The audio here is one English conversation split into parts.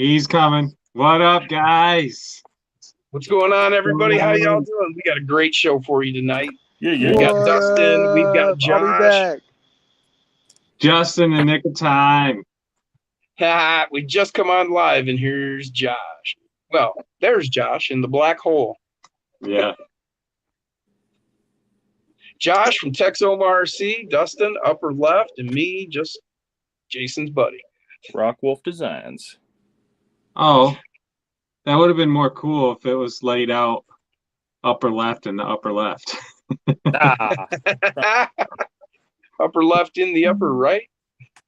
He's coming. What up, guys? What's going on, everybody? How y'all doing? We got a great show for you tonight. Yeah. We got Dustin. We've got I'll be Josh. back. Just in the nick of time. We just come on live, and here's Josh. Well, there's Josh in the black hole. Yeah. Josh from Texoma RC, Dustin, upper left, and me, just Jason's buddy. Rock Wolf Designs. Oh, that would have been more cool if it was laid out upper left and the upper left. Upper left in the upper right.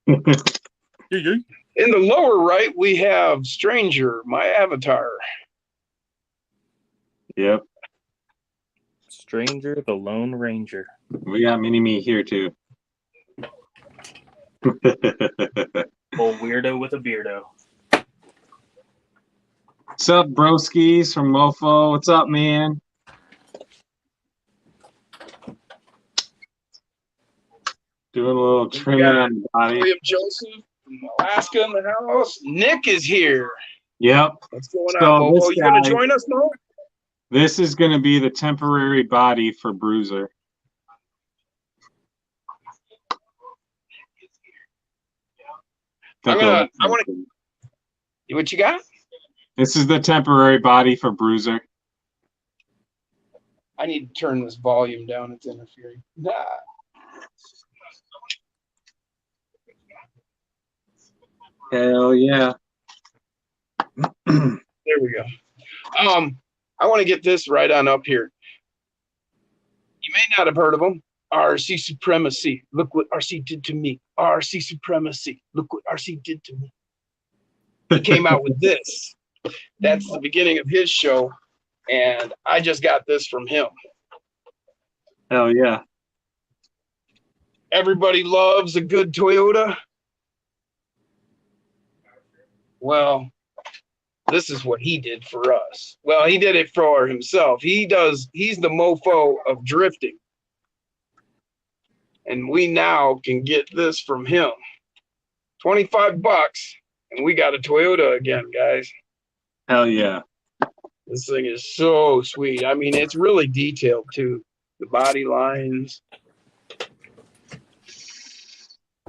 Yeah. In the lower right, we have Stranger, my avatar. Yep. Stranger, the Lone Ranger. We got Mini-Me here, too. Old weirdo with a beardo. What's up, broskies from Mofo? What's up, man? Doing a little trimming on the body. William Joseph from Alaska in the house. Nick is here. Yep. What's going on, Mofo? You going to join us, Mo? This is going to be the temporary body for Bruiser. I want to. What you got? This is the temporary body for Bruiser. I need to turn this volume down. It's interfering. Hell yeah. There we go. I want to get this right on up here. You may not have heard of them. RC Supremacy. Look what RC did to me. RC Supremacy. Look what RC did to me. He came out with this. That's the beginning of his show. And I just got this from him. Hell yeah. Everybody loves a good Toyota. Well, this is what he did for us. Well, he did it for himself. He's the mofo of drifting. And we now can get this from him. $25, and we got a Toyota again, guys. Hell yeah. This thing is so sweet. I mean, it's really detailed too. The body lines.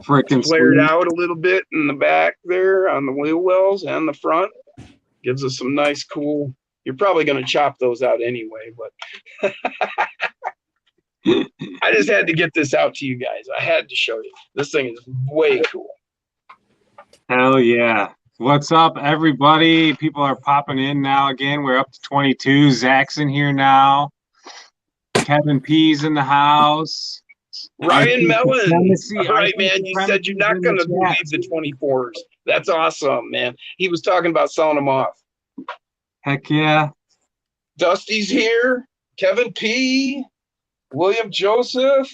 Freaking flared out a little bit in the back there on the wheel wells and the front. Gives us some nice, cool. You're probably going to chop those out anyway, but I just had to get this out to you guys. I had to show you. This thing is way cool. Hell yeah. What's up, everybody? People are popping in now again. We're up to 22. Zach's in here now. Kevin P's in the house. Ryan Mellon. All right, man. You said you're not going to believe the 24s. That's awesome, man. He was talking about selling them off. Heck yeah. Dusty's here. Kevin P. William Joseph.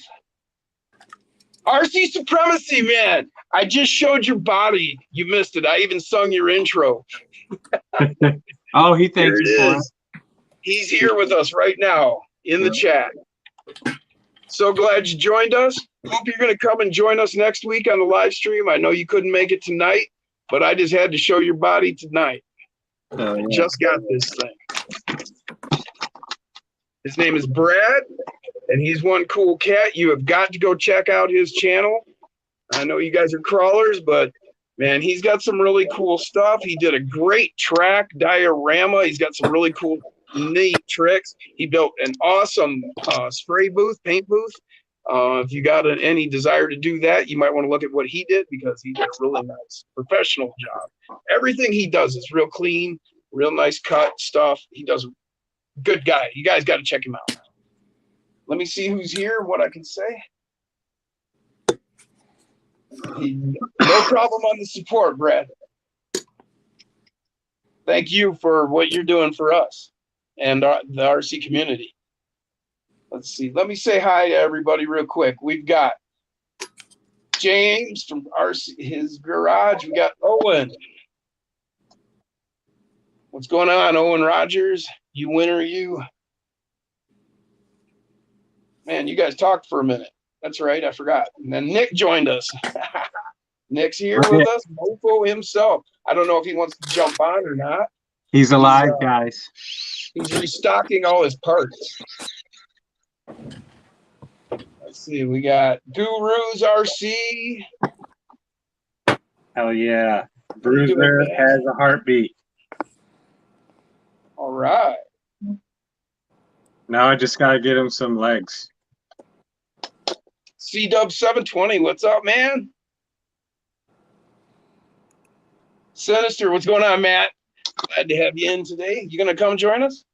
RC Supremacy, man. I just showed your body. You missed it. I even sung your intro. Oh, he thanks you for it. He's here with us right now in the chat. So glad you joined us. Hope you're going to come and join us next week on the live stream. I know you couldn't make it tonight, but I just had to show your body tonight. I just got this thing. His name is Brad, and he's one cool cat. You have got to go check out his channel. I know you guys are crawlers, but man, he's got some really cool stuff. He did a great track diorama. He's got some really cool, neat tricks. He built an awesome spray booth, paint booth. If you got any desire to do that, you might want to look at what he did because he did a really nice professional job. Everything he does is real clean, real nice cut stuff. He does a good guy. You guys got to check him out. Let me see who's here, what I can say. No problem on the support, Brad. Thank you for what you're doing for us and the RC community. Let's see. Let me say hi to everybody real quick. We've got James from his garage. We got Owen. What's going on, Owen Rogers? You winner, you. Man, you guys talked for a minute. That's right. I forgot. And then Nick joined us. Nick's here with us, Mofo himself. I don't know if he wants to jump on or not. He's alive, guys. He's restocking all his parts. Let's see, we got Guru's RC. Hell yeah. Bruiser has a heartbeat. All right. Now I just got to get him some legs. C-Dub 720, what's up, man? Sinister, what's going on, Matt? Glad to have you in today. You going to come join us?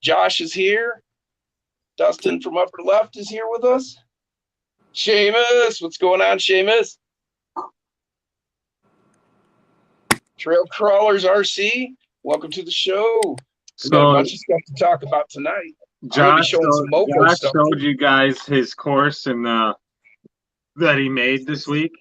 Josh is here. Dustin from Upper Left is here with us. Seamus, what's going on, Seamus? Trail Crawlers RC, welcome to the show. We got a bunch of stuff to talk about tonight. Josh showed you guys his course and that he made this week.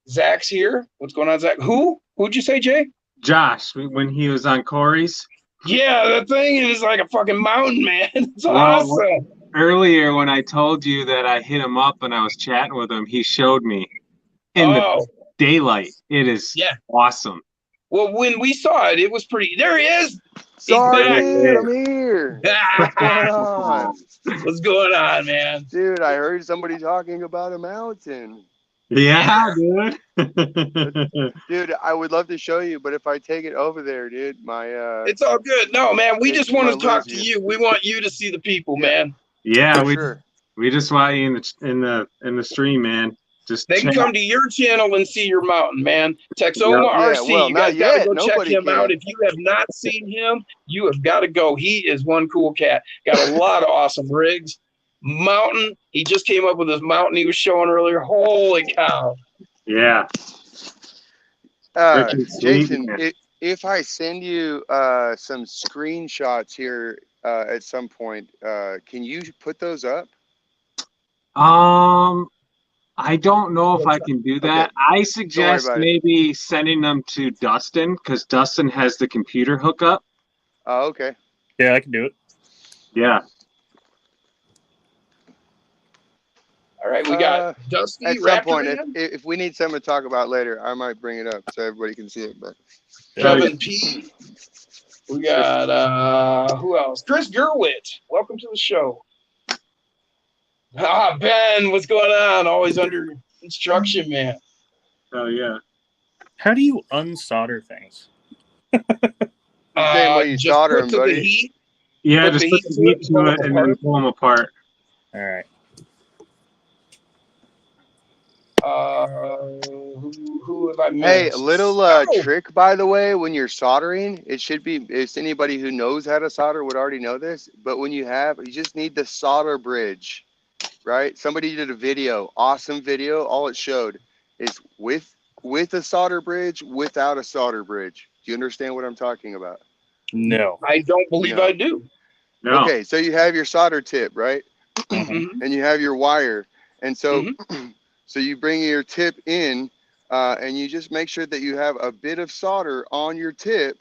Zach's here. What's going on, Zach? Who'd you say, Jay? Josh, when he was on Corey's. Yeah, that thing is like a fucking mountain, man. It's awesome. Earlier, when I told you that I hit him up and I was chatting with him, he showed me in the daylight. It is awesome. Well, when we saw it, it was pretty. There he is. Sorry, I'm here. What's going on? What's going on, man? Dude, I heard somebody talking about a mountain. Yeah, dude. Dude, I would love to show you, but if I take it over there, dude, it's all good. No, man, we just want to talk to you. We want you to see the people, man. Yeah, we just want you in the stream, man. They can come to your channel and see your mountain, man. Texoma RC, you guys gotta go check him out. If you have not seen him, you have got to go. He is one cool cat. Got a lot of awesome rigs. Mountain, he just came up with his mountain he was showing earlier. Holy cow. Yeah. Jason, if I send you some screenshots here at some point, can you put those up? I don't know if I can do that. Okay. I suggest maybe sending them to Dustin because Dustin has the computer hookup. Oh, okay. Yeah, I can do it. Yeah. All right, we got Dusty. At some point, if we need something to talk about later, I might bring it up so everybody can see it. But Kevin P. We got who else? Chris Gerwitz. Welcome to the show. Ben, what's going on? Always under instruction, man. Oh yeah. How do you unsolder things? Same way you solder them, buddy. Heat, yeah, just put the heat to it and then pull them apart. All right. Who have I missed? Hey, a little trick, by the way, when you're soldering, it should be, if anybody who knows how to solder would already know this, but when you just need the solder bridge, right? Somebody did a video, awesome video. All it showed is with a solder bridge, without a solder bridge. Do you understand what I'm talking about? No. I don't believe I do. No. Okay, so you have your solder tip, right? And you have your wire. And so, so you bring your tip in and you just make sure that you have a bit of solder on your tip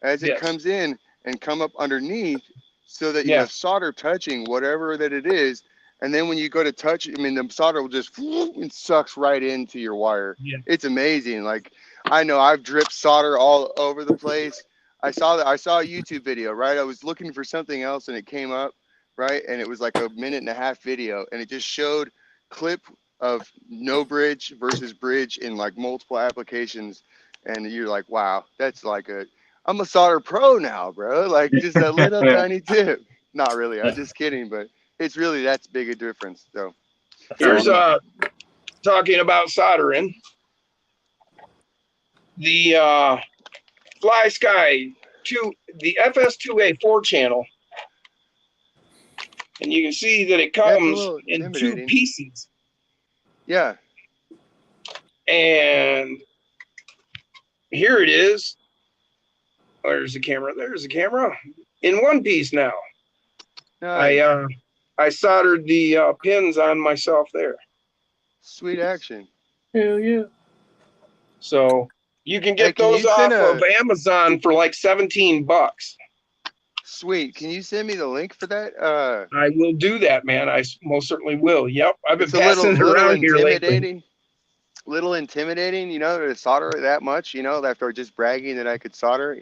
as it comes in and come up underneath so that you have solder touching whatever that it is. And then when you go to touch, I mean, the solder will just it sucks right into your wire. Yeah. It's amazing. Like, I know I've dripped solder all over the place. I saw a YouTube video, right? I was looking for something else and it came up, right? And it was like a 1.5-minute video and it just showed clip of no bridge versus bridge in like multiple applications. And you're like, wow, that's like I'm a solder pro now, bro. Like just a little tiny tip. Not really. I'm just kidding, but it's really that's big a difference. So here's talking about soldering. The Fly Sky 2, the FS2A 4-channel, and you can see that it comes in 2 pieces. Yeah. And here it is. Where's the camera? There's the camera. In 1 piece now. Nice. I soldered the pins on myself there. Sweet action. Hell yeah. So you can get those off of Amazon for like $17. Sweet. Can you send me the link for that? I will do that, man. I most certainly will. Yep. I've been passing it around here lately. little intimidating, to solder that much, after just bragging that I could solder,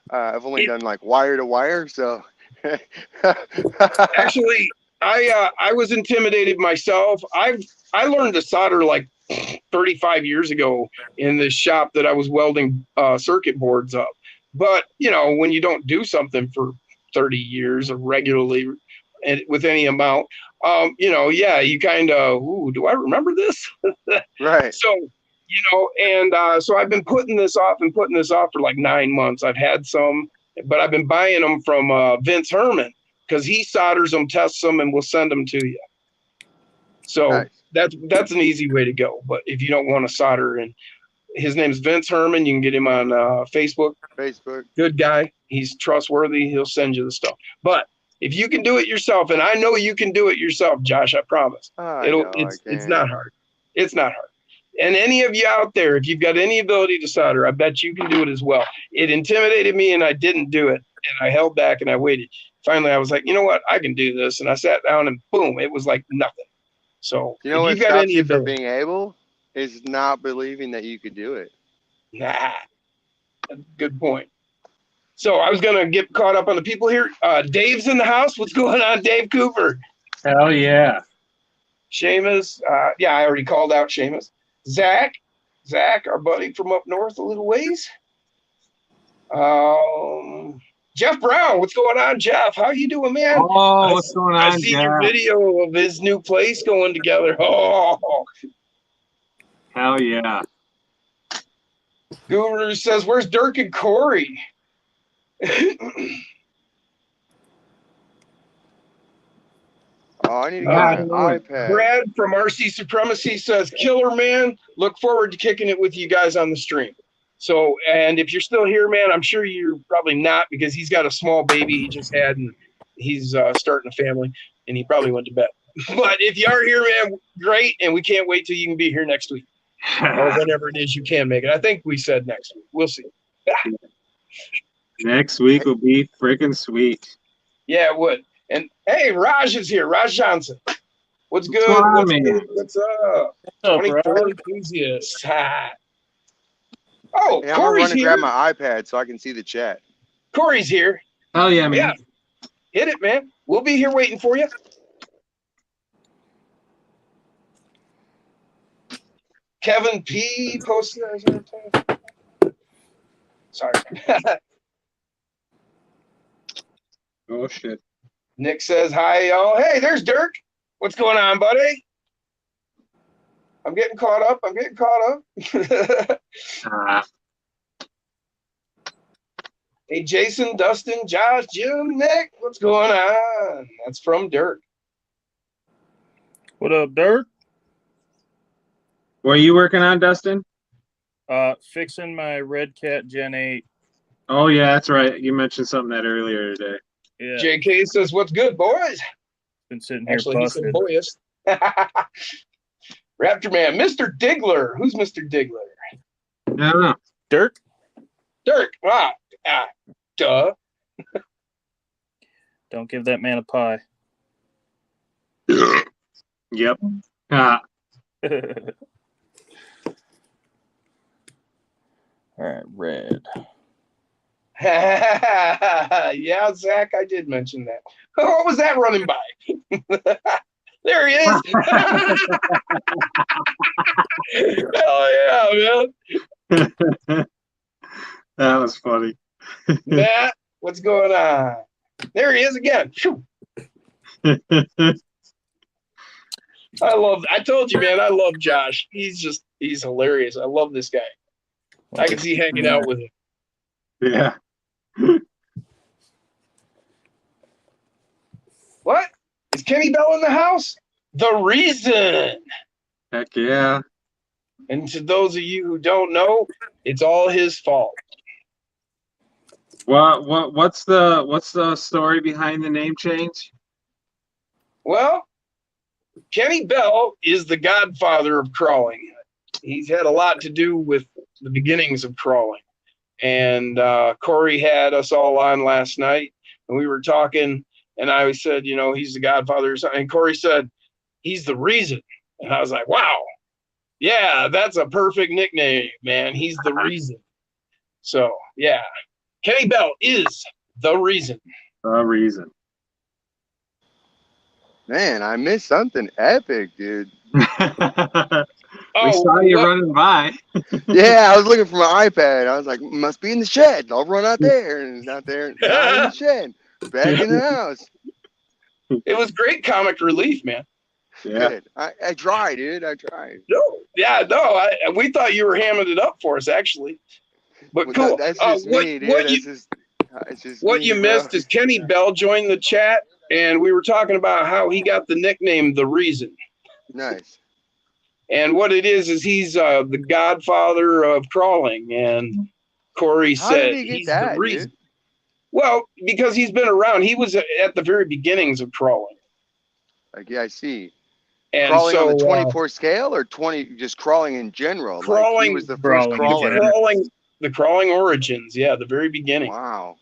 I've only done like wire to wire. So Actually, I was intimidated myself. I learned to solder like 35 years ago in this shop that I was welding circuit boards up. But when you don't do something for 30 years or regularly and with any amount, you kind of, do I remember this? right. So, so I've been putting this off for like 9 months. I've had some, but I've been buying them from Vince Herman because he solders them, tests them, and will send them to you. So Nice. that's an easy way to go. But if you don't want to solder, and his name's Vince Herman, you can get him on Facebook. Good guy. He's trustworthy. He'll send you the stuff. But if you can do it yourself, and I know you can do it yourself, Josh, I promise. It's not hard. It's not hard. And any of you out there, if you've got any ability to solder, I bet you can do it as well. It intimidated me and I didn't do it. And I held back and I waited. Finally, I was like, you know what? I can do this. And I sat down and boom, it was like nothing. So if you've got any ability, from being able is not believing that you could do it. Nah, good point. So I was going to get caught up on the people here. Dave's in the house. What's going on, Dave Cooper? Hell yeah. Seamus. I already called out Seamus. Zach, our buddy from up north a little ways. Jeff Brown, what's going on, Jeff? How you doing, man? Oh, what's going on, I see Jeff? your video of his new place going together. Oh, hell yeah. Guru says, where's Dirk and Corey? I need to get an iPad. Brad from RC Supremacy says, killer, man. Look forward to kicking it with you guys on the stream. So, and if you're still here, man, I'm sure you're probably not because he's got a small baby he just had and he's starting a family and he probably went to bed. But if you are here, man, great. And we can't wait till you can be here next week or whenever it is you can make it. I think we said next week. We'll see. Next week will be freaking sweet. Yeah, it would. And hey, Raj is here. Raj Johnson. What's good? What's up? 24 enthusiasts. Oh, hey, Corey's I'm here. grab my iPad so I can see the chat. Corey's here. Oh yeah, man. Yeah. Hit it, man. We'll be here waiting for you. Kevin P posted. Sorry. Oh shit. Nick says hi, y'all. Hey, there's Dirk. What's going on, buddy? I'm getting caught up. Hey, Jason, Dustin, Josh, Jim, Nick. What's going on? That's from Dirk. What up, Dirk? What are you working on, Dustin? Fixing my Red Cat Gen 8. Oh yeah, that's right. You mentioned something that earlier today. Yeah. JK says, what's good, boys? Been sitting here Actually, busted. he said boys. Raptor Man, Mr. Diggler. Who's Mr. Diggler? I don't know. Dirk? Dirk. Duh. Don't give that man a pie. Yep. All right, red. Yeah, Zach, I did mention that. What was that running by? There he is. Hell yeah, man. That was funny. Matt, what's going on? There he is again. I told you, man, I love Josh. He's hilarious. I love this guy. I can see hanging out with him. Yeah. What? Is Kenny Bell in the house? The reason. Heck yeah. And to those of you who don't know, it's all his fault. What's the story behind the name change? Well, Kenny Bell is the godfather of crawling. He's had a lot to do with the beginnings of crawling. And Corey had us all on last night, and we were talking, and I said, he's the godfather or something. And Corey said, he's the reason. And I was like, wow. Yeah, that's a perfect nickname, man. He's the reason. So, yeah. Kenny Bell is the reason. The reason. Man, I missed something epic, dude. We saw you running by. Yeah, I was looking for my iPad. I was like, must be in the shed. I'll run out there. And it's not there. Not in the shed. Back in the house. It was great comic relief, man. Yeah. Good. I tried, dude. I tried. We thought you were hamming it up for us, actually. But Well, cool. that's just me, dude. It's just what me, you missed is Kenny Bell joined the chat, and we were talking about how he got the nickname The Reason. Nice. And what it is he's the godfather of crawling. And Corey How said did he get he's that, the reason. dude? Well, because he's been around. He was at the very beginnings of crawling. Like, yeah, I see. And Crawling so, on the 24 scale or 20, just crawling in general? Like he was the first Crawling in crawler. the crawling origins, yeah, the very beginning Wow.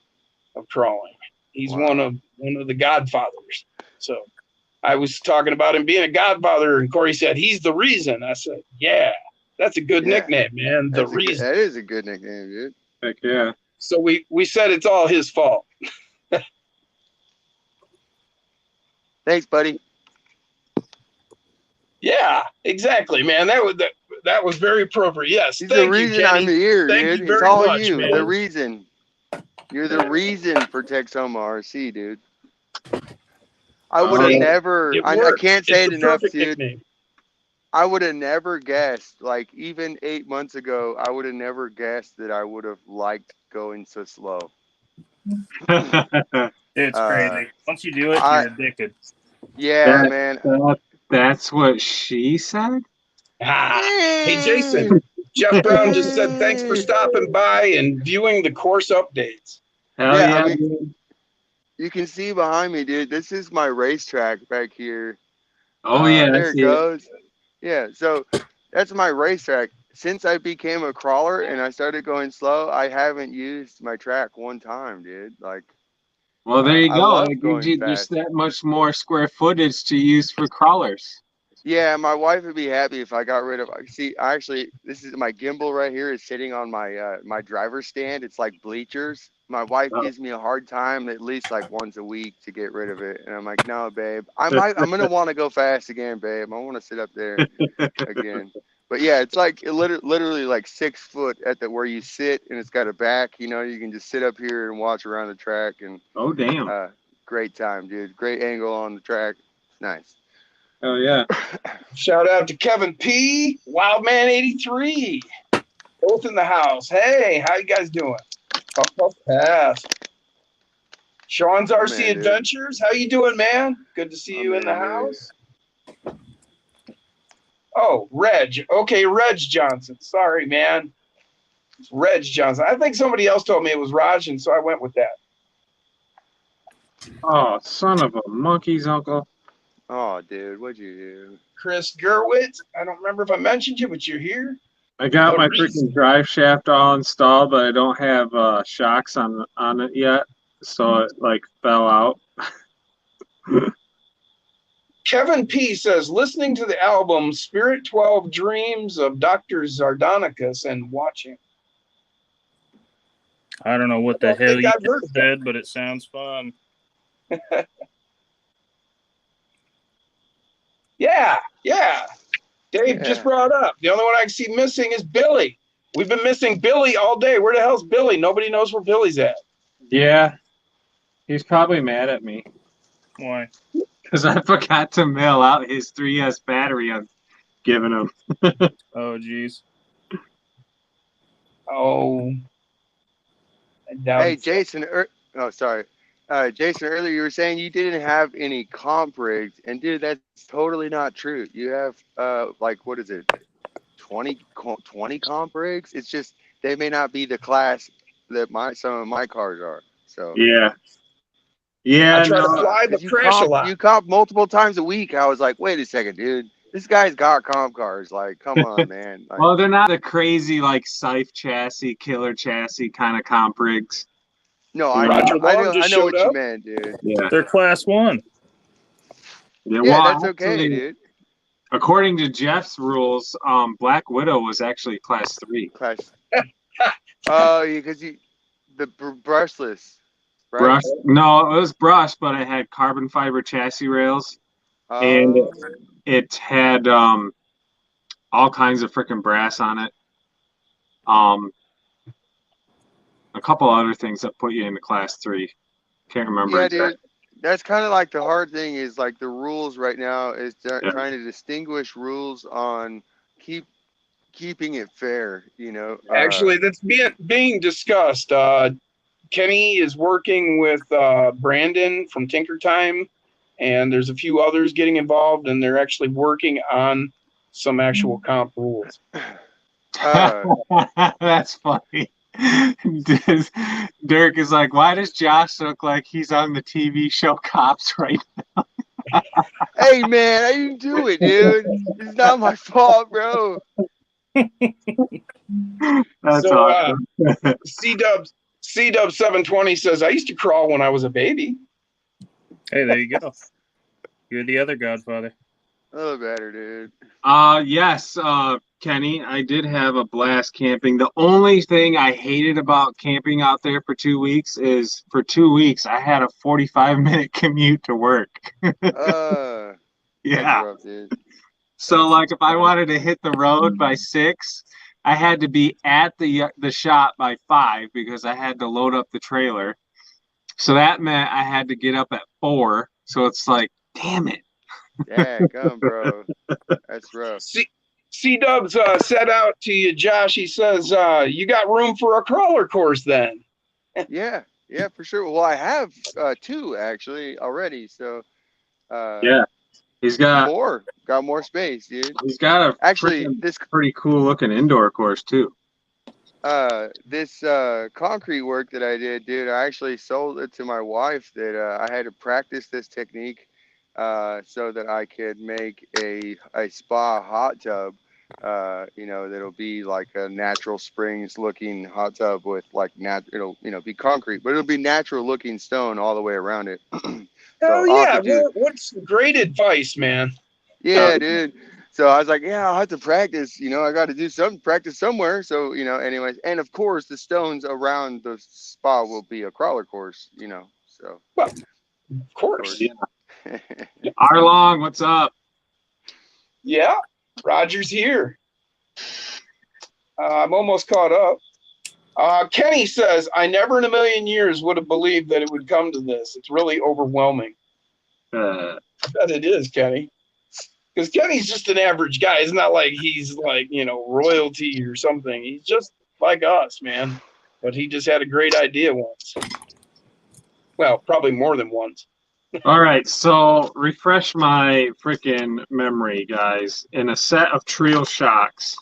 of crawling. He's Wow. one of the godfathers. So I was talking about him being a godfather, and Corey said he's the reason. I said, yeah, that's a good nickname, man. The reason. That is a good nickname, dude. Heck yeah. So we said it's all his fault. Thanks, buddy. Yeah, exactly, man. That was very appropriate. Yes, He's thank the reason you, Kenny. I'm here, Thank dude. you It's very all much, you. man. The reason. You're the reason for Texoma RC, dude. I would have never. I can't say it enough, dude. Nickname. I would have never guessed. Like even 8 months ago, I would have never guessed that I would have liked going so slow. It's crazy. Once you do it, you're addicted. Yeah, man. That's what she said? Hey, Jason. Jeff Brown just said, thanks for stopping by and viewing the course updates. Hell yeah. I mean, you can see behind me, dude. This is my racetrack back here. Oh, yeah. There it goes. Yeah, so that's my racetrack. Since I became a crawler and I started going slow, I haven't used my track one time, dude. Like, well, there you go. It gives you fast. just that much more square footage to use for crawlers. Yeah, my wife would be happy if I got rid of. See, actually, this is my gimbal right here is sitting on my my driver's stand. It's like bleachers. My wife gives me a hard time at least like once a week to get rid of it, and I'm like, no, babe, I'm gonna want to go fast again, babe. I want to sit up there again. But yeah, it's like literally like 6 foot at the where you sit, and it's got a back. You know, you can just sit up here and watch around the track, and oh damn, great time, dude. Great angle on the track. Nice. Oh yeah. Shout out to Kevin P, Wildman 83, both in the house. Hey, how you guys doing? Puff pass. Sean's RC Adventures, how you doing, man? Good to see you in the house. Oh, Reg. Okay, Reg Johnson. Sorry, man. It's Reg Johnson. I think somebody else told me it was Raj, and so I went with that. Oh, son of a monkey's uncle. Oh, dude, what'd you do? Chris Gerwitz. I don't remember if I mentioned you, but you're here. I got my freaking drive shaft all installed, but I don't have shocks on it yet, so it like fell out. Kevin P says, listening to the album Spirit 12 Dreams of Dr. Zardonicus and watching. I don't know what the hell you said, but it sounds fun. Yeah. Dave just brought up. The only one I see missing is Billy. We've been missing Billy all day. Where the hell's Billy? Nobody knows where Billy's at. Yeah. He's probably mad at me. Why? Because I forgot to mail out his 3S battery I'm giving him. Oh, jeez. Oh. Hey, Jason. Sorry. Jason, earlier you were saying you didn't have any comp rigs, and dude, that's totally not true. You have like what is it, 20 comp rigs? It's just they may not be the class that some of my cars are. So yeah, I try to fly the crash a lot. You comp multiple times a week. I was like, wait a second, dude. This guy's got comp cars. Like, come on, man. Like, well, they're not the crazy like Scythe chassis, killer chassis kind of comp rigs. No, I know what you meant, dude. Yeah. They're class 1. Yeah, that's okay, dude. According to Jeff's rules, Black Widow was actually class 3. Class. Oh, because the brushless, right? Brush? No, it was brushed, but it had carbon fiber chassis rails, and Oh, it had all kinds of freaking brass on it. A couple other things that put you into class 3. Can't remember yeah, exactly. dude. That's kind of like the hard thing is like the rules right now is trying to distinguish rules on keeping it fair, you know. Actually, that's being discussed. Kenny is working with Brandon from Tinker Time, and there's a few others getting involved, and they're actually working on some actual comp rules. That's funny. Dirk is like, why does Josh look like he's on the TV show Cops right Hey man, I didn't do it, dude. It's not my fault, bro. now? That's So, awesome. C-Dub 720 says, I used to crawl when I was a baby. Hey, there you go. You're the other godfather. A little better, dude. Yes, Kenny, I did have a blast camping. The only thing I hated about camping out there for 2 weeks is for 2 weeks I had a 45-minute commute to work. That's Yeah. rough, dude. So like if I wanted to hit the road by 6, I had to be at the shop by 5 because I had to load up the trailer. So that meant I had to get up at 4. So it's like, damn it. Yeah, come, bro. That's rough. C-Dubs set out to you, Josh. He says, you got room for a crawler course then. Yeah, for sure. Well, I have 2 actually already. So Yeah. He's got more space, dude. He's got a Actually, this pretty cool looking indoor course too. this concrete work that I did, dude, I actually sold it to my wife that I had to practice this technique so that I could make a spa hot tub, you know, that'll be like a natural springs looking hot tub with like it'll, you know, be concrete, but it'll be natural looking stone all the way around it. Oh, I'll have yeah. to do- What's great advice, man? Yeah, dude. So I was like, yeah, I'll have to practice. You know, I got to do some practice somewhere. So, you know, anyways. And of course, the stones around the spa will be a crawler course, you know. So, Well, of course. Yeah. Arlong, what's up? Yeah, Roger's here. I'm almost caught up. Kenny says, I never in a million years would have believed that it would come to this. It's really overwhelming. I bet it is, Kenny. Because Kenny's just an average guy. It's not like he's like, you know, royalty or something. He's just like us, man. But he just had a great idea once. Well, probably more than once. All right, so refresh my freaking memory, guys. In a set of trio shocks,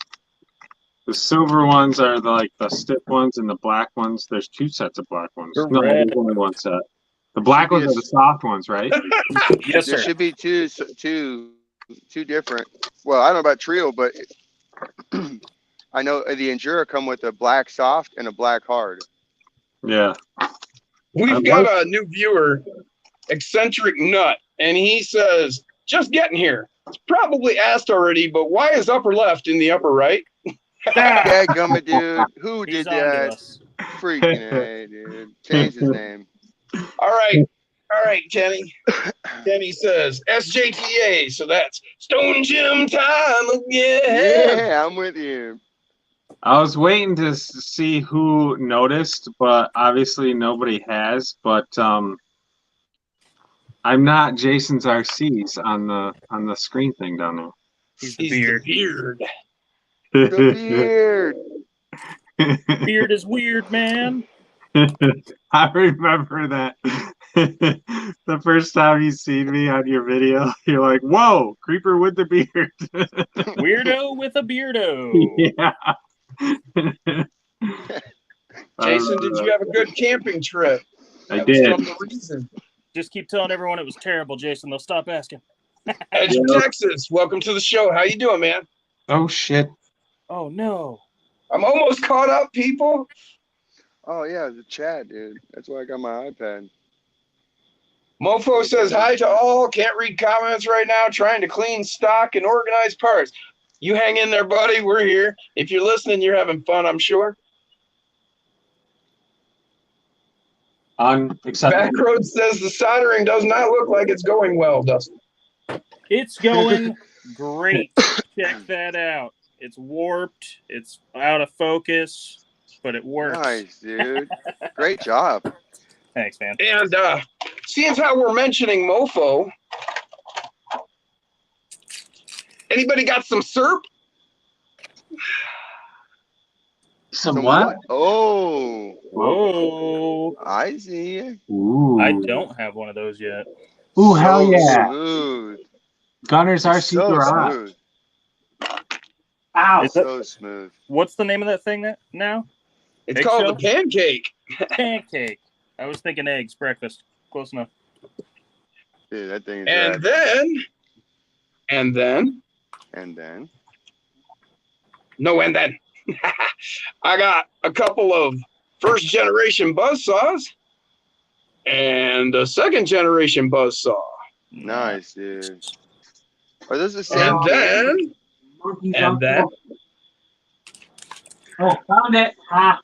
the silver ones are like the stiff ones, and the black ones. There's 2 sets of black ones. No, Correct. there's only 1 set. The black ones are the soft ones, right? Yes, there sir. should be two different. Well, I don't know about trio, but I know the Endura come with a black soft and a black hard. Yeah. We've got a new viewer, Eccentric Nut, and he says, just getting here. It's probably asked already, but why is upper left in the upper right? Dadgummit, dude. Who He's did on to that? us. Freaking A, dude. Change his name. All right, Kenny. Kenny says SJTA, so that's Stone Gym time again. Yeah, I'm with you. I was waiting to see who noticed, but obviously nobody has. But I'm not Jason's RCs on the screen thing down there. He's the beard. beard. The beard. Beard is weird, man. I remember that. The first time you seen me on your video, you're like, "Whoa, creeper with the beard." Weirdo with a beardo. Yeah. Jason, did you have a good camping trip? I That was did. from the reason. Just keep telling everyone it was terrible, Jason. They'll stop asking. Edge of Texas, welcome to the show. How you doing, man? Oh shit. Oh, no. I'm almost caught up, people. Oh yeah, the chat, dude. That's why I got my iPad. Mofo says hi to all. Can't read comments right now. Trying to clean stock and organize parts. You hang in there, buddy. We're here. If you're listening, you're having fun, I'm sure. Unacceptable. Backroad says the soldering does not look like it's going well, Dustin. It's going great. Check that out. It's warped. It's out of focus, but it works. Nice, dude. Great job. Thanks, man. And seeing how we're mentioning Mofo, anybody got some syrup? Some what? Oh. Whoa. I see you. Ooh. I don't have one of those yet. Ooh, hell yeah. Smooth. Gunner's RC So Garage. smooth. Ow. Is that- So smooth. What's the name of that thing now? It's Egg called shell? the pancake. Pancake. I was thinking eggs, breakfast. Close enough. Dude, that thing is And rad. then, And then. no, and then, I got a couple of first generation buzzsaws and a second generation buzzsaw. Nice, dude. Are those the same? And then, Oh, found it. Ah.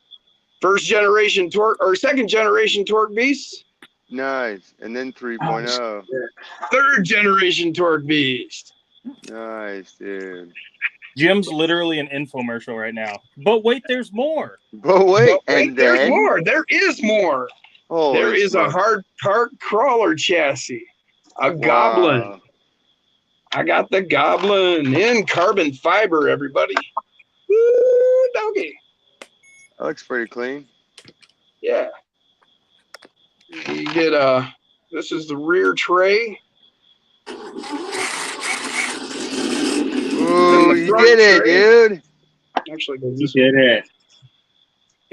first generation torque or second generation torque beast, Nice. And then 3.0. third generation torque beast. Nice, dude. Jim's literally an infomercial right now. But wait, there's more. But wait, But wait, and there's then more. There is more. Holy There is a smokes. hard park crawler chassis, a goblin. Wow. I got the goblin in carbon fiber, everybody. Woo, doggy. That looks pretty clean. Yeah. You get this is the rear tray. Ooh, the you front did it, tray. dude. Actually goes You this way. did it.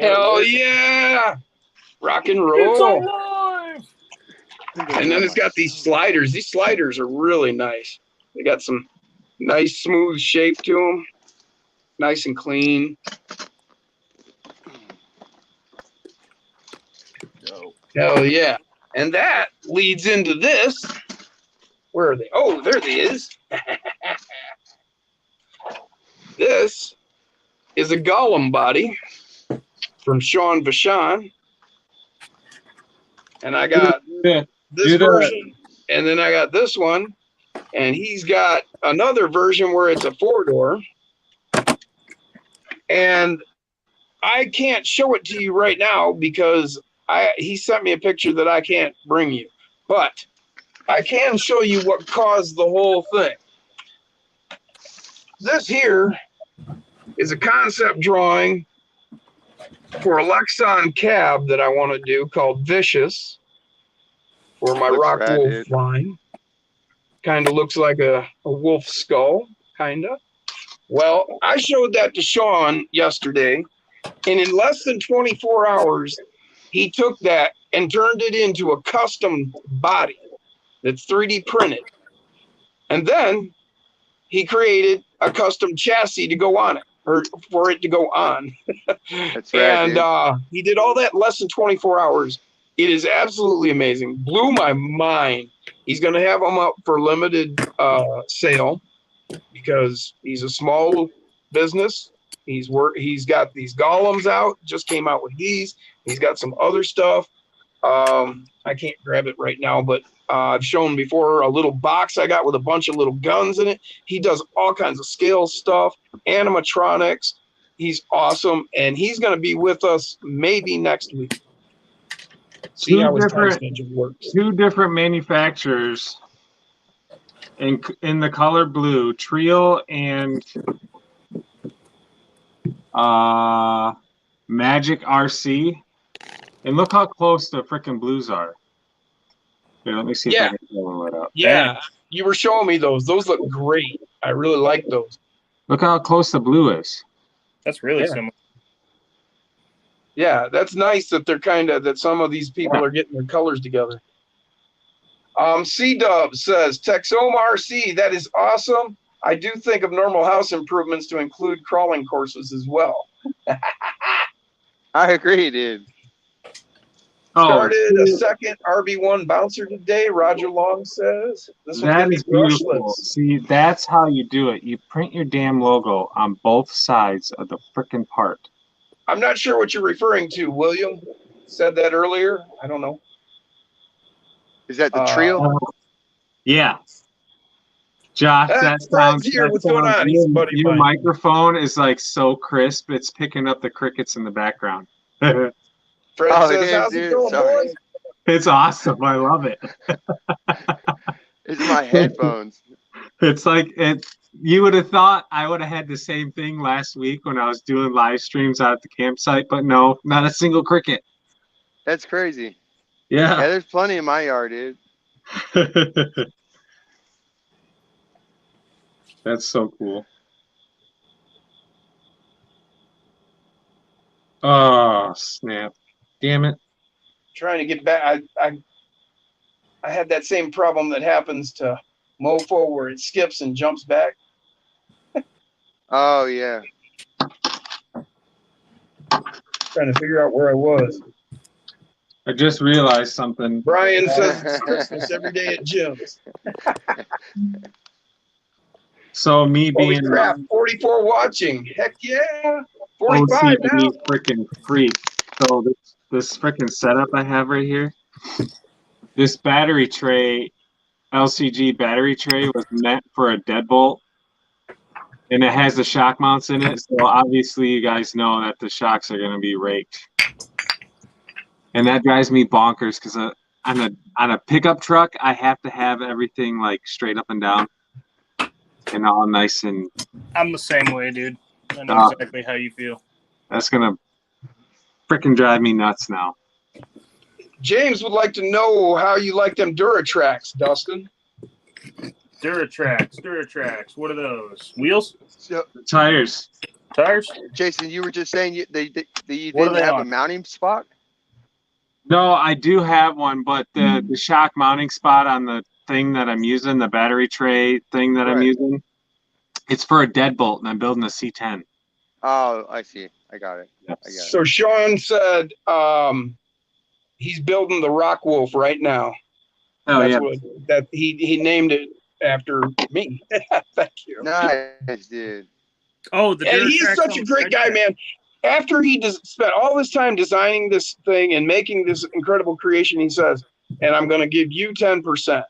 Hell yeah. Rock and It's roll. alive! And then it's got these sliders. These sliders are really nice. They got some nice smooth shape to them. Nice and clean. Hell yeah. And that leads into this. Where are they? Oh, there they is. This is a Gollum body from Sean Vachon. And I got this Do the- version, and then I got this one. And he's got another version where it's a 4-door. And I can't show it to you right now because he sent me a picture that I can't bring you. But I can show you what caused the whole thing. This here is a concept drawing for a Lexon cab that I want to do called Vicious for my Looks Rock rad, Wolf dude. line. Kind of looks like a wolf skull, kind of. Well, I showed that to Sean yesterday, and in less than 24 hours, he took that and turned it into a custom body that's 3D printed. And then he created a custom chassis to go on it, or for it to go on. That's rad, And he did all that in less than 24 hours. It is absolutely amazing. Blew my mind. He's going to have them up for limited sale because he's a small business. He's got these golems out. Just came out with these. He's got some other stuff. I can't grab it right now, but I've shown before a little box I got with a bunch of little guns in it. He does all kinds of scale stuff, animatronics. He's awesome, and he's going to be with us maybe next week. See how his time schedule works. 2 different manufacturers in the color blue, Trio and Magic RC. And look how close the freaking blues are. Here, let me see if I can pull it up. Yeah, you were showing me those. Those look great. I really like those. Look how close the blue is. That's really Yeah. similar. Yeah, that's nice that they're that some of these people are getting their colors together. C-Dub says, Texoma RC, that is awesome. I do think of normal house improvements to include crawling courses as well. I agree, dude. Started a second RB1 bouncer today. Roger Long says this one's that gonna be is beautiful. brushless. See, that's how you do it. You print your damn logo on both sides of the frickin' part. I'm not sure what you're referring to. William said that earlier. I don't know. Is that the trio? Yeah. Josh, that Fred's sounds, here. What's going on? He's a buddy of your mine. microphone is like so crisp, it's picking up the crickets in the background. Fred Oh, says, it is, "How's dude. it going, Sorry. boys?" It's awesome. I love it. It's my headphones. It's like you would have thought I would have had the same thing last week when I was doing live streams out at the campsite, but no, not a single cricket. That's crazy. Yeah, Yeah. there's plenty in my yard, dude. That's so cool. Oh, snap. Damn it. Trying to get back. I had that same problem that happens to Mofo where it skips and jumps back. Oh, yeah. Trying to figure out where I was. I just realized something. Brian says it's Christmas every day at Jim's. So me Holy being crap, 44 watching. Heck yeah. 45 now. OCD freaking freak. So this freaking setup I have right here, this battery tray, LCG battery tray was meant for a deadbolt, and it has the shock mounts in it. So obviously you guys know that the shocks are going to be raked, and that drives me bonkers because on a pickup truck I have to have everything like straight up and down and all nice and. I'm the same way, dude. I know exactly how you feel. That's gonna freaking drive me nuts now. James would like to know how you like them Duratrax, Dustin. Duratrax. What are those? Wheels? So, Tires. Tires? Jason, you were just saying you What didn't are they have a on? mounting spot? No, I do have one, but the shock mounting spot on the thing that I'm using, the battery tray thing that I'm Right. using, it's for a deadbolt, and I'm building a C10. Oh, I see. I got it. Yep. I got it. So Sean said he's building the Rock Wolf right now. Oh That's yeah. what that he named it after me. Thank you. Nice, dude. Oh, the And he's Duratrax such a on great guy, Red man. After he spent all this time designing this thing and making this incredible creation, he says, "And I'm going to give you 10%."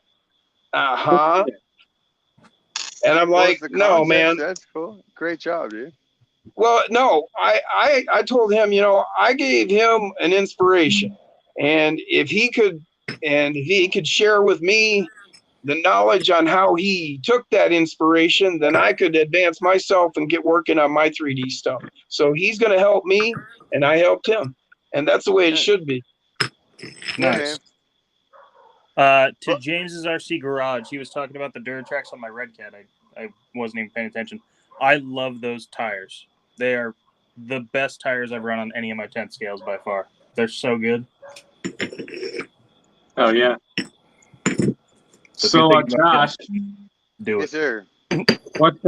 Uh-huh. And I'm Well, like, it's the "No, concept. man." That's cool. Great job, dude. Well, no, I told him, I gave him an inspiration, and if he could share with me the knowledge on how he took that inspiration, then I could advance myself and get working on my 3D stuff. So he's going to help me, and I helped him, and that's the way it should be. Nice. To James's RC Garage, he was talking about the Duratrax on my Red Cat. I wasn't even paying attention. I love those tires. They are the best tires I've run on any of my 10 scales by far. They're so good. Oh yeah. So So Josh, do Yes, it. sir. what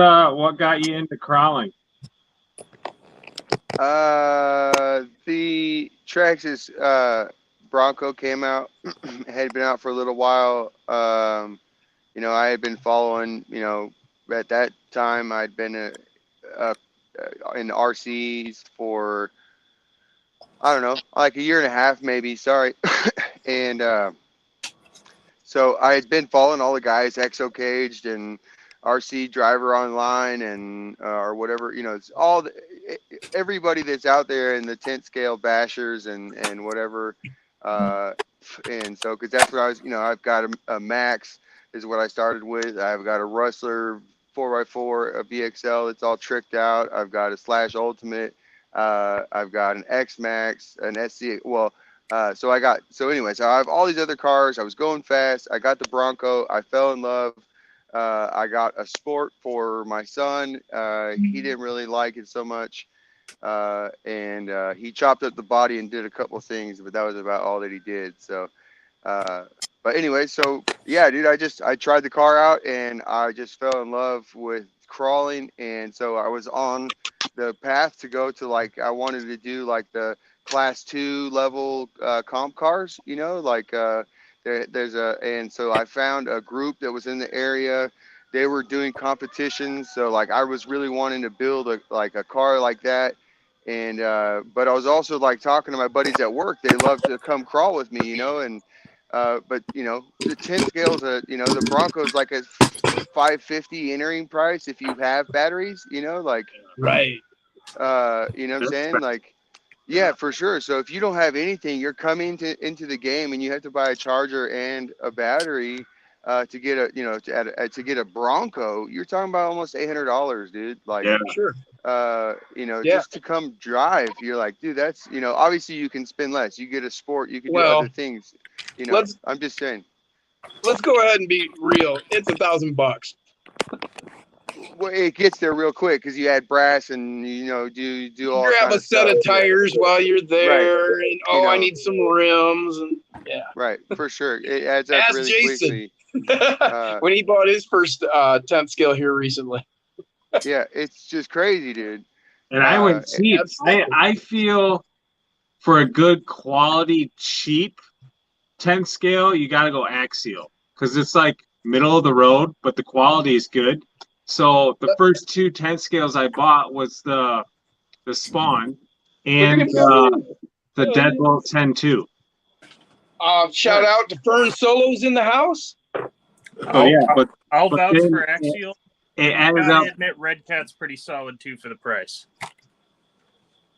got you into crawling? The Traxxas Bronco came out. Had been out for a little while. I had been following. At that time I'd been in RCs for I don't know, like a year and a half maybe. Sorry, and so I had been following all the guys, Exo Caged and RC Driver Online and or whatever, it's all everybody that's out there in the tent scale bashers and whatever. And so, because that's what I was, I've got a Max is what I started with. I've got a Rustler 4x4, a VXL that's all tricked out. I've got a Slash Ultimate. I've got an X Max, an SC. Well, so anyways, I have all these other cars. I was going fast. I got the Bronco. I fell in love. I got a Sport for my son. He didn't really like it so much. And he chopped up the body and did a couple of things, but that was about all that he did. So, but anyway, so yeah, dude, I tried the car out and I just fell in love with crawling. And so I was on the path to go to I wanted to do like the class 2 level comp cars, you know, like and so I found a group that was in the area. They were doing competitions, so like I was really wanting to build a car like that. And but I was also like talking to my buddies at work. They love to come crawl with me, you know. And but you know, the 10 scales, you know, the Bronco's like a 550 entering price if you have batteries, you know, like Right. you know what I'm saying? Like, yeah, for sure. So if you don't have anything, you're coming into the game and you have to buy a charger and a battery to get a, you know, to get a Bronco. You're talking about almost $800, dude. Like, Yeah. Sure. you know, Yeah. just to come drive, you're like, dude, that's, you know, obviously you can spend less. You get a sport, you can do Well, other things. You know, I'm just saying. let's go ahead and be real. It's $1,000. Well, it gets there real quick because you add brass and you know do all Grab kind a of set stuff. of tires while you're there, Right. and You I know. need some rims, and yeah. Right, for sure. It adds up Ask really Jason quickly. when he bought his first 10th scale here recently. Yeah, it's just crazy, dude. And I went cheap. Absolutely. I feel for a good quality, cheap 10 scale, you got to go axial because it's like middle of the road, but the quality is good. So the first two 10 scales I bought was the Spawn and the Deadbolt 10-2. Shout out to Fern Solos in the house. Oh yeah, but I'll but vouch then for Axial. it added Gotta up. admit, Red Cat's pretty solid too for the price.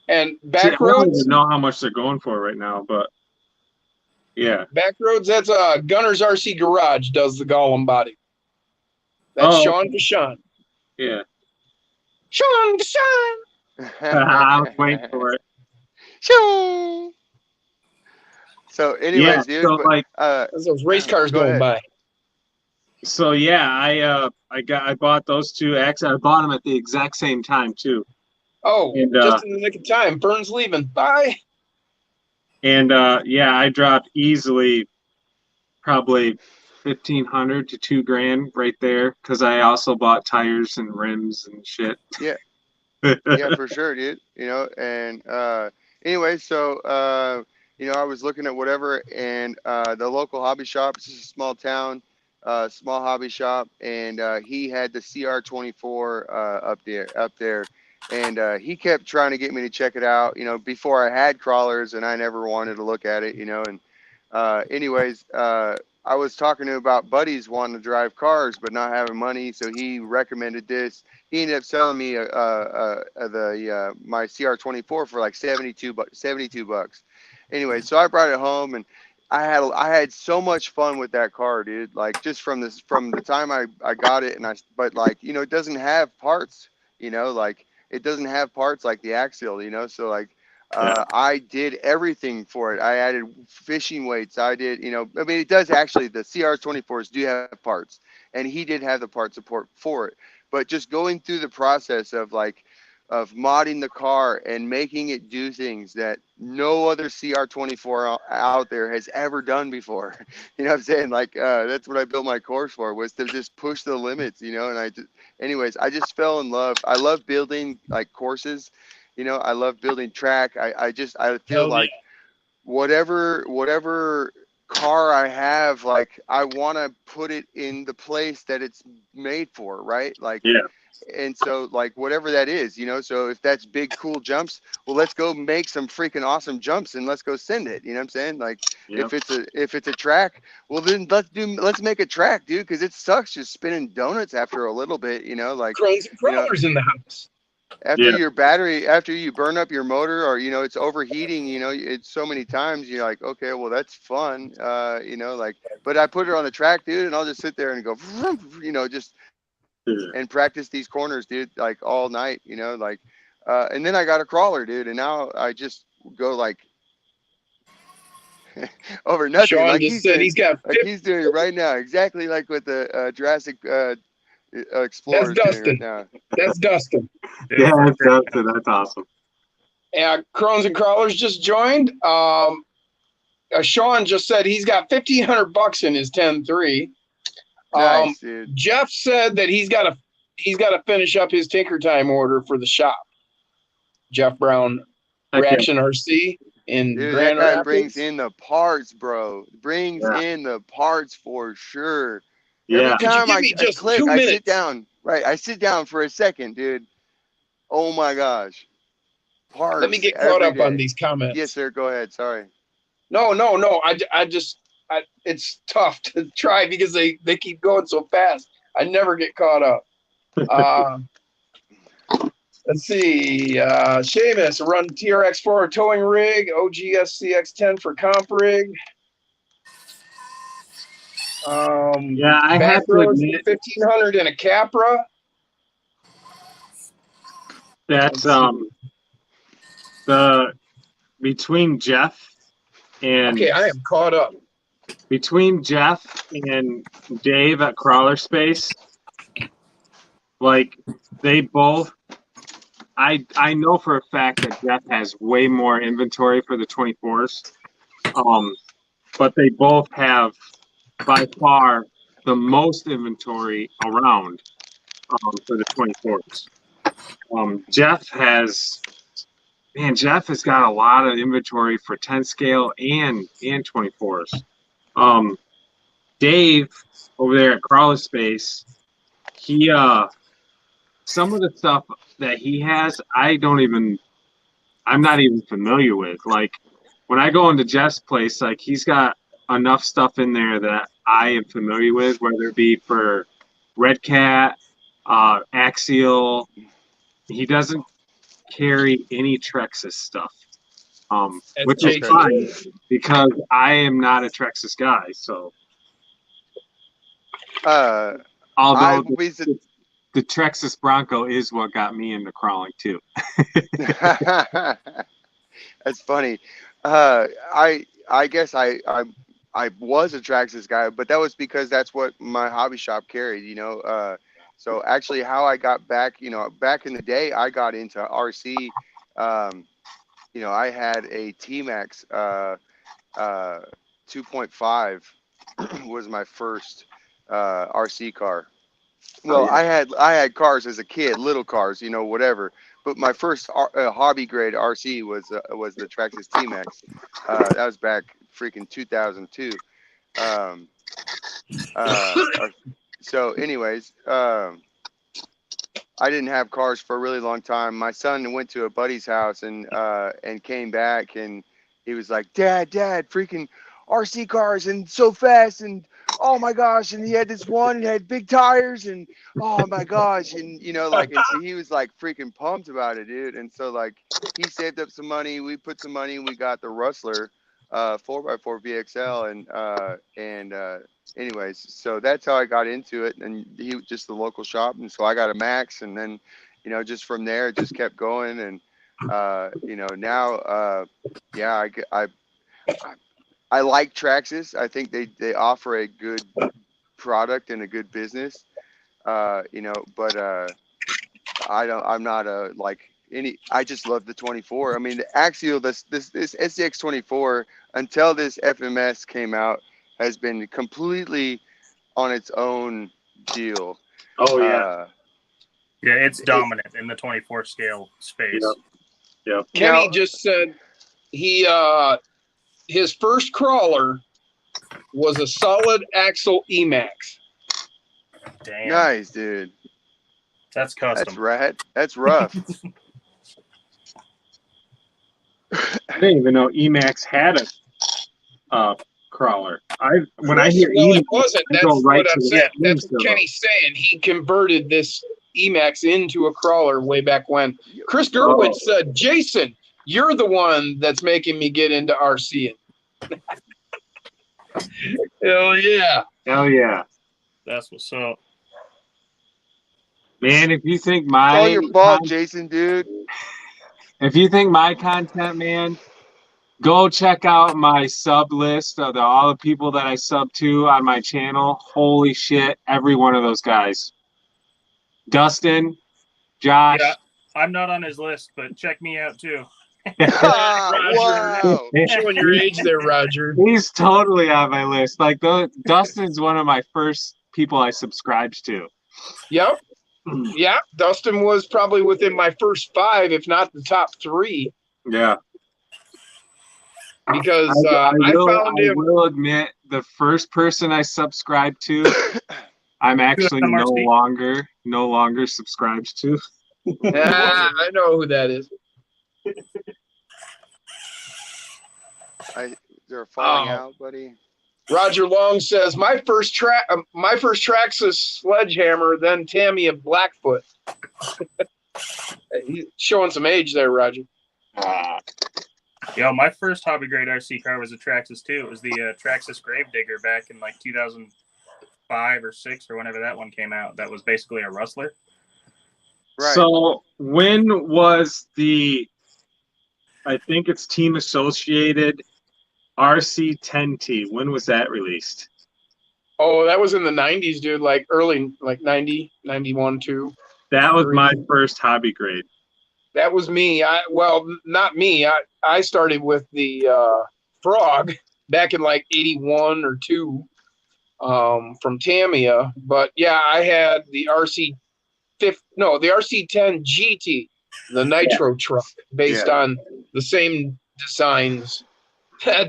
And See, I don't Backroads. even know how much they're going for right now, but yeah. Backroads, that's Gunner's RC Garage does the Gollum body. That's Oh, Sean Deshawn. yeah. Sean Deshawn. I was waiting for it. Shoo! So, anyways, Yeah, dude. so But like, That's those race cars Go going ahead. by. so yeah, I bought those two. Actually, I bought them at the exact same time too. Oh, And just in the nick of time. Fern's leaving. Bye. and yeah, I dropped easily probably 1,500 to $2,000 right there because I also bought tires and rims and shit. Yeah. Yeah, for sure, dude. You know, and anyway, so you know, I was looking at whatever, and the local hobby shop. This is a small town, small hobby shop, and he had the CR24 up there, and he kept trying to get me to check it out. You know, before I had crawlers, and I never wanted to look at it. You know, and anyways, I was talking to him about buddies wanting to drive cars but not having money, so he recommended this. He ended up selling me my CR24 for like 72 bucks. Anyway, so I brought it home and I had so much fun with that car, dude. Like just from the time I got it, but like, you know, it doesn't have parts, you know, like it doesn't have parts like the Axial, you know. So like I did everything for it. I added fishing weights. I did, you know, I mean, it does actually, the CR24s do have parts, and he did have the part support for it. But just going through the process of modding the car and making it do things that no other CR24 out there has ever done before. You know what I'm saying? Like, that's what I built my course for, was to just push the limits, you know. And anyways, I just fell in love. I love building like courses, you know. I love building track. I feel like whatever car I have, like I want to put it in the place that it's made for, right? Like, Yeah. and so like whatever that is, you know. So if that's big cool jumps, well, let's go make some freaking awesome jumps and let's go send it. You know what I'm saying? Like, Yep. if it's a track, well then let's make a track, dude, because it sucks just spinning donuts after a little bit, you know. Like, Crones and you know, crawlers in the house. after Yeah. after you burn up your motor, or you know it's overheating, you know, it's so many times you're like, okay, well that's fun, you know, like, but I put it on the track, dude, and I'll just sit there and go you know, just and practice these corners, dude, like all night, you know, like and then I got a crawler, dude, and now I just go like over nothing, Sean like just said he's got he's doing right now, exactly like what the Jurassic Explorer That's is doing right Dustin. now. That's Dustin. Yeah, that's awesome. Yeah, Crones and Crawlers just joined. Sean just said he's got $1,500 in his 10.3. Nice, dude. Jeff said that he's got to finish up his Tinker Time order for the shop. Jeff Brown, Okay. Reaction RC in Dude, Grand that guy Rapids. brings in the parts, bro. Brings in the parts for sure. Every Could you time give I me just click, 2 I minutes? sit down. Right, I sit down for a second, dude. Oh my gosh. Parts. Let me get caught every up on day. these comments. Yes, sir. Go ahead. Sorry. No. It's tough to try because they keep going so fast. I never get caught up. Let's see. Seamus, run TRX for a towing rig. OGS CX10 for comp rig. I have to Backroads admit 1500 and a Capra. that's the between Jeff and Okay, I am caught up. between Jeff and Dave at Crawler Space, like they both. I know for a fact that Jeff has way more inventory for the 24s, but they both have by far the most inventory around for the 24s. Jeff has got a lot of inventory for 10 scale and 24s. Dave over there at Crawler Space, he some of the stuff that he has, I'm not even familiar with. Like when I go into Jeff's place, like he's got enough stuff in there that I am familiar with, whether it be for Red Cat, Axial. He doesn't carry any Trexis stuff, which is fine because I am not a Trexis guy. So, although the Trexis Bronco is what got me into crawling too. That's funny. I guess I was a Traxxas guy, but that was because that's what my hobby shop carried, you know. So actually how I got back, you know, back in the day, I got into RC. You know, I had a T-Max 2.5 was my first RC car. Well, I had cars as a kid, little cars, you know, whatever. But my first hobby grade RC was the Traxxas T-Max. That was back freaking 2002. So, anyways, I didn't have cars for a really long time. My son went to a buddy's house and came back and he was like, Dad, freaking RC cars and so fast and oh my gosh, and he had this one and had big tires and oh my gosh, and you know, like, and so he was like freaking pumped about it, dude. And so like he saved up some money, we put some money and we got the Rustler 4x4 VXL and anyways, so that's how I got into it. And he was just the local shop, and so I got a Max, and then you know, just from there it just kept going. And you know, now yeah, I like Traxxas. I think they offer a good product and a good business, you know, but I'm not I just love the 24. I mean, the Axial, this SCX 24 until this FMS came out has been completely on its own deal. Oh yeah. Yeah, it's dominant in the 24 scale space. Yep. Kenny just said his first crawler was a solid axle Emax. Damn. Nice, dude. That's custom. That's rad. That's rough. I didn't even know Emax had a crawler. When I Chris, hear well, Emax, it wasn't. I That's go right what I'm to saying. the That's what Kenny's saying. He converted this Emax into a crawler way back when. Chris Gerwitz said, Jason, you're the one that's making me get into RCing. Hell yeah. Hell yeah. That's what's up. Man, if you think It's all your fault, Jason, dude. If you think my content, man, go check out my sub list of all the people that I sub to on my channel. Holy shit, every one of those guys. Dustin, Josh. Yeah, I'm not on his list, but check me out too. Wow. Showing your age there, Roger. He's totally on my list. Like Dustin's one of my first people I subscribed to. Yep. Yeah, Dustin was probably within my first 5, if not the top 3. Yeah. because I found him. will admit, the first person I subscribed to, I'm actually no longer subscribed to. I know who that is. They're falling out, buddy. Roger Long says my first Traxxas sledgehammer, then Tamiya Blackfoot. He's showing some age there, Roger. Yeah, my first hobby grade RC car was a Traxxas too. It was the Traxxas Gravedigger back in like 2005 or 6 or whenever that one came out. That was basically a rustler. Right. So when was I think it's Team Associated RC10T? When was that released? Oh, that was in the 90s, dude. Like early, like 90, 91, 2. That was my first hobby grade. That was me. Well, not me. I started with the Frog back in like 81 or 2 from Tamiya. But yeah, I had the the RC10 GT, the Nitro truck, based on the same designs.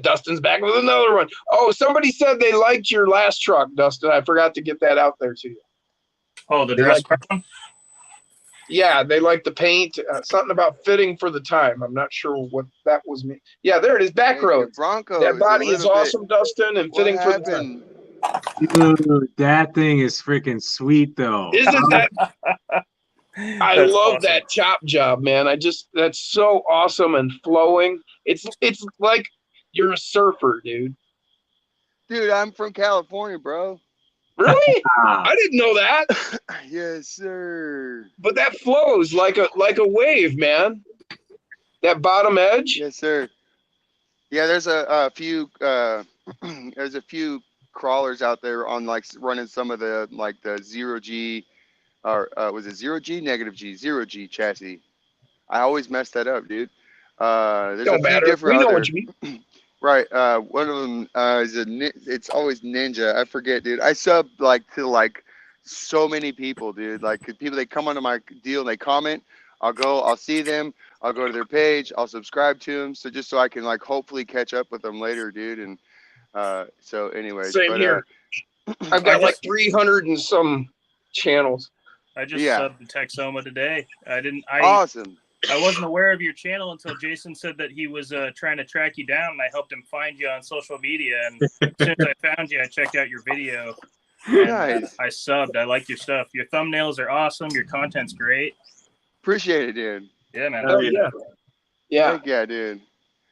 Dustin's back with another one. Oh, somebody said they liked your last truck, Dustin. I forgot to get that out there to you. Oh, the dress one? Yeah, they like the paint. Something about fitting for the time. I'm not sure what that was. Yeah, there it is. Back road. That body is awesome, Dustin, and fitting for the time. Dude, that thing is freaking sweet, though. Isn't that? I love that chop job, man. That's so awesome and flowing. It's like you're a surfer, dude. Dude, I'm from California, bro. Really? I didn't know that. Yes, sir. But that flows like a wave, man. That bottom edge. Yes, sir. Yeah, there's a few crawlers out there on like running some of the like the 0G or was it 0G negative G 0G chassis. I always mess that up, dude. There's Don't matter. We know what you mean. Right. One of them it's always Ninja. I forget, dude. I sub to so many people, dude. Like people, they come onto my deal and they comment. I'll see them. I'll go to their page. I'll subscribe to them. So I can like hopefully catch up with them later, dude. And so anyways. Same here. I've got like 300 and some channels. I just subbed to Texoma today. Awesome. I wasn't aware of your channel until Jason said that he was trying to track you down, and I helped him find you on social media. And as soon as I found you, I checked out your video. Nice. I subbed. I like your stuff. Your thumbnails are awesome. Your content's great. Appreciate it, dude. Yeah, man. Oh, yeah. Yeah. Heck yeah, dude.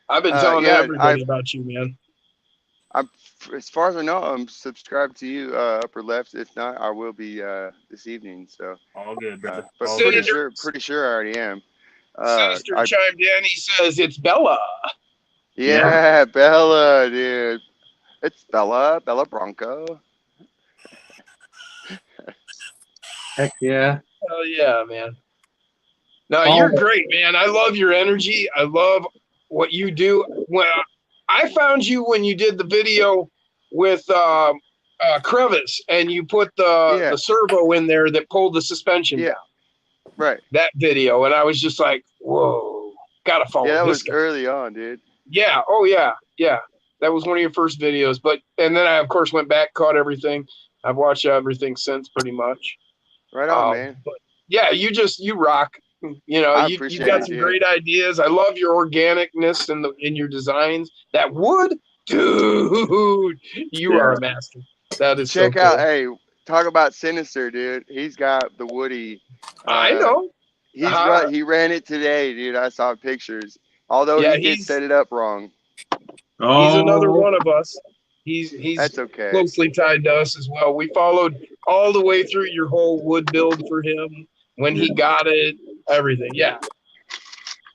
I've been telling everybody about you, man. As far as I know, I'm subscribed to you, upper left. If not, I will be this evening. So all good, brother. But pretty sure I already am. Sinister chimed in. He says it's Bella. Yeah, Bella, dude. It's Bella Bronco. Heck yeah. Oh yeah, man. No, you're great, man. I love your energy. I love what you do. When I found you when you did the video with Crevice, and you put the servo in there that pulled the suspension down. Right. That video, and I was just like, whoa, gotta follow this. Yeah, that was guy. early on, dude. Yeah. Oh yeah. Yeah. That was one of your first videos. And then I of course went back, caught everything. I've watched everything since pretty much. Right on, man. But yeah, you rock. You know, you've got some great ideas. I love your organicness in your designs. That wood, dude, you are a master. That is check so out. cool. Hey, talk about Sinister, dude. He's got the Woody. I know. He ran it today, dude. I saw pictures. Although he did set it up wrong. He's another one of us. He's that's okay. Closely tied to us as well. We followed all the way through your whole wood build for him when he got it, everything. Yeah.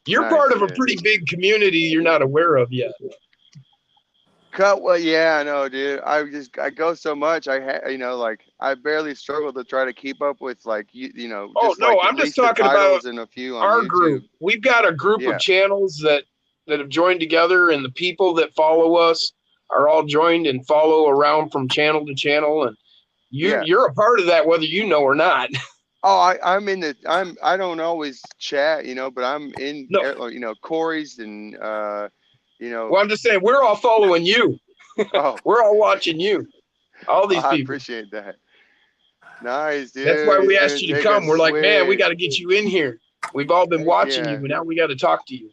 You're part of a pretty big community you're not aware of yet. Yeah, I know, dude. I go so much. I barely struggle to try to keep up with Oh no, I'm just talking about and a few on our YouTube. group. We've got a group of channels that have joined together, and the people that follow us are all joined and follow around from channel to channel, and you're a part of that whether you know or not. Oh, I don't always chat, but I'm in, Corey's and, Well, I'm just saying, we're all following you. Oh, We're all watching you. All these I people. appreciate that. Nice, dude. That's why we He's asked gonna you to take a come. We're like, man, we swig. got to get you in here. We've all been Heck watching yeah. you, but now we got to talk to you.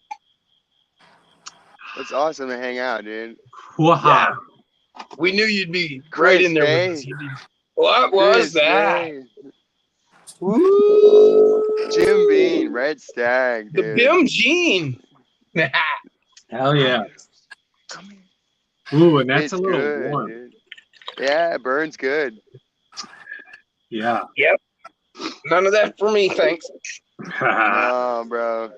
It's awesome to hang out, dude. Wow. Yeah. We knew you'd be right Chris, in there with hey. us. What was Chris, that? hey. Woo! Jim Beam, Red Stag, The dude. Bim Gene. Hell yeah. Come here. Ooh, and that's It's a little good, warm. dude. Yeah, it burns good. Yeah. Yep. None of that for me, thanks. No, bro.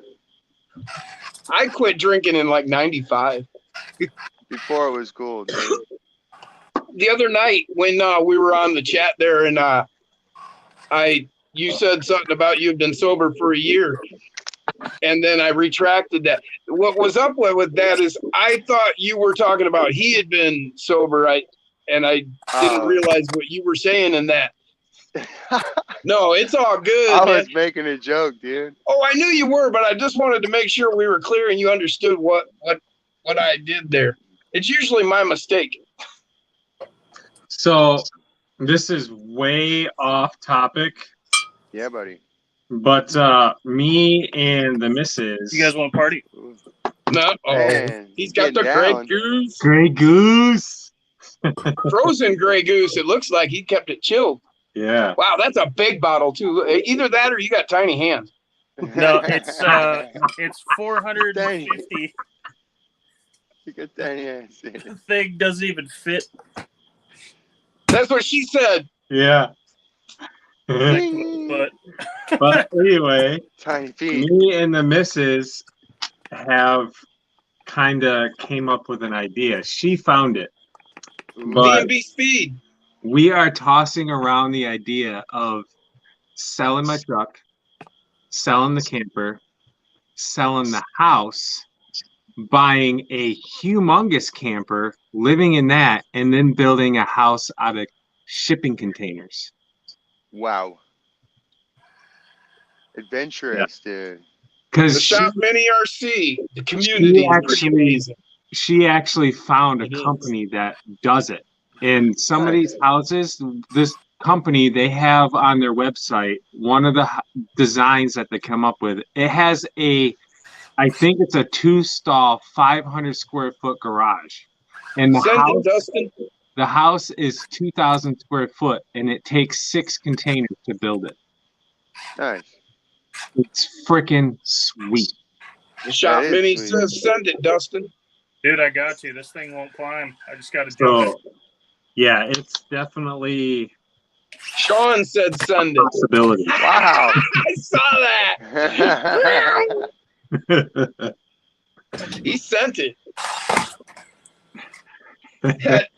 I quit drinking in like 95. Before it was cool, dude. The other night when we were on the chat there and you said something about you've been sober for a year. And then I retracted that. What was up with that is I thought you were talking about he had been sober. I didn't realize what you were saying in that. No, it's all good, I man. was making a joke, dude. Oh, I knew you were, but I just wanted to make sure we were clear and you understood what I did there. It's usually my mistake. So this is way off topic, Yeah, buddy. but me and the missus. You guys want to party? No, Man, he's got the getting Grey down. Goose. Grey Goose. Frozen Grey Goose. It looks like he kept it chilled. Yeah. Wow, that's a big bottle too. Either that or you got tiny hands. No, it's 450. You got tiny ass, dude. The thing doesn't even fit. That's what she said. Yeah. But But anyway, Tiny feet. me and the missus have kind of came up with an idea. She found it. But B&B Speed. we are tossing around the idea of selling my truck, selling the camper, selling the house, buying a humongous camper, living in that, and then building a house out of shipping containers. Wow. Adventurous, dude. The Because Shop Mini RC. The community is pretty amazing. she actually found a It is. company that does it. And some of Nice. these houses, this company, they have on their website, one of the designs that they come up with, it has I think it's a 2-stall, 500 square foot garage. And the house is 2,000 square foot, and it takes 6 containers to build it. Nice. It's freaking sweet. The Shop That is Mini sweet. says send it, Dustin. dude, I got you. This thing won't climb. I just got to do So, yeah, it's definitely Sean said send a it. possibility. Wow. I saw that. He sent it. That's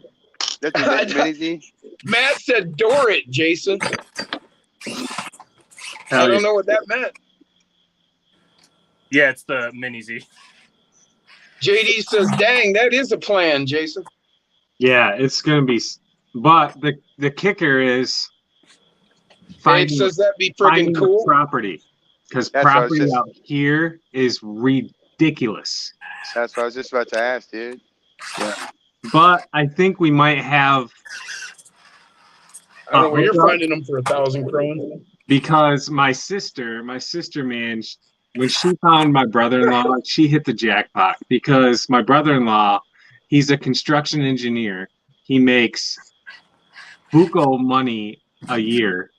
a mini Z. Matt said door it, Jason. I Hell don't yeah. know what that meant. Yeah, it's the Mini Z. JD says, dang, that is a plan, Jason. Yeah, it's gonna be. But the kicker is Dave finding, says that'd be finding friggin' the cool. property, because That's what I was property just- out here is ridiculous. That's what I was just about to ask, dude. But I think we might have, I don't know where you're hookup. finding them for 1,000 krones. Because my sister, man, when she found my brother-in-law, she hit the jackpot. Because my brother-in-law, he's a construction engineer. He makes buco money a year.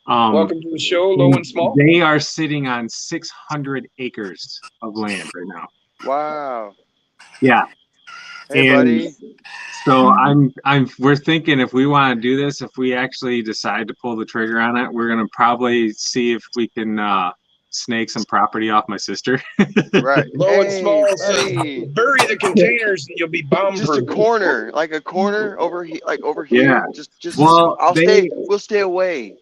Welcome to the show, Low and Small. They are sitting on 600 acres of land right now. Wow. Yeah. Hey, And buddy. So we're thinking if we want to do this, if we actually decide to pull the trigger on it, we're gonna probably see if we can snake some property off my sister. Right. Low and Hey, Small says, buddy. bury the containers and you'll be bomb Just a proof. corner, like a corner over here, like over here. Yeah. Just. Well, We'll stay away.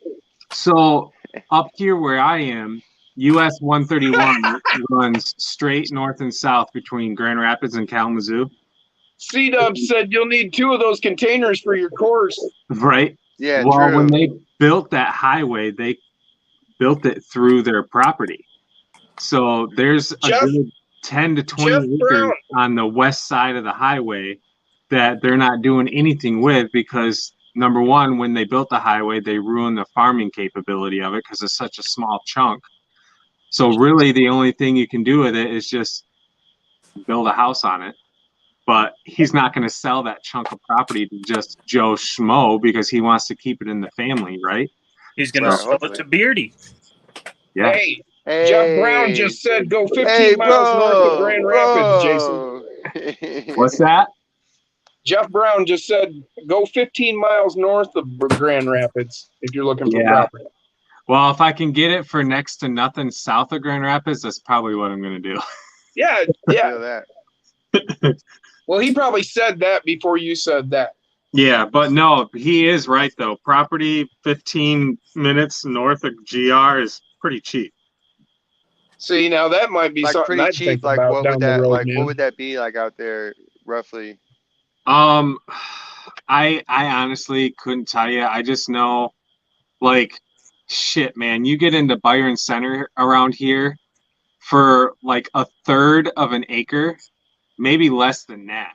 So up here where I am, US 131 runs straight north and south between Grand Rapids and Kalamazoo. C-Dub said you'll need 2 of those containers for your course. Right. Yeah, Well, true. when they built that highway, they built it through their property. So there's a Jeff? good 10 to 20 Jeff acres Brown. on the west side of the highway that they're not doing anything with because, number one, when they built the highway, they ruined the farming capability of it because it's such a small chunk. So really the only thing you can do with it is just build a house on it. But he's not going to sell that chunk of property to just Joe Schmo because he wants to keep it in the family, right? He's going to Right, sell hopefully. it to Beardy. Yeah. Hey, Hey, Jeff Brown just said go 15 hey, miles north of bro, Grand Rapids, Jason. bro. What's that? Jeff Brown just said go 15 miles north of Grand Rapids if you're looking for Yeah. property. Well, if I can get it for next to nothing south of Grand Rapids, that's probably what I'm going to do. Yeah, yeah. Feel that. Well, he probably said that before you said that. Yeah, but no, he is right, though. Property 15 minutes north of GR is pretty cheap. See, now that might be Like something pretty I'd cheap. think Like about what down would the that road, like? man. What would that be like out there roughly? I honestly couldn't tell you. I just know, like, shit, man. You get into Byron Center around here for like a third of an acre, maybe less than that.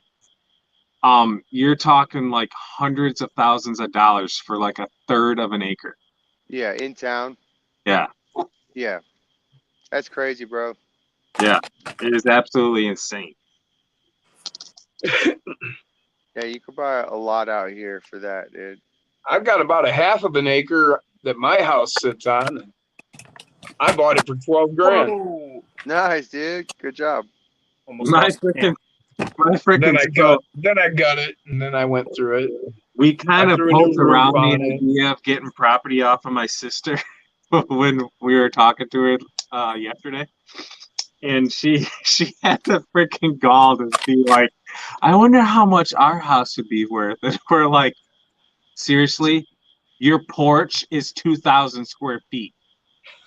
You're talking like hundreds of thousands of dollars for like a third of an acre. Yeah, in town. Yeah, Yeah, that's crazy, bro. yeah, it is absolutely insane. Yeah, you could buy a lot out here for that, dude. I've got about a half of an acre that my house sits on. I bought it for 12 grand. Whoa. Nice, dude. Good job. Almost My lost the freaking, camp. my freaking. Then I got it, and then I went through it. We kind I of threw a new poked roof around the on it. idea of getting property off of my sister when we were talking to her yesterday, and she had the freaking gall to be like, "I wonder how much our house would be worth." And we're like, "Seriously, your porch is 2,000 square feet,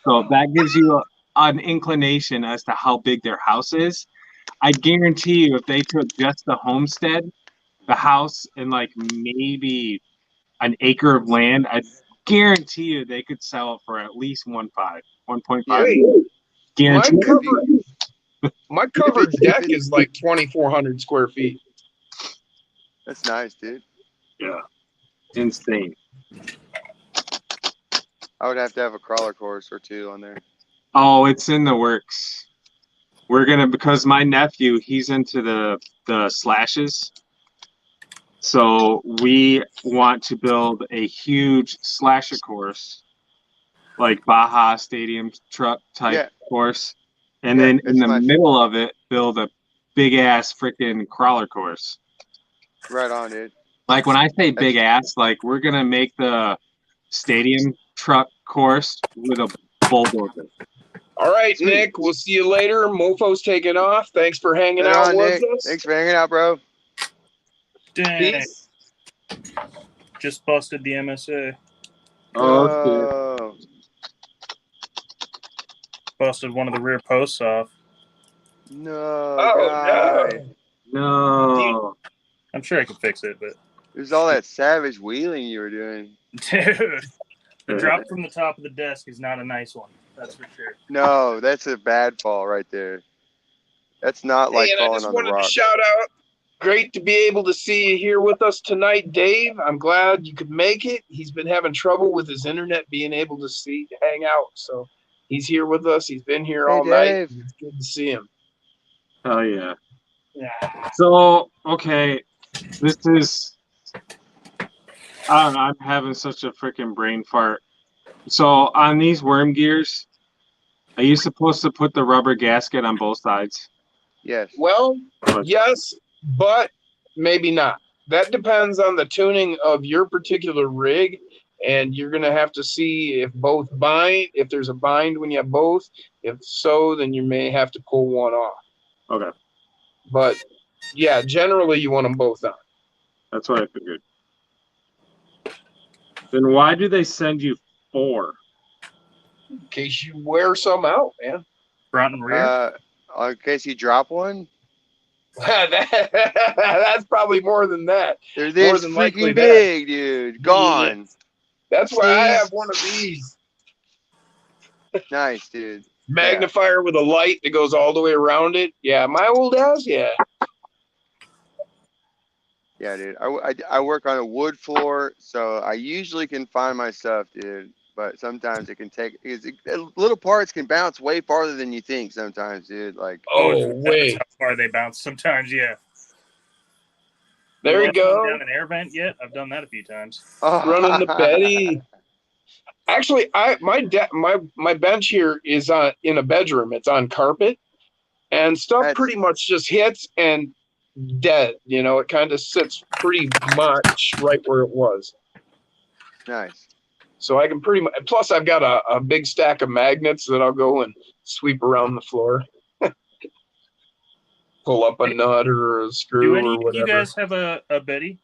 so that gives you an inclination as to how big their house is." I guarantee you, if they took just the homestead, the house, and like maybe an acre of land, I guarantee you they could sell it for at least 1.5. Yeah. Hey, Guarantee. my covered if deck it- is like 2,400 square feet. That's nice, dude. Yeah, insane. I would have to have a crawler course or two on there. Oh, it's in the works. We're gonna, because my nephew, he's into the slashes. So we want to build a huge slasher course, like Baja Stadium truck type course, and Yeah, then in that's the middle of it, build a big ass freaking crawler course. Right on, dude. Like when I say big ass, like we're gonna make the stadium truck course with a bulldozer. All right, Nick, we'll see you later. Mofo's taking off. Thanks for hanging Right out on, with Nick. us. Thanks for hanging out, bro. Dang. Peace. Just busted the MSA. Oh, Busted one of the rear posts off. no, Oh, guy. No. I'm sure I could fix it, but It was all that savage wheeling you were doing. dude, the drop from the top of the desk is not a nice one. That's for sure. No, that's a bad fall right there. That's not like Hey, and I falling just on the wanted to rocks. shout out. Great to be able to see you here with us tonight, Dave. I'm glad you could make it. He's been having trouble with his internet being able to hang out. So he's here with us. He's been here Hey, all night. Dave. It's good to see him. Oh yeah. Yeah. So okay, this is. I don't know, I'm having such a freaking brain fart. So on these worm gears, are you supposed to put the rubber gasket on both sides? Yes. Well, yes, but maybe not. That depends on the tuning of your particular rig, and you're going to have to see if both bind, if there's a bind when you have both. If so, then you may have to pull one off. Okay, But yeah, generally you want them both on. that's what I figured. Then why do they send you 4? In case you wear some out, man. Front and rear. In case you drop one, That's probably more than that. they're this than likely freaking big, dude. Gone. That's why I Sneeze. have one of these. Nice, dude. magnifier with a light that goes all the way around it. Yeah, my old ass. Yeah. Yeah, dude. I work on a wood floor, so I usually can find my stuff, dude. But sometimes it can take little parts can bounce way farther than you think. Sometimes, dude. Like, Oh, that's wait. how far they bounce sometimes. Yeah. There you go. Down an air vent yet? I've done that a few times. Running the Betty. Actually, my bench here is in a bedroom. It's on carpet, and stuff pretty much just hits and dead. You know, it kind of sits pretty much right where it was. Nice. So I can pretty much. Plus, I've got a big stack of magnets that I'll go and sweep around the floor. Pull up a nut or a screw or whatever. Do you guys have a Betty?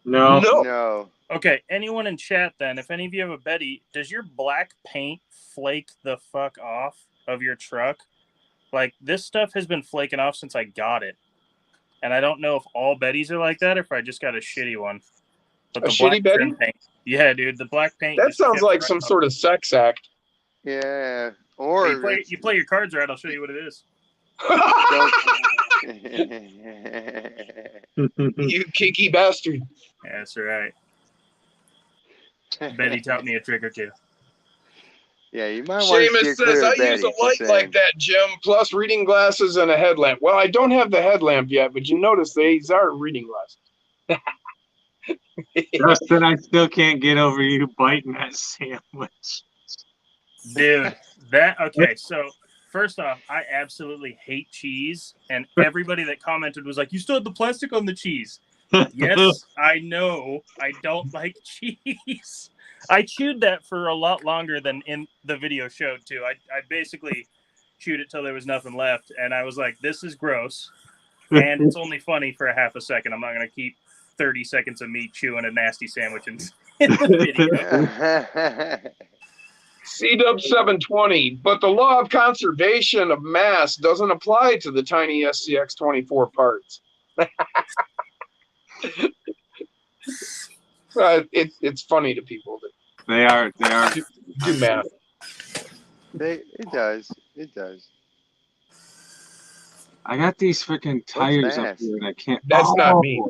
No. No. Okay, anyone in chat then, if any of you have a Betty, does your black paint flake the fuck off of your truck? Like, this stuff has been flaking off since I got it. And I don't know if all Bettys are like that or if I just got a shitty one. But a shitty Betty? Paint, yeah, dude, the black paint. That sounds like some sort of sex act. Yeah. Or you play your cards right, I'll show you what it is. You kinky bastard. Yeah, that's right. Betty taught me a trick or two. Yeah, you might want to Seamus says, I use a light like that, Jim, plus reading glasses and a headlamp. Well, I don't have the headlamp yet, but you notice these are reading glasses. Justin, I still can't get over you biting that sandwich. Dude, okay, so first off, I absolutely hate cheese, and everybody that commented was like, you still have the plastic on the cheese. Yes, I know. I don't like cheese. I chewed that for a lot longer than in the video showed, too. I basically chewed it till there was nothing left, and I was like, this is gross, and it's only funny for a half a second. I'm not going to keep 30 seconds of me chewing a nasty sandwich in the video. C-Dub 720, but the law of conservation of mass doesn't apply to the tiny SCX 24 parts. It's funny to people that they are do math. It does. I got these freaking tires up here and I can't. That's not me.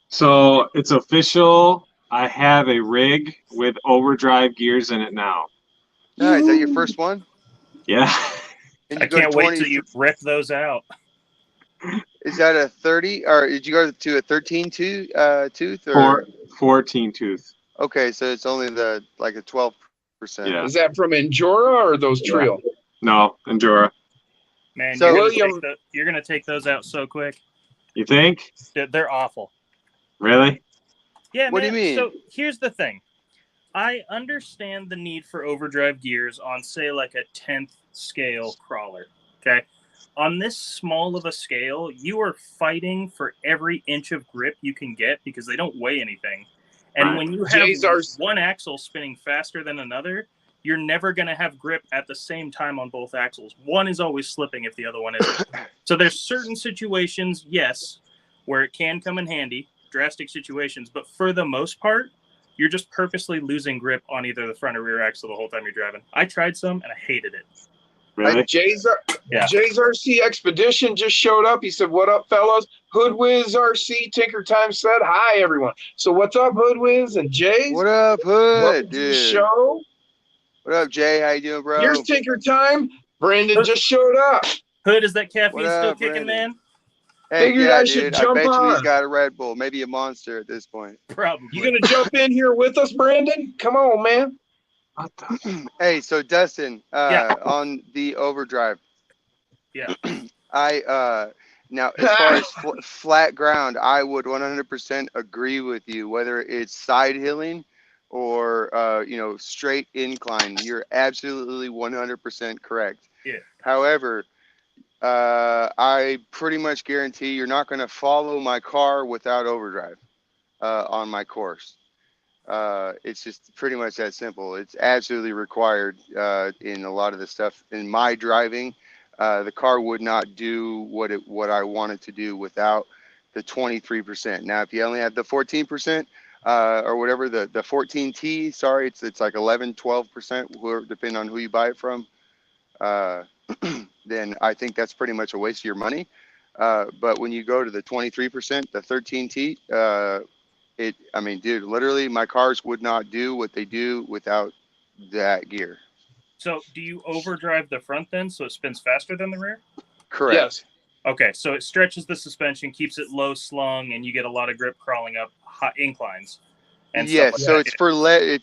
So it's official. I have a rig with overdrive gears in it now. Oh, is that your first one? Yeah. I can't wait till you rip those out. Is that a 30 or did you go to a 13 tooth? Or 14 tooth. Okay, so it's only like a 12%. Yeah. Is that from Endura or those Trio? Yeah. No, Endura. Man, so you're gonna take those out so quick. You think? They're awful. Really? Yeah. What do you mean? So here's the thing. I understand the need for overdrive gears on, say, like a 10th scale crawler. Okay. On this small of a scale, you are fighting for every inch of grip you can get because they don't weigh anything. And when you have one axle spinning faster than another, you're never going to have grip at the same time on both axles. One is always slipping if the other one isn't. So there's certain situations, yes, where it can come in handy, drastic situations. But for the most part, you're just purposely losing grip on either the front or rear axle the whole time you're driving. I tried some and I hated it. Really? Jay's RC Expedition just showed up. He said, what up, fellas? Hoodwiz RC Tinker Time said, hi, everyone. So what's up, Hoodwiz and Jay's? What up, Hood? Welcome to the show. What up, Jay? How you doing, bro? Here's Tinker Time. Brandon just showed up. Hood, is that caffeine still kicking, man? Hey, Figured I should jump I bet on. you he's got a Red Bull, maybe a Monster at this point. Probably. You gonna jump in here with us, Brandon? Come on, man. Hey, so Dustin, on the overdrive. Yeah. Now as far as flat ground, I would 100% agree with you. Whether it's side hilling or straight incline, you're absolutely 100% correct. Yeah. However, I pretty much guarantee you're not going to follow my car without overdrive on my course. It's just pretty much that simple. It's absolutely required in a lot of the stuff in my driving. The car would not do what I wanted to do without the 23%. Now, if you only had the 14%, or whatever, the 14T, sorry, it's like 11-12%, depending on who you buy it from, then I think that's pretty much a waste of your money. But when you go to the 23%, the 13T, I mean, dude, literally my cars would not do what they do without that gear. So do you overdrive the front then so it spins faster than the rear? Correct. Yes. Okay, so it stretches the suspension, keeps it low slung, and you get a lot of grip crawling up hot inclines. And Yes, stuff like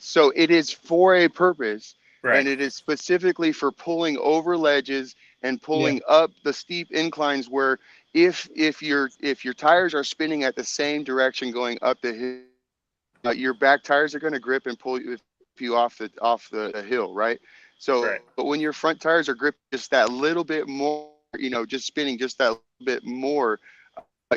so that. it is for a purpose, Right. and it is specifically for pulling over ledges and pulling up the steep inclines where if your tires are spinning at the same direction going up the hill, your back tires are going to grip and pull you off the hill, right? So, Right. but when your front tires are gripped just that little bit more, just spinning just that little bit more,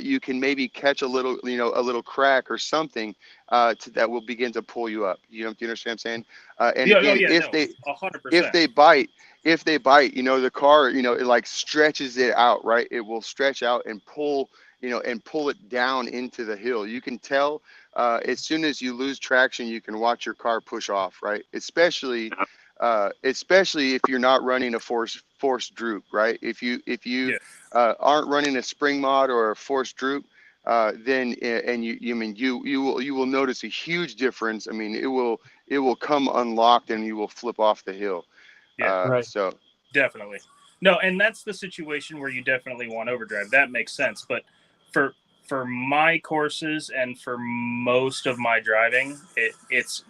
you can maybe catch a little crack or something that will begin to pull you up. Do you understand what I'm saying? And again, if 100%. they bite, the car, it like stretches it out, right? It will stretch out and pull, and pull it down into the hill. You can tell as soon as you lose traction, you can watch your car push off, right? Especially if you're not running a force droop, right? If you aren't running a spring mod or a force droop, then you will notice a huge difference. I mean, it will come unlocked and you will flip off the hill. Right. So Definitely. No, and that's the situation where you definitely want overdrive. That makes sense. But for my courses and for most of my driving, it's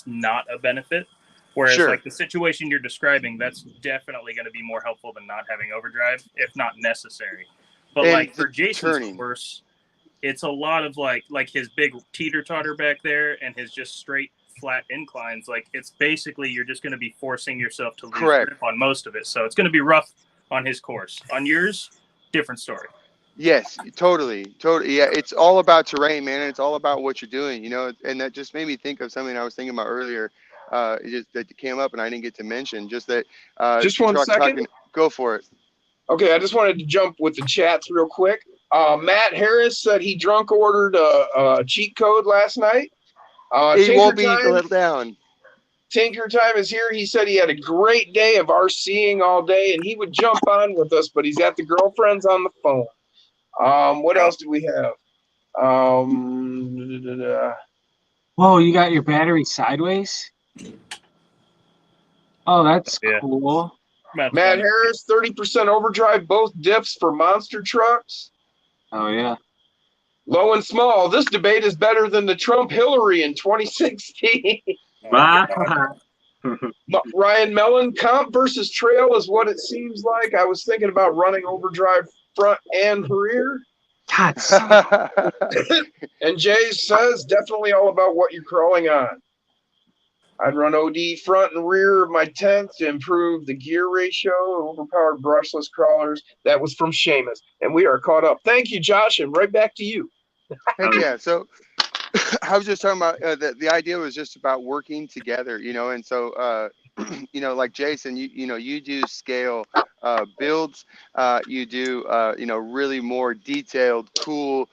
not a benefit. Whereas like the situation you're describing, that's definitely going to be more helpful than not having overdrive, if not necessary. But and like for Jason's course, it's a lot of like his big teeter-totter back there and his just straight flat inclines. Like it's basically you're just going to be forcing yourself to lose grip on most of it. So it's going to be rough on his course. On yours, different story. Yes, totally. Yeah, it's all about terrain, man. And it's all about what you're doing, and that just made me think of something I was thinking about earlier, that came up and I didn't get to mention. Just that. Just one second. Go for it. Okay, I just wanted to jump with the chats real quick. Matt Harris said he drunk ordered a cheat code last night. He won't be let down. Tinker Time is here. He said he had a great day of RCing all day, and he would jump on with us, but he's at the girlfriend's on the phone. What else do we have? Whoa, you got your battery sideways? Oh, that's cool. Matt Harris, 30% overdrive, both dips for monster trucks. Oh, yeah. Low and small. This debate is better than the Trump-Hillary in 2016. Ryan Mellon, comp versus trail is what it seems like. I was thinking about running overdrive front and rear. God. And Jay says, definitely all about what you're crawling on. I'd run OD front and rear of my 10th to improve the gear ratio, overpowered brushless crawlers. That was from Seamus. And we are caught up. Thank you, Josh, and right back to you. Heck yeah. So I was just talking about the idea was just about working together, and so, like Jason, you do scale builds, you do, really more detailed, cool,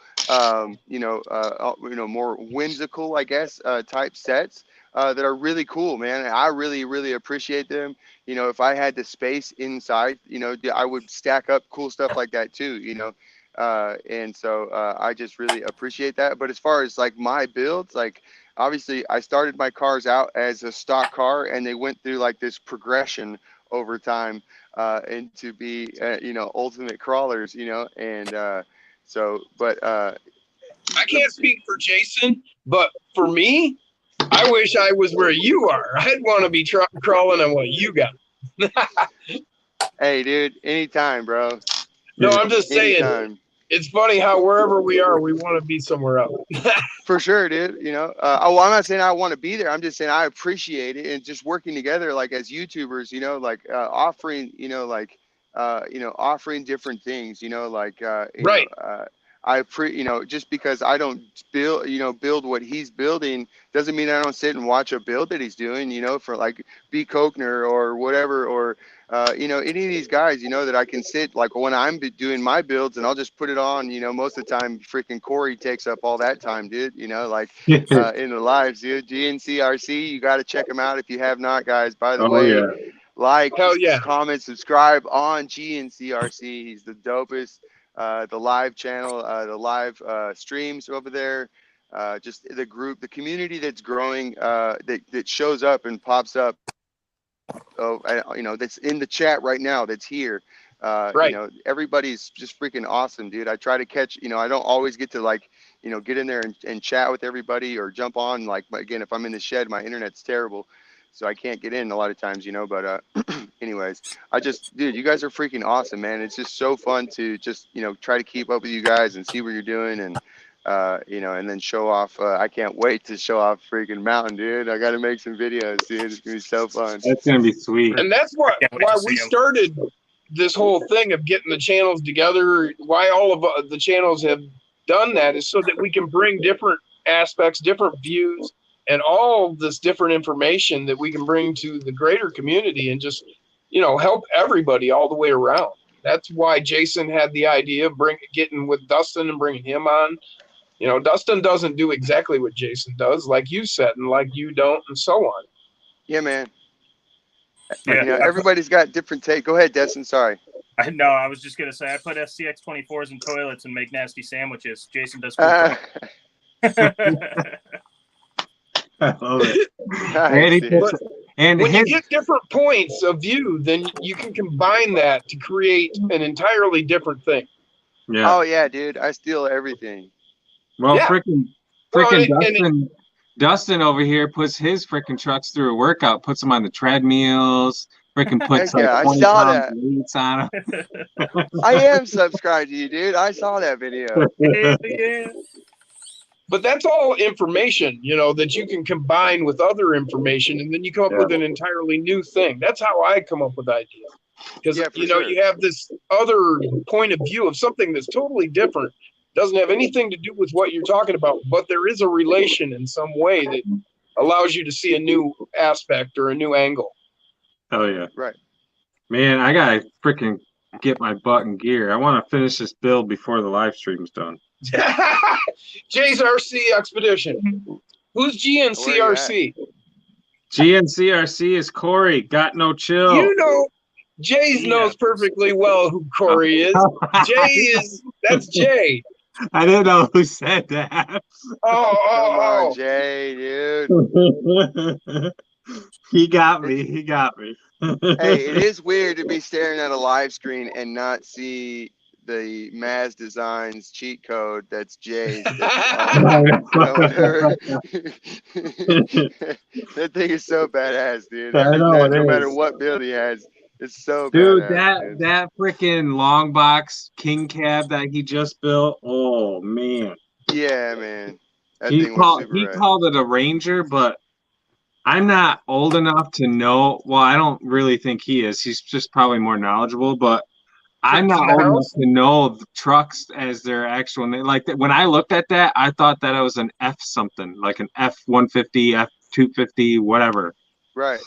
more whimsical, I guess, type sets. That are really cool, man. And I really, really appreciate them. If I had the space inside, I would stack up cool stuff like that too, and so I just really appreciate that. But as far as like my builds, like obviously I started my cars out as a stock car and they went through like this progression over time and to be, ultimate crawlers, and so, but I can't speak for Jason, but for me, I wish I was where you are. I'd want to be crawling on what you got. Hey, dude, anytime, bro. No, I'm just saying. Anytime. It's funny how wherever we are, we want to be somewhere else. For sure, dude. I'm not saying I want to be there. I'm just saying I appreciate it and just working together, like as YouTubers, offering, offering different things, right. just because I don't build what he's building doesn't mean I don't sit and watch a build that he's doing, for like B. Kochner or whatever, or, any of these guys, that I can sit like when I'm doing my builds and I'll just put it on, most of the time freaking Corey takes up all that time, dude, in the lives, dude. GNCRC, you got to check him out if you have not, guys. By the way, like, Hell yeah. comment, subscribe on GNCRC. He's the dopest. The live channel, the live streams over there, just the group, the community that's growing, that shows up and pops up. That's in the chat right now. That's here. Right. Everybody's just freaking awesome, dude. I try to catch. I don't always get to get in there and chat with everybody or jump on. Like, again, if I'm in the shed, my internet's terrible, so I can't get in a lot of times, But anyways, dude, you guys are freaking awesome, man. It's just so fun to just, try to keep up with you guys and see what you're doing and, and then show off. I can't wait to show off freaking Mountain, dude. I got to make some videos, dude. It's going to be so fun. That's going to be sweet. And that's why we started this whole thing of getting the channels together. Why all of the channels have done that is so that we can bring different aspects, different views, and all this different information that we can bring to the greater community and just, help everybody all the way around. That's why Jason had the idea of getting with Dustin and bringing him on. Dustin doesn't do exactly what Jason does, like you said, and like you don't, and so on. Yeah, man. Yeah. Everybody's got different take. Go ahead, Destin. Sorry. I was just going to say, I put SCX 24s in toilets and make nasty sandwiches. Jason does food. I love it. When you get different points of view, then you can combine that to create an entirely different thing. Yeah. Oh yeah, dude. I steal everything. Well, Yeah. freaking Dustin over here puts his freaking trucks through a workout, puts them on the treadmills, freaking puts Yeah, I 20 saw pound that. weights on them. I am subscribed to you, dude. I saw that video. Yeah. But that's all information, that you can combine with other information, and then you come up with an entirely new thing. That's how I come up with ideas. Because, you have this other point of view of something that's totally different, doesn't have anything to do with what you're talking about, but there is a relation in some way that allows you to see a new aspect or a new angle. Oh, yeah. Right. Man, I got to freaking get my butt in gear. I want to finish this build before the live stream's done. Jay's RC Expedition. Who's GNCRC? GNCRC is Corey. Got no chill. Jay's knows perfectly well who Corey is. That's Jay. I didn't know who said that. Come on, Jay, dude. He got me. Hey, it is weird to be staring at a live screen and not see the Maz Designs cheat code. That's Jay's. That thing is so badass, dude. I know, no matter what build he has, it's so dude, badass. that freaking long box king cab that he just built. Oh man. Yeah, man. He called it a Ranger, but I'm not old enough to know. Well, I don't really think he is. He's just probably more knowledgeable, but I'm not old enough to know the trucks as their actual name. Like when I looked at that, I thought that it was an F something, like an F-150, F-250, whatever. Right.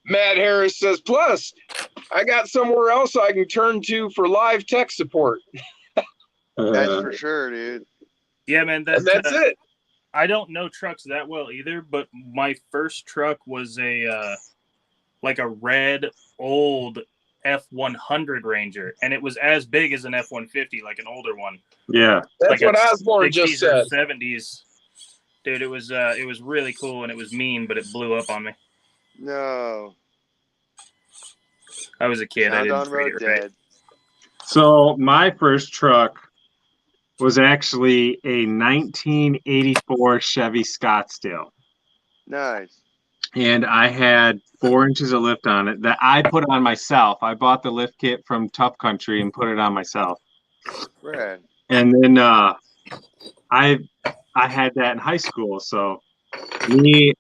Matt Harris says, plus, I got somewhere else I can turn to for live tech support. That's for sure, dude. Yeah, man. That's it. I don't know trucks that well either, but my first truck was a red old F-100 Ranger, and it was as big as an F-150, like an older one. Yeah, that's what Osborne just said. 70s, dude. It was really cool, and it was mean, but it blew up on me. No, I was a kid. I didn't treat it right. So my first truck was actually a 1984 Chevy Scottsdale. Nice. And I had 4 inches of lift on it that I put on myself. I bought the lift kit from Tough Country and put it on myself. Right. And then I had that in high school. So me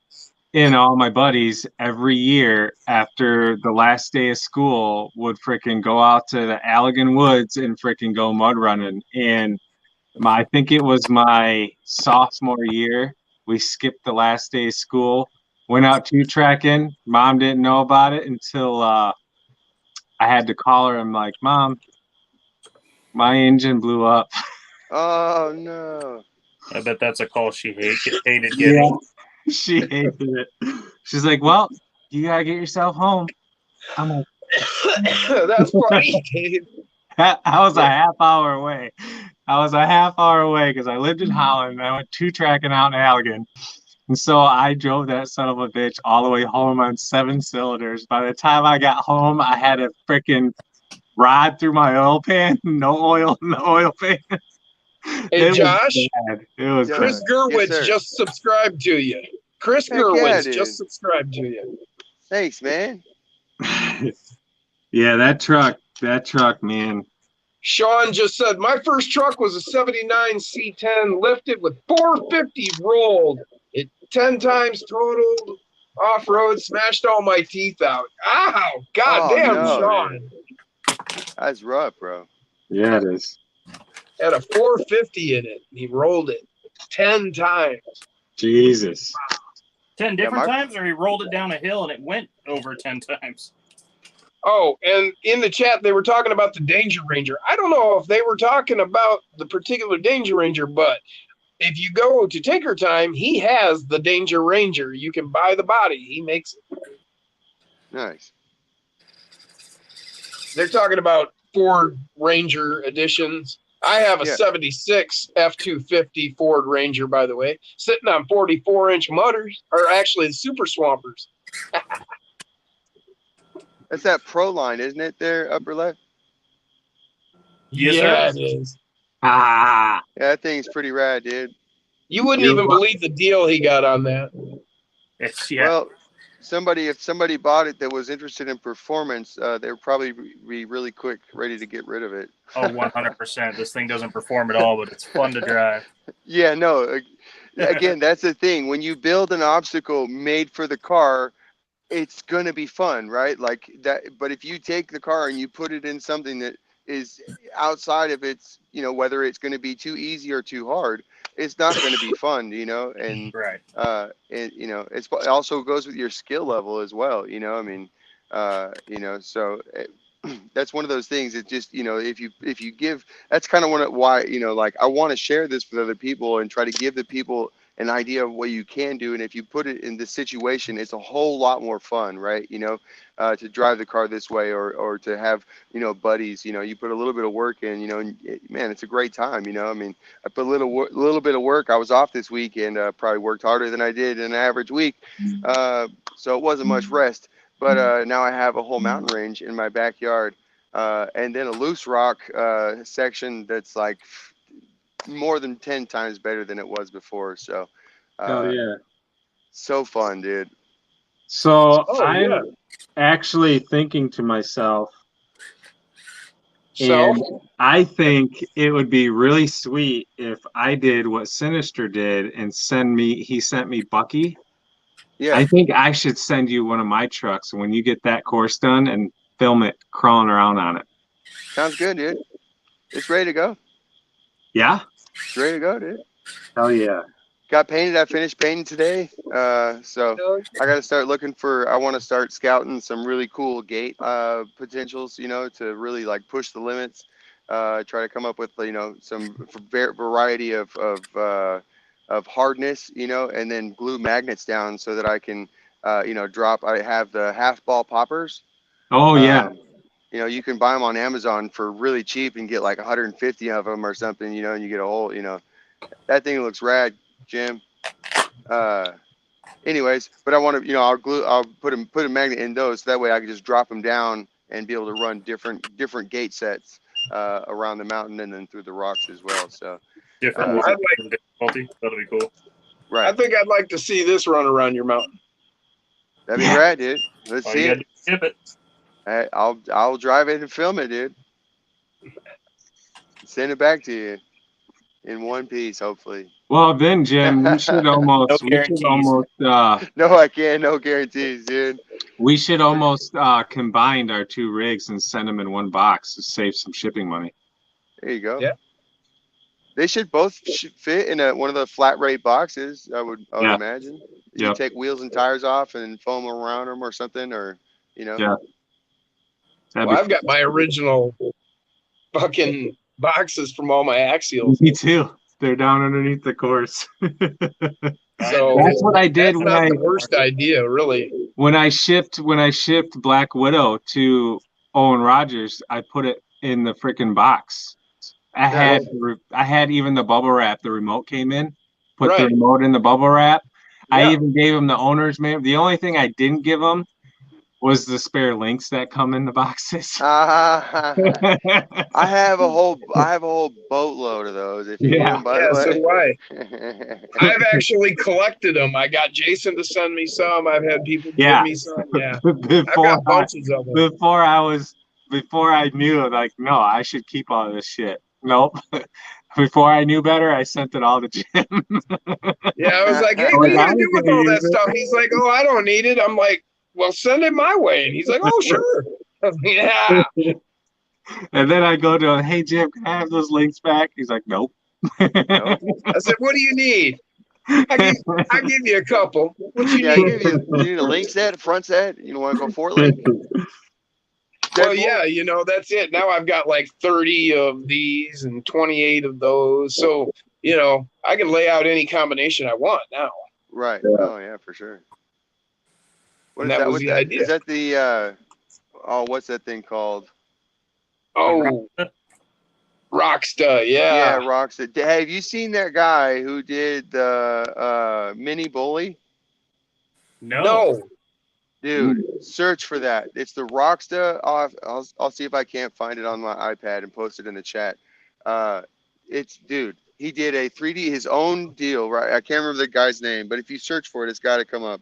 all my buddies every year after the last day of school would freaking go out to the Allegan Woods and freaking go mud running. And I think it was my sophomore year. We skipped the last day of school, went out two-tracking. Mom didn't know about it until I had to call her. I'm like, Mom, my engine blew up. Oh no. I bet that's a call she hated Yeah, getting. she hated it. She's like, well, you gotta get yourself home. I'm like, That's funny, Dave. I was a half hour away. Because I lived in Holland and I went two-tracking out in Allegan. And so I drove that son of a bitch all the way home on 7 cylinders. By the time I got home, I had a freaking rod through my oil pan. No oil in the oil pan. Hey, It was Josh, bad. It was Yeah. Chris bad. Gerwitz Yes, sir. just subscribed to you. Chris Heck yeah, Gerwitz dude. just subscribed to you. Thanks, man. Yeah, that truck, man. Sean just said, my first truck was a 79 C10 lifted with 450 rolled. It 10 times totaled off-road, smashed all my teeth out. Ow, goddamn, no, Sean. That's rough, bro. Yeah, it is. Had a 450 in it. He rolled it 10 times. Jesus. 10 different my- times, or he rolled it down a hill and it went over 10 times? Oh, and in the chat, they were talking about the Danger Ranger. I don't know if they were talking about the particular Danger Ranger, but if you go to Tinker Time, he has the Danger Ranger. You can buy the body. He makes it. Nice. They're talking about Ford Ranger editions. I have a 76 F-250 Ford Ranger, by the way, sitting on 44-inch mutters, or actually the Super Swampers. That's that Pro line, isn't it? There, upper left. Yes, Yeah, sir. it is. Ah. Yeah, that thing's pretty rad, dude. You wouldn't You're even right. believe the deal he got on that. It's Well, if somebody bought it that was interested in performance, they would probably be really quick, ready to get rid of it. Oh, 100%. This thing doesn't perform at all, but it's fun to drive. Yeah, no. Again, that's the thing. When you build an obstacle made for the car, it's gonna be fun, right? Like that. But if you take the car and you put it in something that is outside of its, whether it's going to be too easy or too hard, it's not going to be fun, and Right. it also goes with your skill level as well, I mean, so that's one of those things. It just, if you give, that's kind of why, like I want to share this with other people and try to give the people an idea of what you can do. And if you put it in this situation, it's a whole lot more fun, right? To drive the car this way, or to have, buddies, you put a little bit of work in, and man, it's a great time. I mean, I put a little bit of work. I was off this week and probably worked harder than I did in an average week. So it wasn't much rest, but now I have a whole mountain range in my backyard, and then a loose rock section that's like more than 10 times better than it was before. So yeah. So fun, dude. So I'm actually thinking to myself, and I think it would be really sweet if I did what Sinister did and he sent me Bucky. Yeah. I think I should send you one of my trucks when you get that course done and film it crawling around on it. Sounds good, dude. It's ready to go. Yeah? It's ready to go, dude. Hell yeah. Got painted. I finished painting today. So I got to start looking I want to start scouting some really cool gate potentials, to really like push the limits, try to come up with, some variety of hardness, and then glue magnets down so that I can, drop. I have the half ball poppers. Oh, yeah. You can buy them on Amazon for really cheap and get like 150 of them or something, and you get a whole, that thing looks rad, Jim. Anyways, but I want to, I'll put a magnet in those so that way I can just drop them down and be able to run different gate sets around the mountain and then through the rocks as well. So different difficulty. That'll be cool. Right. I think I'd like to see this run around your mountain. That'd be rad, dude. Let's see it. Tip it. I'll drive it and film it, dude. Send it back to you. in one piece, hopefully. Well, then, Jim, we should almost, No, I can't. No guarantees, dude. We should almost combine our two rigs and send them in one box to save some shipping money. There you go. Yeah. They should both fit in one of the flat rate boxes. I would imagine. You take wheels and tires off and foam around them or something, or Yeah. Well, I've got my original fucking boxes from all my axials. Me too. They're down underneath the course. So that's what I did when the worst idea, really. When I shipped Black Widow to Owen Rogers, I put it in the freaking box. I had even the bubble wrap. The remote came in. Put the remote in the bubble wrap. Yeah. I even gave him the owner's manual. The only thing I didn't give him was the spare links that come in the boxes. I have a whole boatload of those. If you need them, by the way. So do I. I've actually collected them. I got Jason to send me some. I've had people give me some. Yeah, I've got bunches of them. Before I knew, like, no, I should keep all this shit. Nope. Before I knew better, I sent it all to Jim. Yeah, I was like, hey, what are you gonna do with all that stuff? He's like, oh, I don't need it. I'm like, well, send it my way. And he's like, oh, sure. Yeah. And then I go to him, hey, Jim, can I have those links back? He's like, nope. I said, what do you need? I give you a couple. What you need? You need a link set, a front set? You want to go for link? Well, yeah, that's it. Now I've got like 30 of these and 28 of those. So, I can lay out any combination I want now. Right. Oh, yeah, for sure. What is that? Was the idea? Is that the what's that thing called? Oh, Rocksta, yeah. Yeah, Rocksta. Hey, have you seen that guy who did the mini bully? No. Dude, search for that. It's the Rocksta. I'll see if I can't find it on my iPad and post it in the chat. Dude, he did a 3D, his own deal, right? I can't remember the guy's name, but if you search for it, it's got to come up.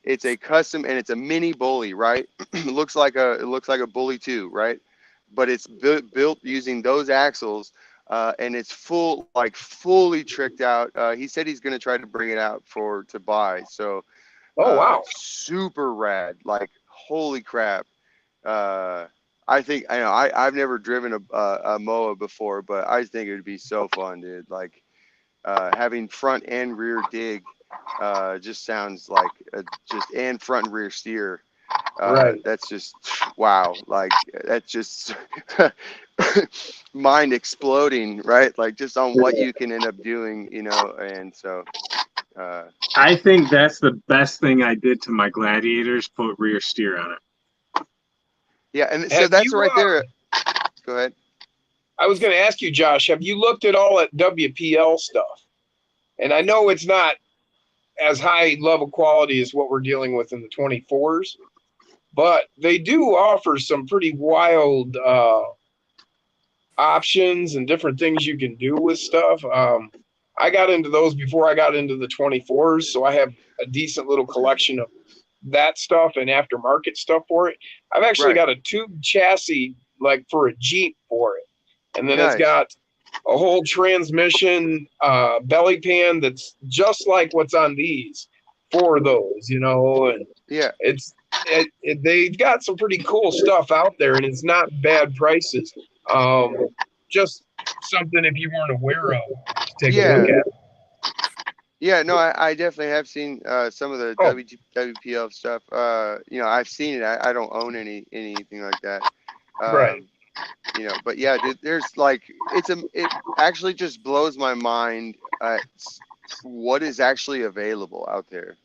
It's a custom and it's a mini bully, right? It looks like a bully too, right? But it's built using those axles, and it's fully tricked out. He said he's going to try to bring it out to buy. So, wow, super rad! Like, holy crap! I think I've never driven a MOA before, but I think it would be so fun, dude. Like, having front and rear dig. Just sounds like and front and rear steer. Right. That's just wow. Like, that's just mind exploding, right? Like, just on what you can end up doing, and so. I think that's the best thing I did to my Gladiators, put rear steer on it. Yeah, and so that's right there. Go ahead. I was going to ask you, Josh, have you looked at all at WPL stuff? And I know it's not as high level quality as what we're dealing with in the 24s, but they do offer some pretty wild options and different things you can do with stuff. I got into those before I got into the 24s, so I have a decent little collection of that stuff and aftermarket stuff for it. I've actually got a tube chassis like for a Jeep for it, and then it's got a whole transmission belly pan that's just like what's on these for those, and they've got some pretty cool stuff out there, and it's not bad prices. Just something if you weren't aware of to take a look at. Yeah, no, I definitely have seen some of the WPL stuff. I've seen it. I don't own anything like that. Right. But yeah, dude, there's like, it actually just blows my mind what is actually available out there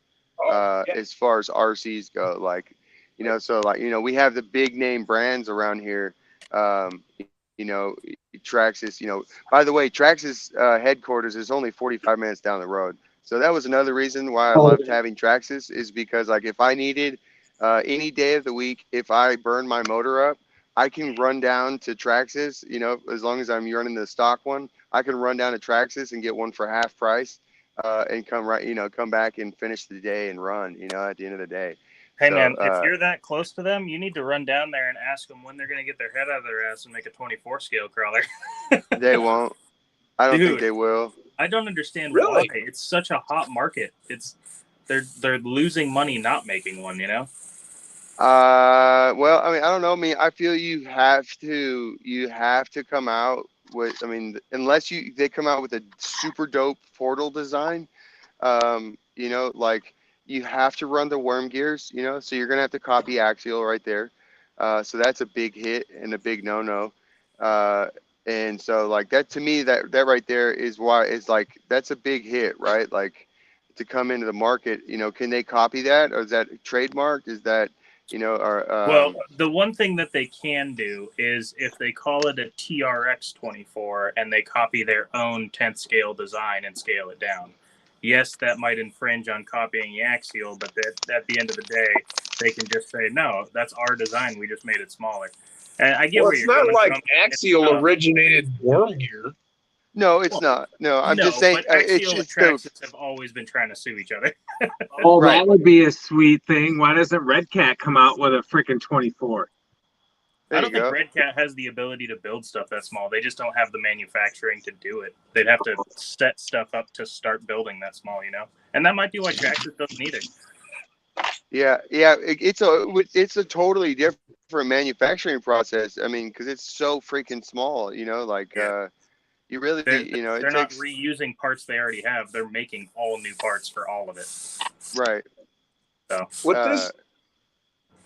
as far as RCs go. Like, so like, we have the big name brands around here. Traxxas, by the way, Traxxas headquarters is only 45 minutes down the road. So that was another reason why I loved having Traxxas, is because, like, if I needed any day of the week, if I burn my motor up, I can run down to Traxxas, as long as I'm running the stock one, I can run down to Traxxas and get one for half price and come back and finish the day and run, at the end of the day. Hey, man, if you're that close to them, you need to run down there and ask them when they're going to get their head out of their ass and make a 24 scale crawler. They won't. I don't think Dude. they will. I don't understand Really? why. It's such a hot market. They're losing money not making one, you know? Well, I mean, I don't know. I mean, I feel you have to come out with, I mean, unless they come out with a super dope portal design, you know, like you have to run the worm gears, you know, so you're gonna have to copy Axial right there. So that's a big hit and a big no-no. And so like that to me, that right there is why it's like that's a big hit, right? Like to come into the market, you know, can they copy that, or is that trademarked? Is that, you know, or Well, the one thing that they can do is if they call it a TRX-24 and they copy their own 10th scale design and scale it down. Yes, that might infringe on copying the Axial, but at the end of the day, they can just say, no, that's our design. We just made it smaller. And I get Well, where it's you're not coming like from. Axial originated worm gear. no, it's Well, not. No, I'm no, just saying but Axial and it's the Traxxas have always been trying to sue each other. Oh, Right. that would be a sweet thing. Why doesn't Red Cat come out with a freaking 24? there I you don't think go. Red Cat has the ability to build stuff that small. They just don't have the manufacturing to do it. They'd have to set stuff up to start building that small, you know? And that might be why Traxxas doesn't either. Yeah, it's a totally different manufacturing process. I mean, because it's so freaking small, you know, like Yeah. you really, you know, it They're not takes reusing parts they already have. They're making all new parts for all of it. right. So What this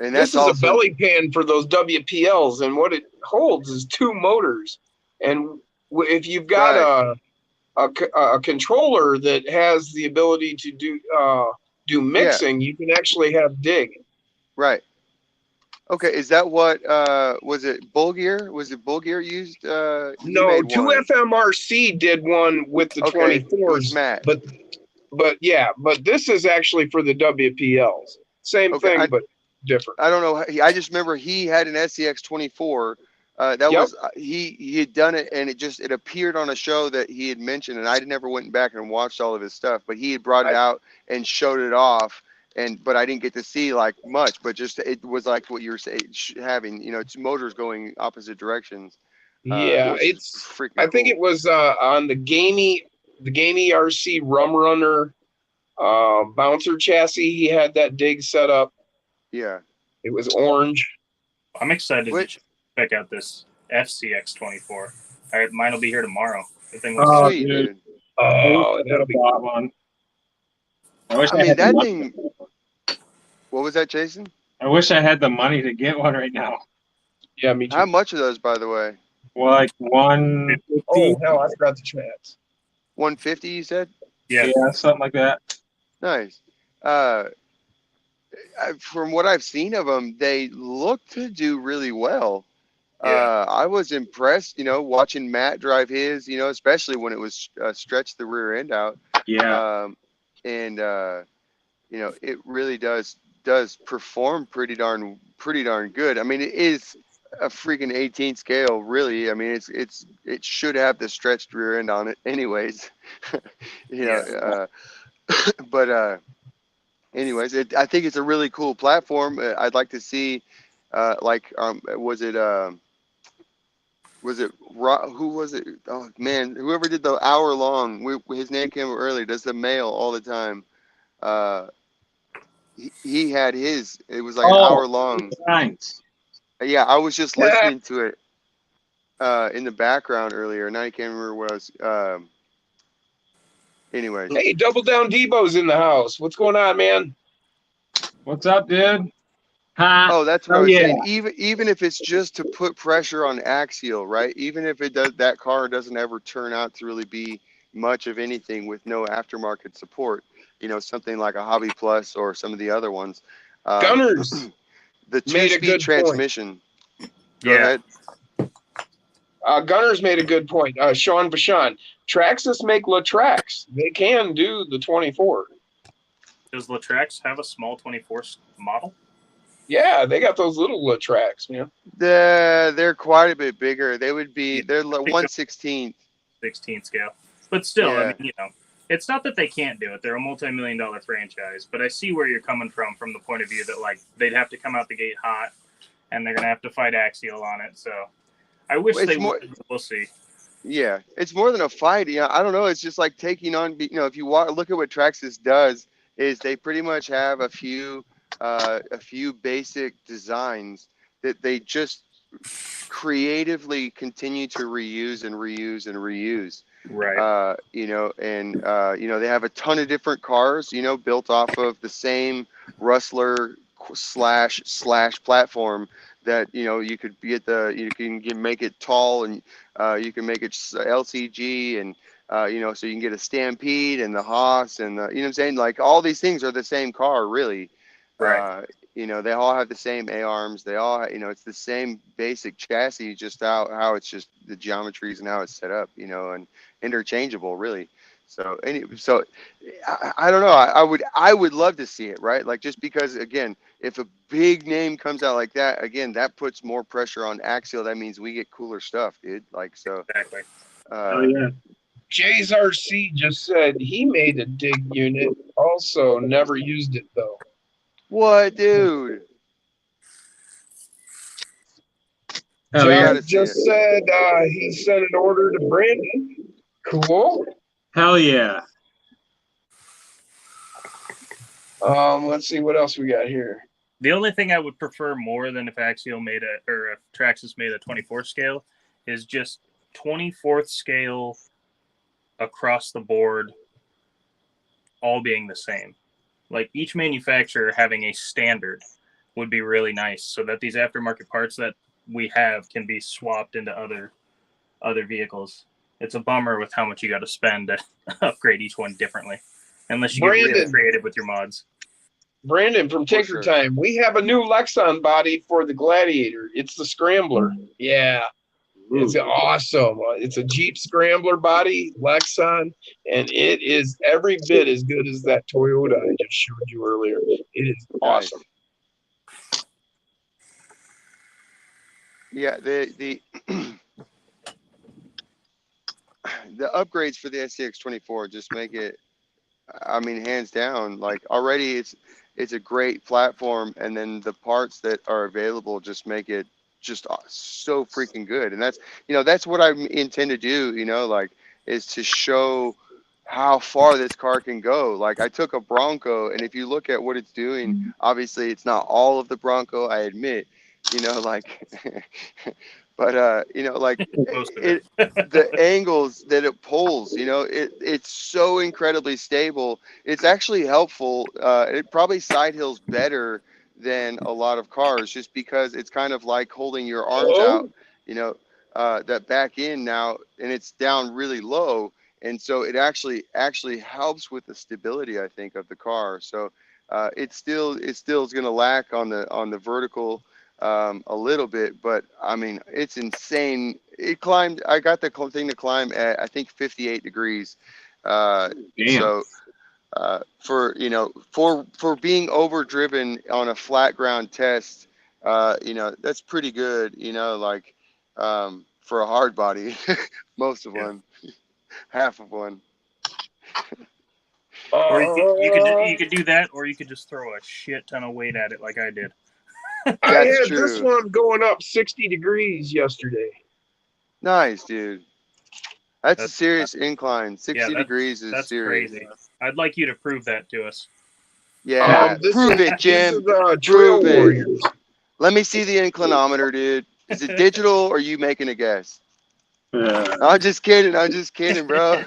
And this that's is a also belly pan for those WPLs, and what it holds is 2 motors. And if you've got right, a controller that has the ability to do yeah, mixing, you can actually have dig. right. Okay, is that what was it Bulgear? Was it Bulgear used? He No, made one. 2FMRC did one with the Okay, it was 24s, Matt. but yeah, but this is actually for the WPLs. Same Okay, thing, but different. I don't know. I just remember he had an SCX 24. That Yep. was he had done it, and it appeared on a show that he had mentioned, and I never went back and watched all of his stuff, but he had brought it out and showed it off, but I didn't get to see like much, but just it was like what you're saying, having, you know, it's motors going opposite directions. Yeah, Which is it's. freaking I think cool. it was on the gamey RC Rum Runner bouncer chassis. He had that dig set up. Yeah. It was orange. I'm excited What? to check out this FCX-24. Mine will be here tomorrow. The thing Oh, was Sweet, dude. dude. Oh, that'll be bought cool. one. I wish I I mean, had the that money. thing. What was that, Jason? I wish I had the money to get one right now. Yeah, me too. How much of those, by the way? Well, like 150. Oh hell, I forgot the chats. 150, you said? yeah. Yeah, something like that. Nice. From what I've seen of them, they look to do really well. Yeah. I was impressed, you know, watching Matt drive his, you know, especially when it was stretched the rear end out. Yeah. And you know, it really does perform pretty darn good. I mean, it is a freaking 18 scale, really. I mean, it should have the stretched rear end on it, anyways. You know, but anyways, I think it's a really cool platform. I'd like to see, was it who was it? Oh man, whoever did the hour long, his name came up earlier. Does the mail all the time? He had his. It was like an hour Oh, long. nice. Yeah, I was just listening to it in the background earlier, and I can't remember what I was. Anyways, Hey, Double Down Debo's in the house. What's going on, man? What's up, dude? Ha. oh, that's what I Oh, was yeah. saying. Even if it's just to put pressure on Axial, right? Even if that car doesn't ever turn out to really be much of anything with no aftermarket support, you know, something like a Hobby Plus or some of the other ones. Gunners The made a 2-speed good point. transmission. Go Yeah. ahead. Gunners made a good point. Sean Bashan. Traxxas make Latrax. They can do the 24. Does Latrax have a small 24 model? Yeah, they got those little Latrax, man. They're quite a bit bigger. They're I think 1/16. 16 scale. But still, I Yeah. mean, you know, it's not that they can't do it. They're a multi-million-dollar franchise, but I see where you're coming from the point of view that like they'd have to come out the gate hot, and they're gonna have to fight Axial on it. So I wish It's they more. would. We'll see. Yeah, it's more than a fight. Yeah, I don't know. It's just like taking on. If you look at what Traxxas does, is they pretty much have a few basic designs that they just creatively continue to reuse and reuse and reuse. Right. They have a ton of different cars, built off of the same Rustler slash platform that, you could make it tall, and you can make it LCG, and so you can get a Stampede and the Haas, and you know what I'm saying? Like, all these things are the same car, really. Right. They all have the same A-arms. They all, it's the same basic chassis, just how it's just the geometries and how it's set up, and interchangeable, really. So, I don't know. I would love to see it, right? Like, just because, again, if a big name comes out like that, again, that puts more pressure on Axial. That means we get cooler stuff, dude. Like, so. Exactly. Oh yeah. Jay's RC just said he made a dig unit. Also, never used it though. What, dude? Oh yeah. John just said he sent an order to Brandon. Cool. Hell yeah. Let's see what else we got here. The only thing I would prefer more than if Axial made if Traxxas made a 24th scale is just 24th scale across the board, all being the same. Like, each manufacturer having a standard would be really nice, so that these aftermarket parts that we have can be swapped into other vehicles. It's a bummer with how much you got to spend to upgrade each one differently, unless you get really creative with your mods. Brandon from Tinker Time, we have a new Lexan body for the Gladiator. It's the Scrambler. Yeah. It's awesome. It's a Jeep Scrambler body, Lexan, and it is every bit as good as that Toyota I just showed you earlier. It is awesome. Yeah, the the upgrades for the SCX24 just make it, I mean, hands down, like, already it's a great platform, and then the parts that are available just make it just so freaking good. And that's what I intend to do, like, is to show how far this car can go. Like, I took a Bronco, and if you look at what it's doing, obviously it's not all of the Bronco, I admit, like but like the angles that it pulls, it's so incredibly stable. It's actually helpful. It probably side hills better than a lot of cars, just because it's kind of like holding your arms out, that back end now, and it's down really low, and so it actually helps with the stability, I think, of the car. So it still is going to lack on the vertical a little bit, but I mean, it's insane. It climbed, I got the thing to climb at, I think, 58 degrees. So for being overdriven on a flat ground test, that's pretty good, like, for a hard body, most of one, half of one. Or you could do that, or you could just throw a shit ton of weight at it like I did. I had this one going up 60 degrees yesterday. Nice, dude. That's a serious incline. 60 degrees is that's serious. Crazy. I'd like you to prove that to us. Yeah, prove it, Jim. Prove it. Let me see the inclinometer, dude. Is it digital, or are you making a guess? I'm just kidding, bro.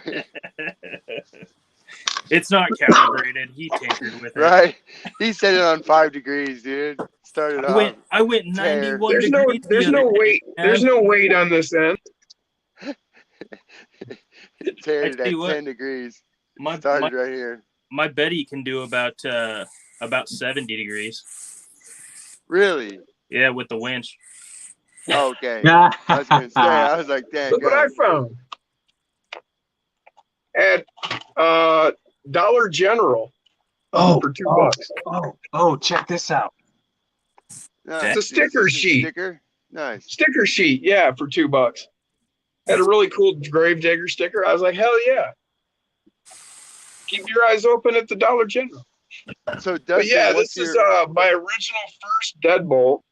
It's not calibrated. He tinkered with it. Right. He set it on 5 degrees, dude. Started off. I went 91 degrees. There's no weight. There's no weight on this end. Teared it at 10 degrees. Started right here. My Betty can do about 70 degrees. Really? Yeah, with the winch. Okay. I was gonna say, I was like, dang. Look what I found. At Dollar General. For $2. Check this out. It's a sticker sheet. Sticker? Nice. Sticker sheet, yeah, for $2. Had a really cool Gravedigger sticker. I was like, hell yeah. Keep your eyes open at the Dollar General. So Dustin, this is my original first deadbolt,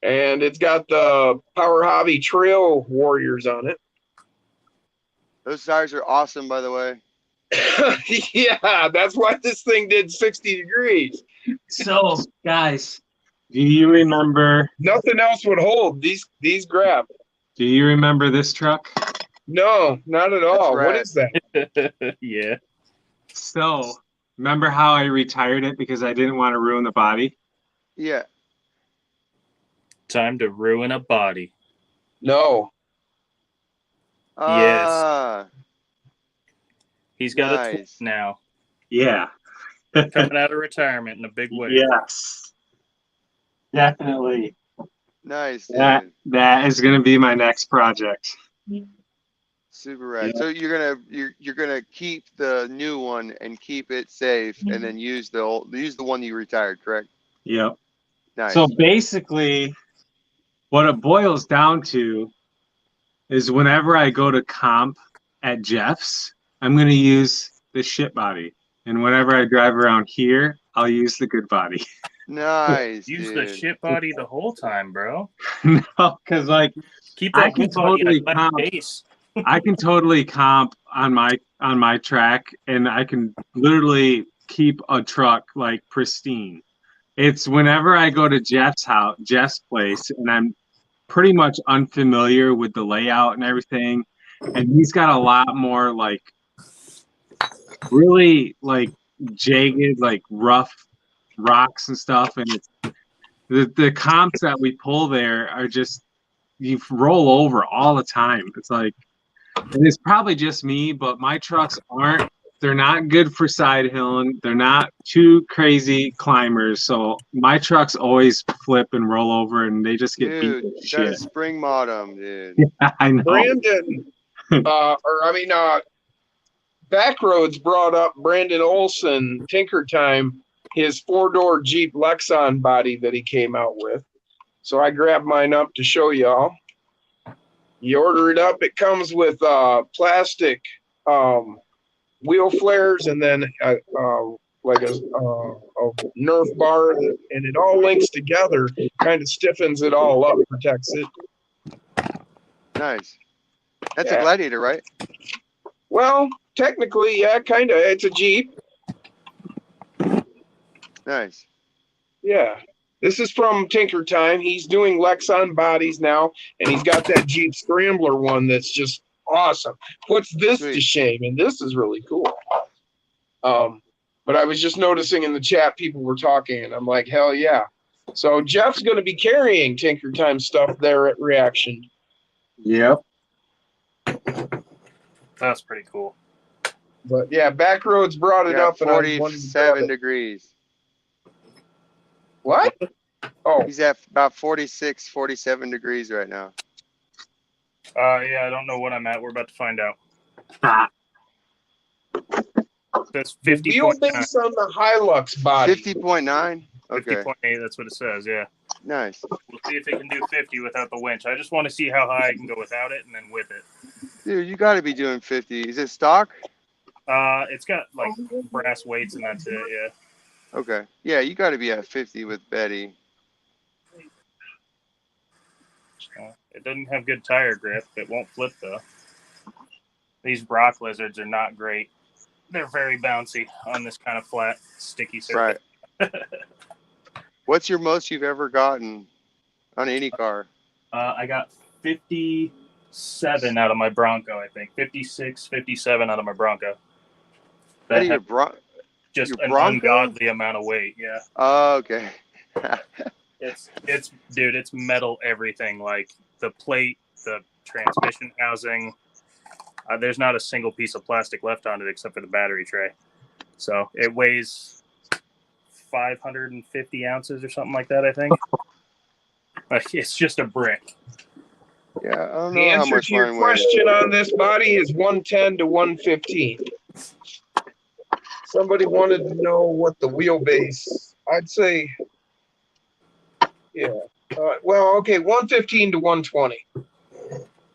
and it's got the Power Hobby Trail Warriors on it. Those tires are awesome, by the way. Yeah, that's why this thing did 60 degrees. So, guys, do you remember? Nothing else would hold. These grab. Do you remember this truck? No, not at all. What right. is that? Yeah. So, remember how I retired it because I didn't want to ruin the body? Yeah. Time to ruin a body. No. Ah, He's got a nice. twin now. Yeah. Coming out of retirement in a big way. Yes. Definitely. Nice, dude. That is going to be my next project. Super rad. Yeah. So you're gonna keep the new one and keep it safe, and then use the one you retired, correct? Yep. Nice. So basically, what it boils down to is whenever I go to comp at Jeff's, I'm going to use the shit body. And whenever I drive around here, I'll use the good body. Nice, Use dude. the shit body the whole time, bro. No, because like Keep I that can good body totally in a comp. case. I can totally comp on my track, and I can literally keep a truck like pristine. It's whenever I go to Jeff's place, and I'm pretty much unfamiliar with the layout and everything, and he's got a lot more like really like jagged, like rough rocks and stuff, and it's the comps that we pull there are just you roll over all the time. It's like, and it's probably just me, but my trucks aren't. They're not good for side hilling. They're not too crazy climbers. So my trucks always flip and roll over, and they just get beat Dude, with you gotta shit. spring mod 'em, dude. I know. Brandon, Backroads brought up Brandon Olson, Tinker Time, his 4-door Jeep Lexon body that he came out with. So I grabbed mine up to show y'all. You order it up, it comes with plastic wheel flares and then like a Nerf bar, and it all links together, kind of stiffens it all up, protects it. Nice. That's Yeah. a Gladiator, right? Well, technically, yeah, kind of. It's a Jeep. Nice. Yeah. This is from Tinker Time. He's doing Lexon bodies now, and he's got that Jeep Scrambler one that's just awesome. Puts this to Sweet. shame, and this is really cool. But I was just noticing in the chat people were talking, and I'm like, hell yeah. So Jeff's going to be carrying Tinker Time stuff there at Reaction. Yep. That's pretty cool. But yeah, Backroads brought it Yeah, up, and I wanted to grab 47 it. degrees. What? Oh, He's at about 46, 47 degrees right now. Yeah, I don't know what I'm at. We're about to find out. Ah, That's the 50.9. wheelbase on the Hilux body. 50.9? Okay. 50.8, that's what it says, yeah. Nice. We'll see if it can do 50 without the winch. I just want to see how high I can go without it and then with it. Dude, you got to be doing 50. Is it stock? It's got like brass weights and that's it, yeah. Okay. Yeah, you got to be at 50 with Betty. It doesn't have good tire grip. It won't flip though. These rock lizards are not great. They're very bouncy on this kind of flat, sticky surface. Right. What's your most you've ever gotten on any car? I got 57 out of my Bronco, I think. 56, 57 out of my Bronco. That had just an ungodly amount of weight, yeah. Oh, okay. It's metal everything, like the plate, the transmission housing. There's not a single piece of plastic left on it except for the battery tray. So it weighs 550 ounces or something like that, I think. It's just a brick. Yeah, I don't The know how answer much to your mine weighs. question on this body is 110 to 115. Somebody wanted to know what the wheelbase. I'd say, yeah. Well, okay, 115 to 120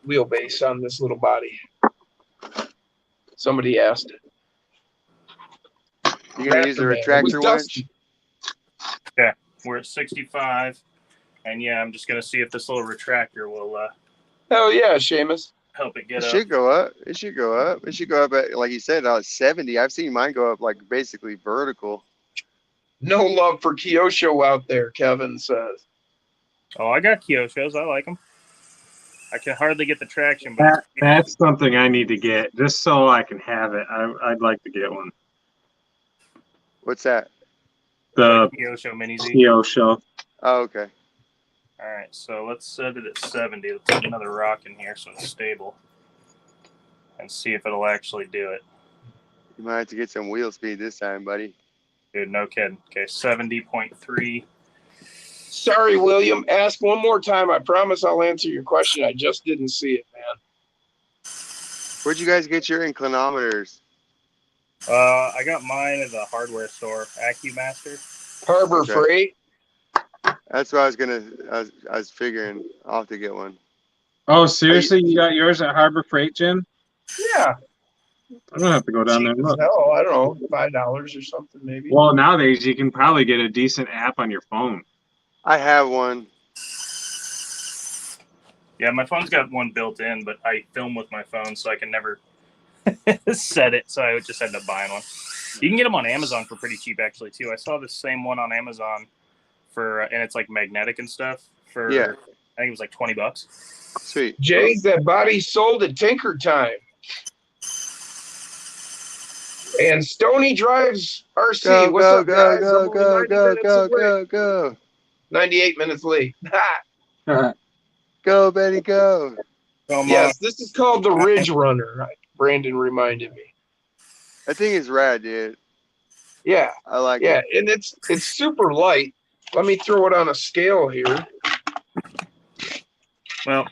wheelbase on this little body. Somebody asked. You gonna use the retractor winch? Yeah, we're at 65, and yeah, I'm just gonna see if this little retractor will. Hell yeah, Seamus. help it get It up. should go up. It should go up. It should go up at, like you said, 70. I've seen mine go up like basically vertical. No love for Kyosho out there, Kevin says. Oh, I got Kyoshos. I like them. I can hardly get the traction, but That's something I need to get just so I can have it. I'd like to get one. What's that? The Kyosho Mini Z. Kyosho. Oh, okay. All right, so let's set it at 70. Let's put another rock in here so it's stable, and see if it'll actually do it. You might have to get some wheel speed this time, buddy. Dude, no kidding. Okay, 70.3. Sorry, William. Ask one more time. I promise I'll answer your question. I just didn't see it, man. Where'd you guys get your inclinometers? I got mine at the hardware store, AccuMaster. Harbor Okay. Freight. That's what I was gonna. I was figuring I'll have to get one. Oh, seriously? You got yours at Harbor Freight, Jim? Yeah. I don't have to go down there and look. No, I don't know, $5 or something maybe. Well, nowadays you can probably get a decent app on your phone. I have one. Yeah, my phone's got one built in, but I film with my phone, so I can never set it. So I just ended up buying one. You can get them on Amazon for pretty cheap, actually, too. I saw the same one on Amazon for, and it's like magnetic and stuff. For Yeah. I think it was like $20. Sweet. Jay's that body sold at Tinker Time. And Stony drives RC. Go, What's go, up, go, guys? go, I'm only go, 90 go, minutes go, away. go, go. 98 minutes late. Go, Betty, go. Come Yes, this is called the Ridge Runner. Brandon reminded me. That thing is rad, dude. Yeah, I like yeah, it. and it's super light. Let me throw it on a scale here. Well,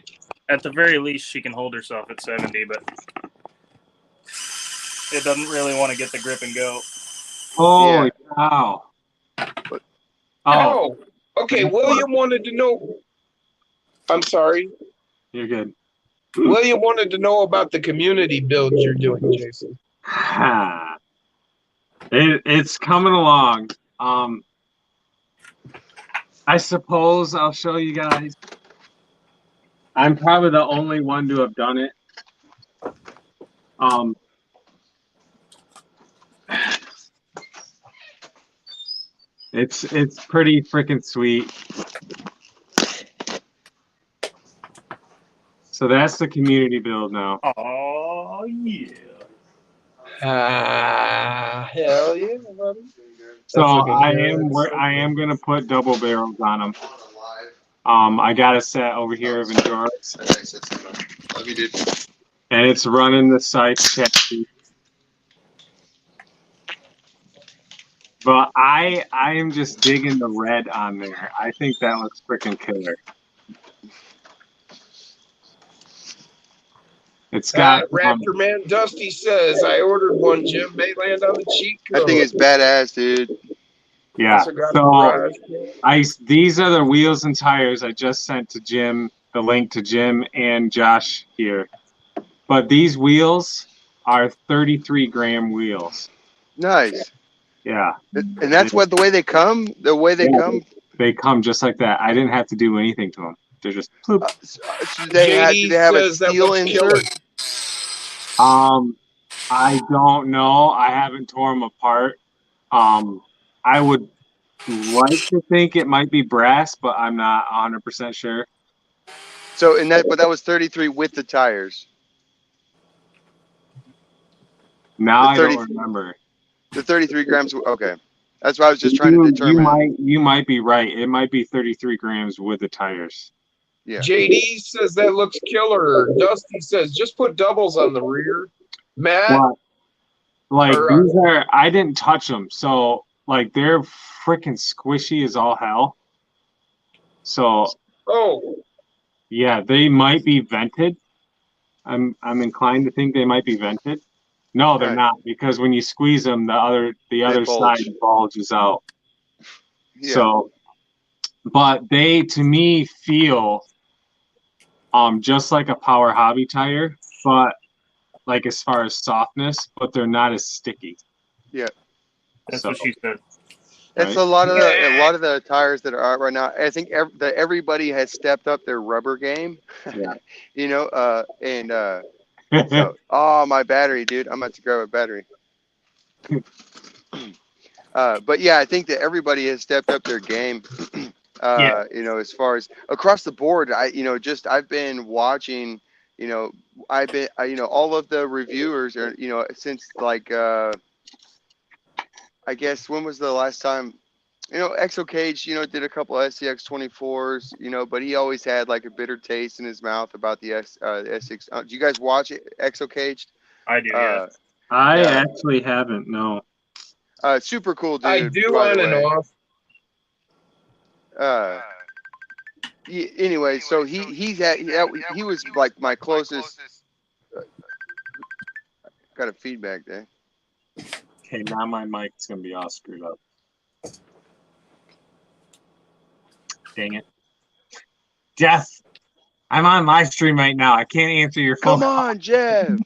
at the very least, she can hold herself at 70, but it doesn't really want to get the grip and go. Holy cow. What? Oh, okay. William wanted to know. I'm sorry. You're good. William wanted to know about the community build you're doing, Jason. It's coming along. I suppose I'll show you guys. I'm probably the only one to have done it. It's pretty freaking sweet. So that's the community build now. Oh, yeah. Hell yeah, buddy. So That's I looking am gonna put double barrels on them. I got a set over here of Endurance, Love you, dude. and it's running the Scythe chassis. But I am just digging the red on there. I think that looks freaking killer. It's got Raptor Man Dusty says I ordered one. Jim may land on the cheat code. That thing is badass, dude. yeah. Also got So the these are the wheels and tires I just sent to Jim. The link to Jim and Josh here. But these wheels are 33-gram wheels. Nice. Yeah. And that's what the way they come. The way they come. They come just like that. I didn't have to do anything to them. They're just ploop. Do they have a says that steel looks insert? I don't know. I haven't torn them apart. I would like to think it might be brass, but I'm not 100% sure. So but that was 33 with the tires. Now The I don't remember. The 33 grams. Okay, that's what I was just trying to determine. You might be right. It might be 33 grams with the tires. Yeah. JD says that looks killer. Dusty says just put doubles on the rear. Matt, But, like these are, I didn't touch them, so like they're freaking squishy as all hell. So yeah, they might be vented. I'm inclined to think they might be vented. No, they're not, because when you squeeze them, the other side bulges out. Yeah. So, but they to me feel just like a Power Hobby tire, but like as far as softness, but they're not as sticky. Yeah. That's what she said. That's right? a lot of the tires that are out right now. I think everybody has stepped up their rubber game. Yeah. You know, so oh, my battery, dude, I'm about to grab a battery. But yeah, I think that everybody has stepped up their game. You know, as far as across the board, I've been watching, you know, all of the reviewers are, you know, since like, I guess when was the last time, you know, Exo Cage, you know, did a couple SCX 24s, you know, but he always had like a bitter taste in his mouth about the S6. Do you guys watch it, Exo Cage? I do, yeah. I actually haven't. No. Super cool dude. I do by the on and way. off. Anyway, so he was like my closest. Got a feedback there. Okay, now my mic's gonna be all screwed up. Dang it, Jeff! I'm on live stream right now. I can't answer your phone. Come on, Jeff.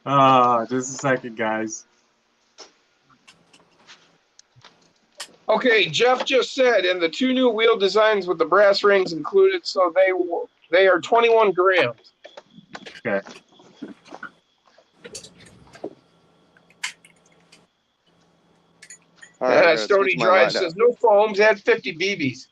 Oh, just a second, guys. Okay, Jeff just said, and the 2 new wheel designs with the brass rings included, so they are 21 grams. Okay. All right, Stony Drive says no foams, add 50 BBs.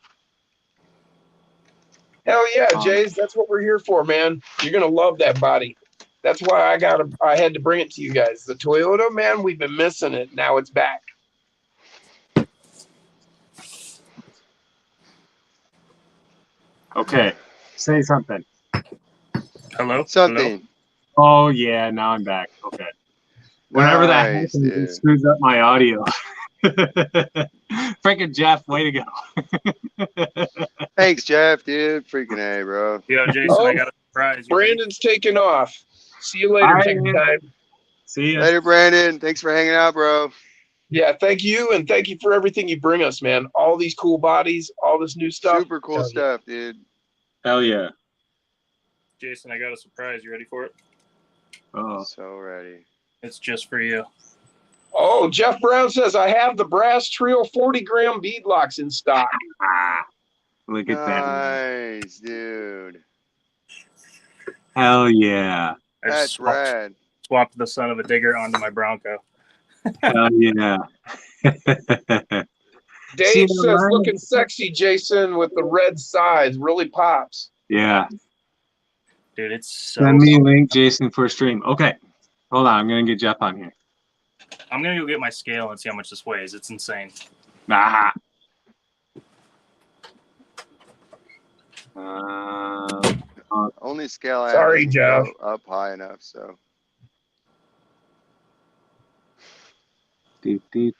Hell yeah, Jays, that's what we're here for, man. You're gonna love that body. That's why I had to bring it to you guys. The Toyota, man, we've been missing it. Now it's back. Okay, say something. Hello? Something. Hello? Oh yeah, now I'm back. Okay. Whenever that happens, it screws up my audio. Freaking Jeff, way to go. Thanks, Jeff, dude. Freaking A, bro. Yo, Jason, I got a surprise. Brandon's taking off. See you later, Take time. See ya. Later, Brandon. Thanks for hanging out, bro. Yeah, thank you, and thank you for everything you bring us, man. All these cool bodies, all this new stuff. Super cool stuff, dude. Hell yeah. Jason, I got a surprise. You ready for it? Oh. So ready. It's just for you. Oh, Jeff Brown says, I have the brass trio 40-gram beadlocks in stock. Look at that. Nice, dude. Hell yeah. That's rad. Swapped the son of a digger onto my Bronco. Hell yeah. Dave says, looking sexy, Jason, with the red sides. Really pops. Yeah. Dude, it's so Send me a link, Jason, for a stream. Okay. Hold on. I'm going to get Jeff on here. I'm going to go get my scale and see how much this weighs. It's insane. Nah. Only scale I Sorry, Jeff. Up high enough, so. Don't guess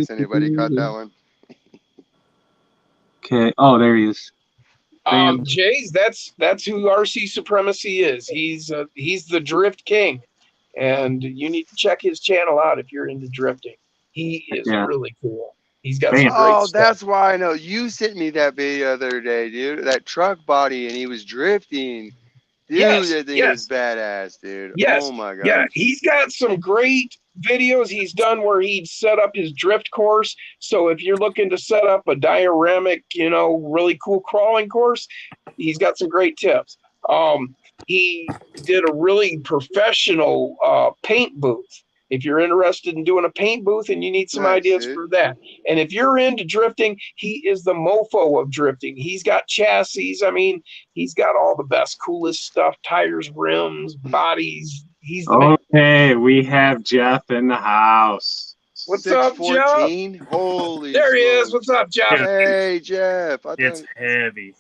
anybody caught that one. Okay. Oh, there he is. Jays, that's who RC Supremacy is. He's the drift king, and you need to check his channel out if you're into drifting. He is really cool. He's got some great stuff. That's why I know. You sent me that video the other day, dude. That truck body, and he was drifting. Dude, that thing is badass, dude. Yes. Oh my god. Yeah, he's got some great videos he's done where he'd set up his drift course. So if you're looking to set up a dioramic, really cool crawling course, he's got some great tips. He did a really professional paint booth. If you're interested in doing a paint booth and you need some ideas for that. And if you're into drifting, he is the mofo of drifting. He's got chassis. I mean, he's got all the best, coolest stuff, tires, rims, bodies. He's the man. Okay, we have Jeff in the house. What's up, Jeff? Holy there he is. What's up, Jeff? Hey, Jeff. It's heavy.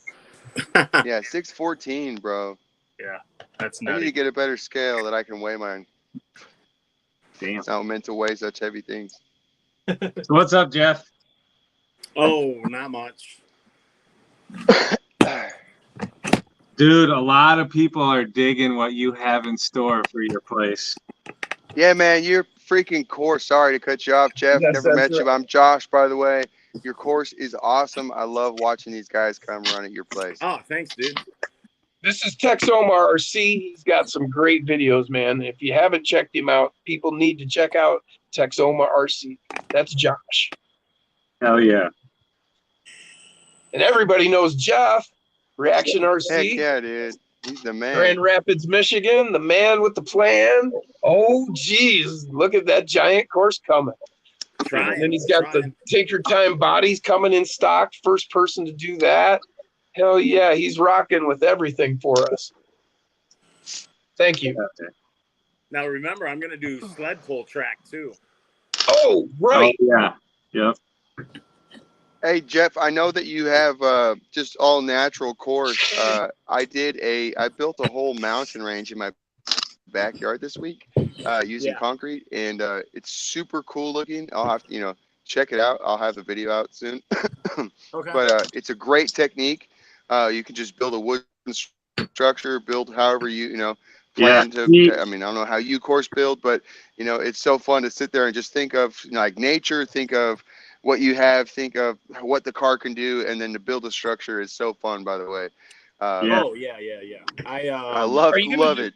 Yeah, 614, bro. Yeah, that's nutty. I need to get a better scale that I can weigh mine. Damn. It's not meant to weigh such heavy things. So what's up, Jeff? Oh, not much. Dude, a lot of people are digging what you have in store for your place. Yeah, man, your freaking course. Sorry to cut you off, Jeff. Yes, never met right. you. I'm Josh, by the way. Your course is awesome. I love watching these guys come run at your place. Oh, thanks, dude. This is Texoma RC. He's got some great videos, man. If you haven't checked him out, people need to check out Texoma RC. That's Josh. Hell yeah. And everybody knows Jeff, Reaction RC. Heck yeah, dude. He's the man. Grand Rapids, Michigan, the man with the plan. Oh, geez, look at that giant course coming. And then he's got the Take Your Time bodies coming in stock. First person to do that. Hell yeah, he's rocking with everything for us. Thank you. Now remember, I'm going to do sled pull track too. Oh, right. Oh, yeah. Yep. Hey Jeff, I know that you have just all natural course. I built a whole mountain range in my backyard this week using concrete, and it's super cool looking. I'll have to check it out. I'll have the video out soon. Okay. But it's a great technique. You can just build a wooden structure, build however you plan to. I mean, I don't know how you course build, but it's so fun to sit there and just think of like nature, think of what you have, think of what the car can do, and then to build a structure is so fun, by the way. Oh yeah. I love it.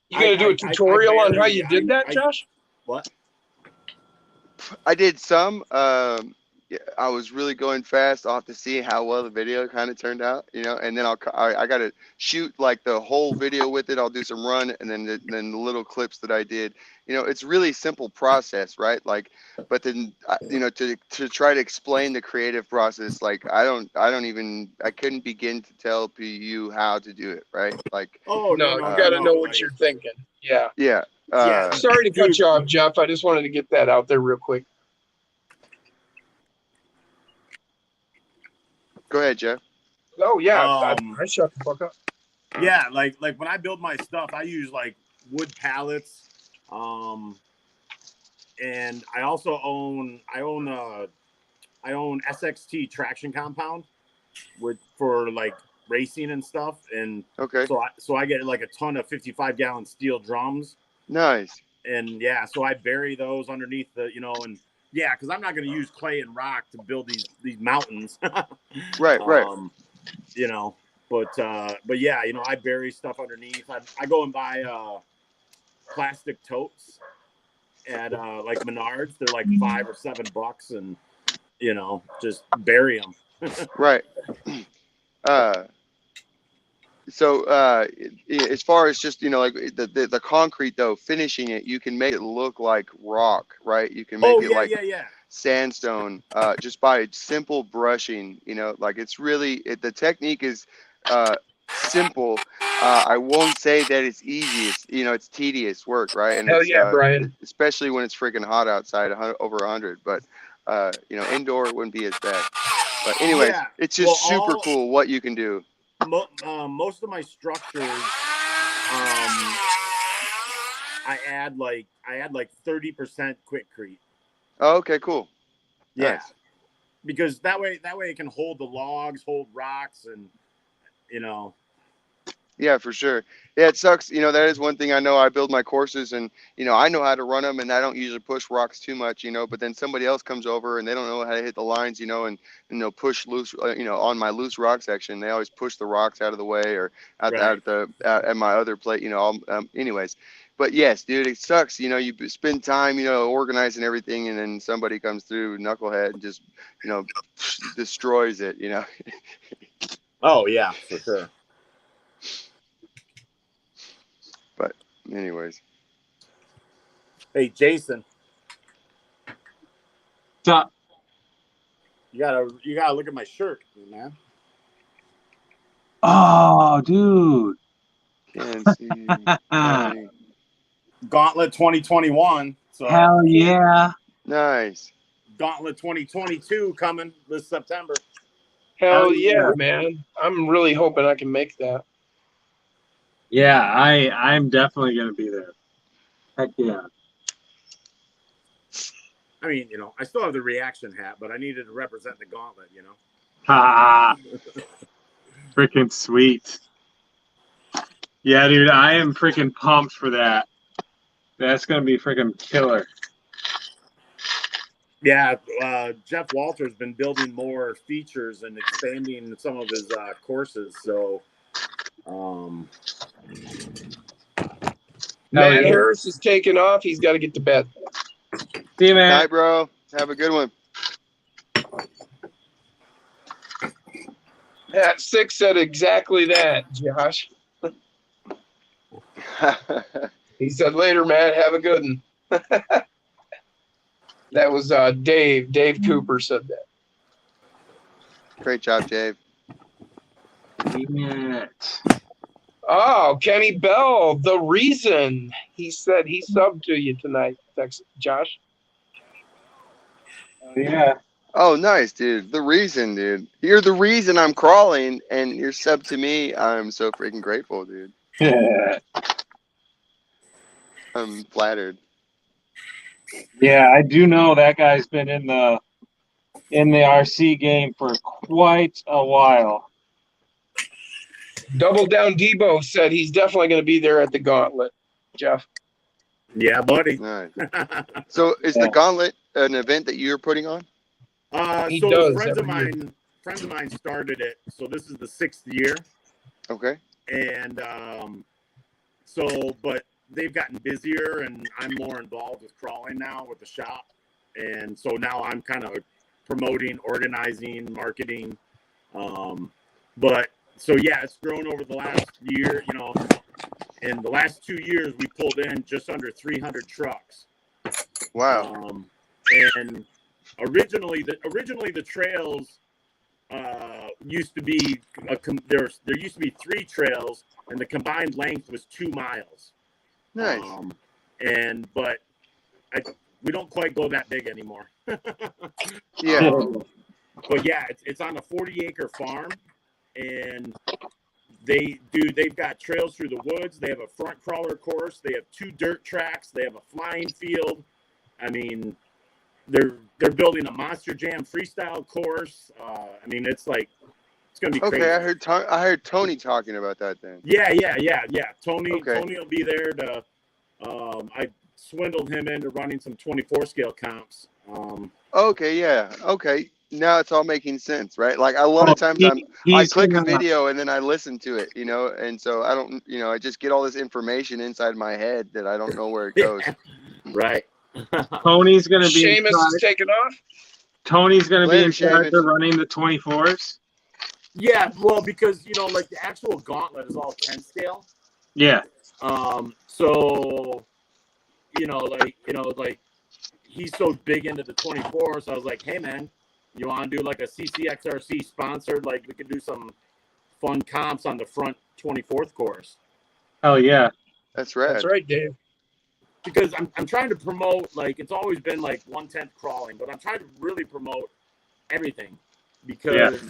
You going to do a tutorial on how you did that, Josh? What? I did some. I was really going fast. I'll have to see how well the video kind of turned out, and then I got to shoot like the whole video with it. I'll do some run, and then the little clips that I did. It's really simple process, right? Like, but then to try to explain the creative process, like I couldn't begin to tell you how to do it, right? Like, no, you got to know what you're thinking. Yeah. Yeah. Sorry to cut you off, Jeff. I just wanted to get that out there real quick. Go ahead, Jeff. Oh yeah, I shut the fuck up. Yeah, like when I build my stuff, I use like wood pallets, and I also own SXT traction compound for like racing and stuff, and so I get like a ton of 55-gallon steel drums. Nice. And yeah, so I bury those underneath the and. Yeah, because I'm not going to use clay and rock to build these mountains. Right. But yeah, I bury stuff underneath. I go and buy plastic totes at like Menards. They're like $5 or $7, and just bury them. Right. So as far as just like the concrete though, finishing it, you can make it look like rock, right? You can make it sandstone just by simple brushing. Like it's really the technique is simple. I won't say that it's easy. It's it's tedious work, right? And Hell yeah, Brian. Especially when it's freaking hot outside, over 100. But indoor it wouldn't be as bad. But anyways, it's just super cool what you can do. Most of my structures, I add like 30% quickcrete. Oh, okay, cool. Yeah, nice. Because that way it can hold the logs, hold rocks, and Yeah, for sure. Yeah, it sucks. That is one thing I know. I build my courses, and I know how to run them, and I don't usually push rocks too much. But then somebody else comes over and they don't know how to hit the lines, and they'll push loose. On my loose rock section, they always push the rocks out of the way or out at my other plate. Anyways, but yes, dude, it sucks. You spend time, organizing everything, and then somebody comes through, knucklehead, and just destroys it. Oh yeah, for sure. But anyways. Hey, Jason. What's up? You gotta look at my shirt, man. Oh, dude. Can't see. Gauntlet 2021. So hell yeah. Nice. Gauntlet 2022 coming this September. Hell yeah, man. I'm really hoping I can make that. Yeah, I'm definitely going to be there. Heck yeah. I mean, I still have the reaction hat, but I needed to represent the gauntlet, Ha! Freaking sweet. Yeah, dude, I am freaking pumped for that. That's going to be freaking killer. Yeah, Jeff Walter's been building more features and expanding some of his courses. So, Matt yeah. Harris is taking off. He's got to get to bed. See you, man. Night, bro. Have a good one. Pat Six said exactly that, Josh. He said, later, Matt, have a good one. That was Dave. Dave Cooper said that. Great job, Dave. Oh, Kenny Bell, the reason. He said he subbed to you tonight. Thanks, Josh. Yeah. Oh, nice, dude. The reason, dude. You're the reason I'm crawling, and you're sub to me. I'm so freaking grateful, dude. I'm flattered. Yeah, I do know that guy's been in the RC game for quite a while. Double Down Debo said he's definitely going to be there at the Gauntlet, Jeff. yeah, buddy. Nice. So, is the Gauntlet an event that you're putting on? He So does friends of every year. mine started it. So this is the 6th year, Okay. and but they've gotten busier, and I'm more involved with crawling now with the shop, and so now I'm kind of promoting, organizing, marketing. But so yeah, it's grown over the last year. You know, in the last 2 years, we pulled in just under 300 trucks. Wow. And originally the trails used to be there used to be 3 trails, and the combined length was 2 miles. Nice. But we don't quite go that big anymore. Yeah. But yeah, it's on a 40-acre farm, and they've got trails through the woods. They have a front crawler course. They have 2 dirt tracks. They have a flying field. I mean, they're building a Monster Jam freestyle course. I mean, it's gonna be crazy. Okay, I heard Tony talking about that then. Yeah. Tony Okay. will be there to. I swindled him into running some 24 scale comps. Okay, yeah. Okay. Now it's all making sense, right? Like a lot of times I click a video and then I listen to it, you know, and so I don't, you know, I just get all this information inside my head that I don't know where it goes. Right. Tony's gonna be. Seamus is taking off. Tony's gonna be in Later, charge Seamus. of running the 24s. Yeah, well, because like the actual gauntlet is all 10 scale. Yeah. So like he's so big into the 24, so I was like, hey man, you want to do like a CCXRC sponsored? Like we could do some fun comps on the front 24th course. Oh yeah. That's right. That's right, Dave. Because I'm trying to promote, like, it's always been like 1/10 crawling, but I'm trying to really promote everything because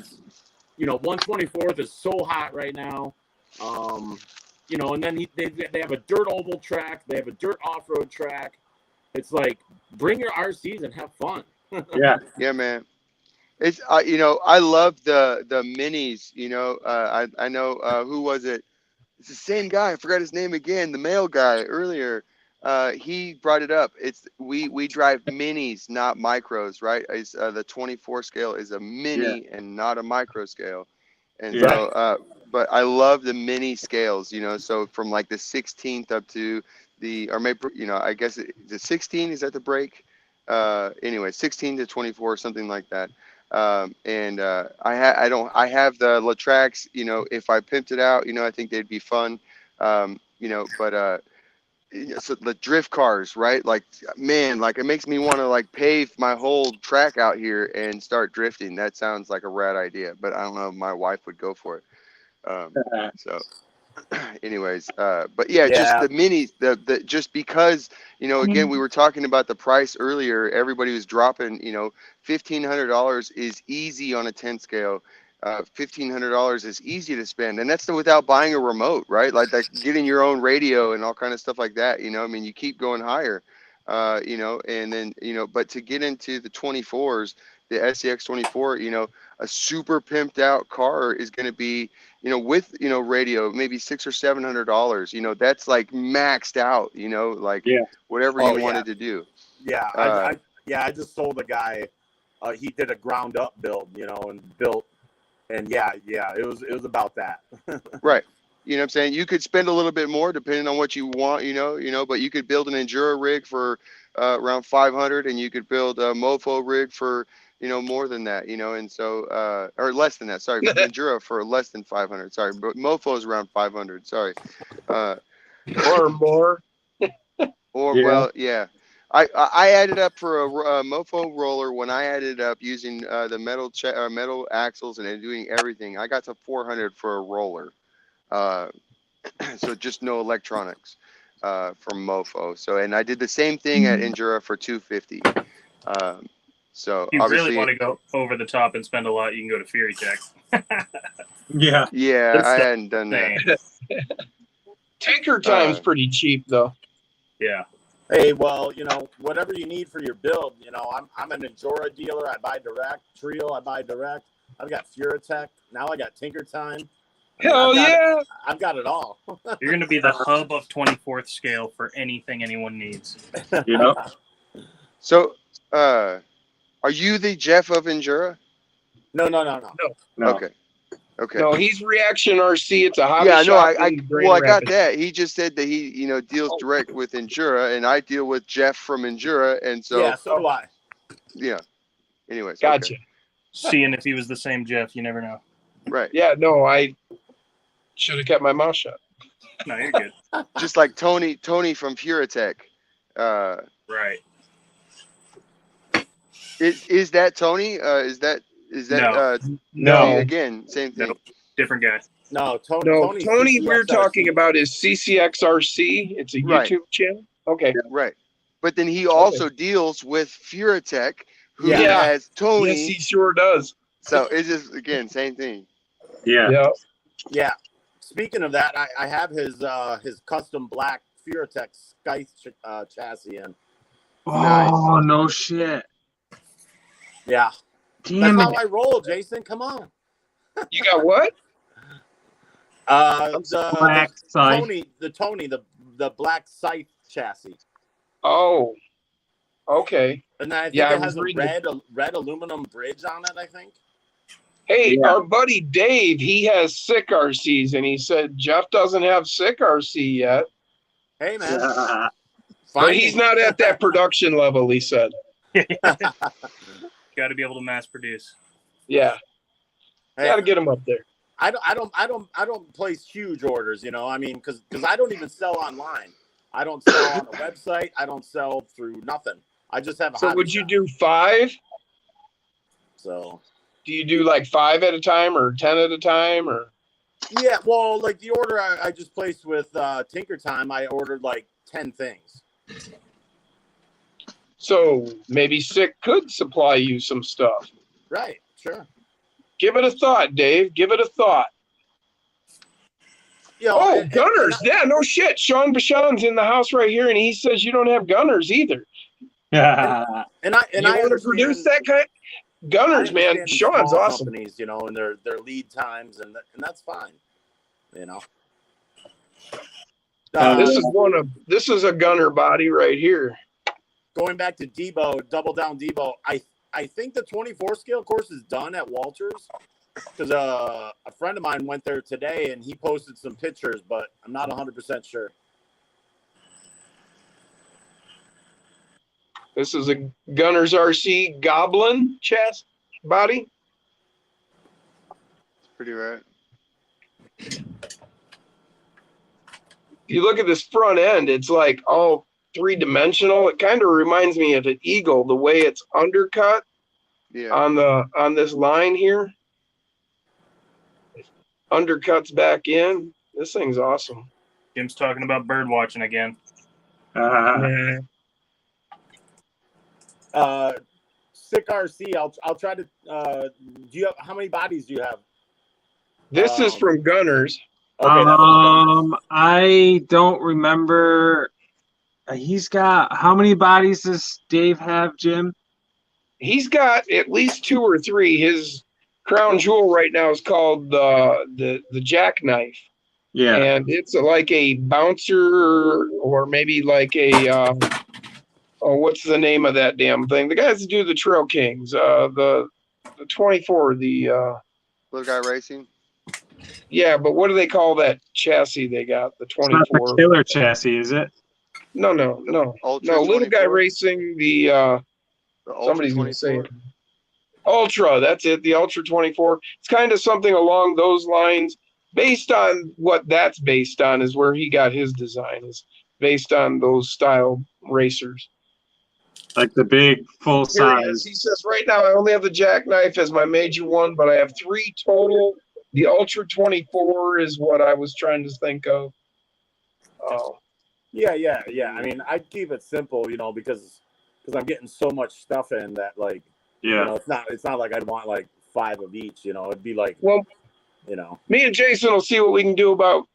124th is so hot right now. And then they have a dirt oval track, they have a dirt off-road track. It's like, bring your RCs and have fun. Yeah. Yeah, man. It's I love the minis. I know who was it? It's the same guy. I forgot his name again. The male guy earlier. He brought it up. It's we drive minis, not micros, right? It's, the 24 scale is a mini and not a micro scale. And so, but I love the mini scales. So from like the 16th up to or maybe I guess the 16 is at the break. Anyway, 16 to 24, something like that. I have the Latrax. If I pimped it out, I think they'd be fun. But so the drift cars, right? Like, man, like it makes me want to like pave my whole track out here and start drifting. That sounds like a rad idea, but I don't know if my wife would go for it. So anyways, but yeah, just the minis, the just because, again, we were talking about the price earlier. Everybody was dropping, $1,500 is easy on a 10 scale. $1,500 is easy to spend, and that's without buying a remote, right? Like getting your own radio and all kind of stuff like that. I mean, you keep going higher, and then, but to get into the 24s, the SCX 24, a super pimped out car is going to be, with, radio, maybe $600 or $700, that's like maxed out, like whatever you wanted to do. Yeah. Yeah, I just sold a guy. He did a ground up build, and built, and yeah, it was about that. Right. You know what I'm saying? You could spend a little bit more depending on what you want, but you could build an Enduro rig for around 500, and you could build a Mofo rig for, more than that, and so, or less than that, sorry, Enduro for less than 500, sorry, but Mofo is around 500, sorry. Or more. Well, yeah. I added up for a Mofo roller when I added up using the metal axles and doing everything. I got to 400 for a roller. So just no electronics from Mofo. So, and I did the same thing at Endura for 250. So If you obviously, really want to go over the top and spend a lot, you can go to Fury Tech. Yeah. yeah, I hadn't done that. Tinker Time's pretty cheap though. Yeah. Hey, well, whatever you need for your build, I'm an Endura dealer. I buy direct. Trio, I buy direct. I've got Furatech. Now I got Tinker Time. Hell yeah! I've got it all. You're going to be the hub of 24th scale for anything anyone needs. Yeah. So, are you the Jeff of Endura? No. Okay. No, he's Reaction RC. It's a hobby Yeah, no, shop I in Grand got Rapids. that. He just said that he, deals direct with Endura, and I deal with Jeff from Endura, and so Yeah, so do I. yeah. Anyways, Gotcha. okay. Seeing if he was the same Jeff, you never know. Right. Yeah, no, I should have kept my mouth shut. No, you're good. Just like Tony from Furatech. Right. Is that Tony? Is that No. No. again, same thing. Nope. Different guy. No, Tony. No, Tony, CCXRC. we're talking about is CCXRC. It's a Right. YouTube channel. Okay. Right. But then he also deals with Furatech, who Yeah. has Tony. Yes, he sure does. So it's just, again, same thing. Yeah. Yeah. Yeah. Speaking of that, I have his custom black Furatech Skype chassis in. Oh, no shit. Yeah. Damn That's it. how I roll, Jason. Come on. You got what? Black side. The black scythe chassis. Oh. Okay. And I think Yeah, I it was has a reading red aluminum bridge on it, I think. Hey, Yeah. our buddy Dave, he has sick RCs, and he said Jeff doesn't have sick RC yet. Hey, man. But he's not at that production level, he said. Got to be able to mass produce. Yeah. Hey, Got to get him up there. I don't place huge orders, I mean, because I don't even sell online. I don't sell on a website. I don't sell through nothing. I just have a So hobby would you shop. do 5? So Do you do like 5 at a time or 10 at a time or? yeah, well, like the order I just placed with Tinker Time, I ordered like 10 things. So maybe Sick could supply you some stuff. Right, sure. Give it a thought, Dave. Give it a thought. Oh, gunners. Yeah, no shit. Sean Bashan's in the house right here, and he says you don't have gunners either. Yeah. And I You want to produce that kind? Gunners, man. Sean's awesome. Companies, and their lead times, and that's fine. This is a gunner body right here. Going back to Debo, Double Down Debo, I think the 24 scale course is done at Walters because a friend of mine went there today and he posted some pictures, but I'm not 100% sure. This is a Gunners RC Goblin chest body. Pretty right. If you look at this front end, it's like all three-dimensional. It kind of reminds me of an eagle, the way it's undercut on this line here. Undercuts back in. This thing's awesome. Jim's talking about bird watching again. Sick RC, I'll try to do you have how many bodies do you have? This is from Gunners. Okay, I don't remember. He's got how many bodies does Dave have, Jim? He's got at least 2 or 3. His crown jewel right now is called the jackknife. Yeah. And it's like a bouncer or maybe like a oh, what's the name of that damn thing? The guys that do the Trail Kings, the 24, the Little Guy Racing. yeah, but what do they call that chassis they got? The It's not 24. the killer chassis, is it? No. Ultra No, Little Guy 24? Racing, the Ultra somebody's gonna say 24? it. Ultra, that's it, the Ultra 24. It's kind of something along those lines. Based on what that's based on is where he got his design, is based on those style racers. Like the big full Here he is. size. He says, right now I only have the jackknife as my major one, but I have 3 total. The Ultra 24 is what I was trying to think of. Oh, Yeah. I mean, I'd keep it simple, because I'm getting so much stuff in that, like, Yeah. it's not like I'd want like 5 of each. It'd be like, well, me and Jason will see what we can do about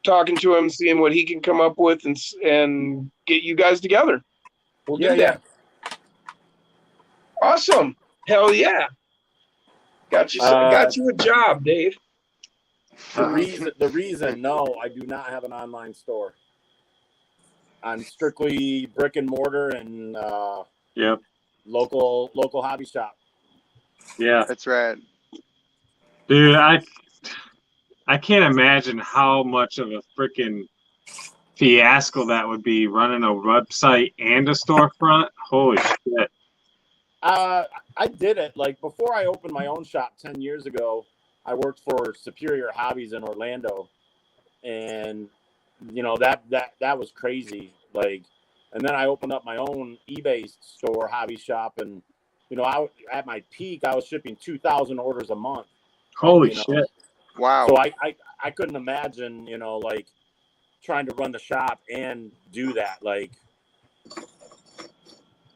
talking to him, seeing what he can come up with, and get you guys together. We'll do that. Awesome. Hell yeah. Got you a job, Dave. The reason, no, I do not have an online store. I'm strictly brick and mortar and Yep. local hobby shop. Yeah. That's rad. Dude, I can't imagine how much of a freaking fiasco that would be running a website and a storefront. Holy shit. I did it like before I opened my own shop 10 years ago. I worked for Superior Hobbies in Orlando, and that was crazy. Like, and then I opened up my own eBay store, hobby shop, and at my peak I was shipping 2,000 orders a month. Holy shit. Wow. So I couldn't imagine, like trying to run the shop and do that. Like,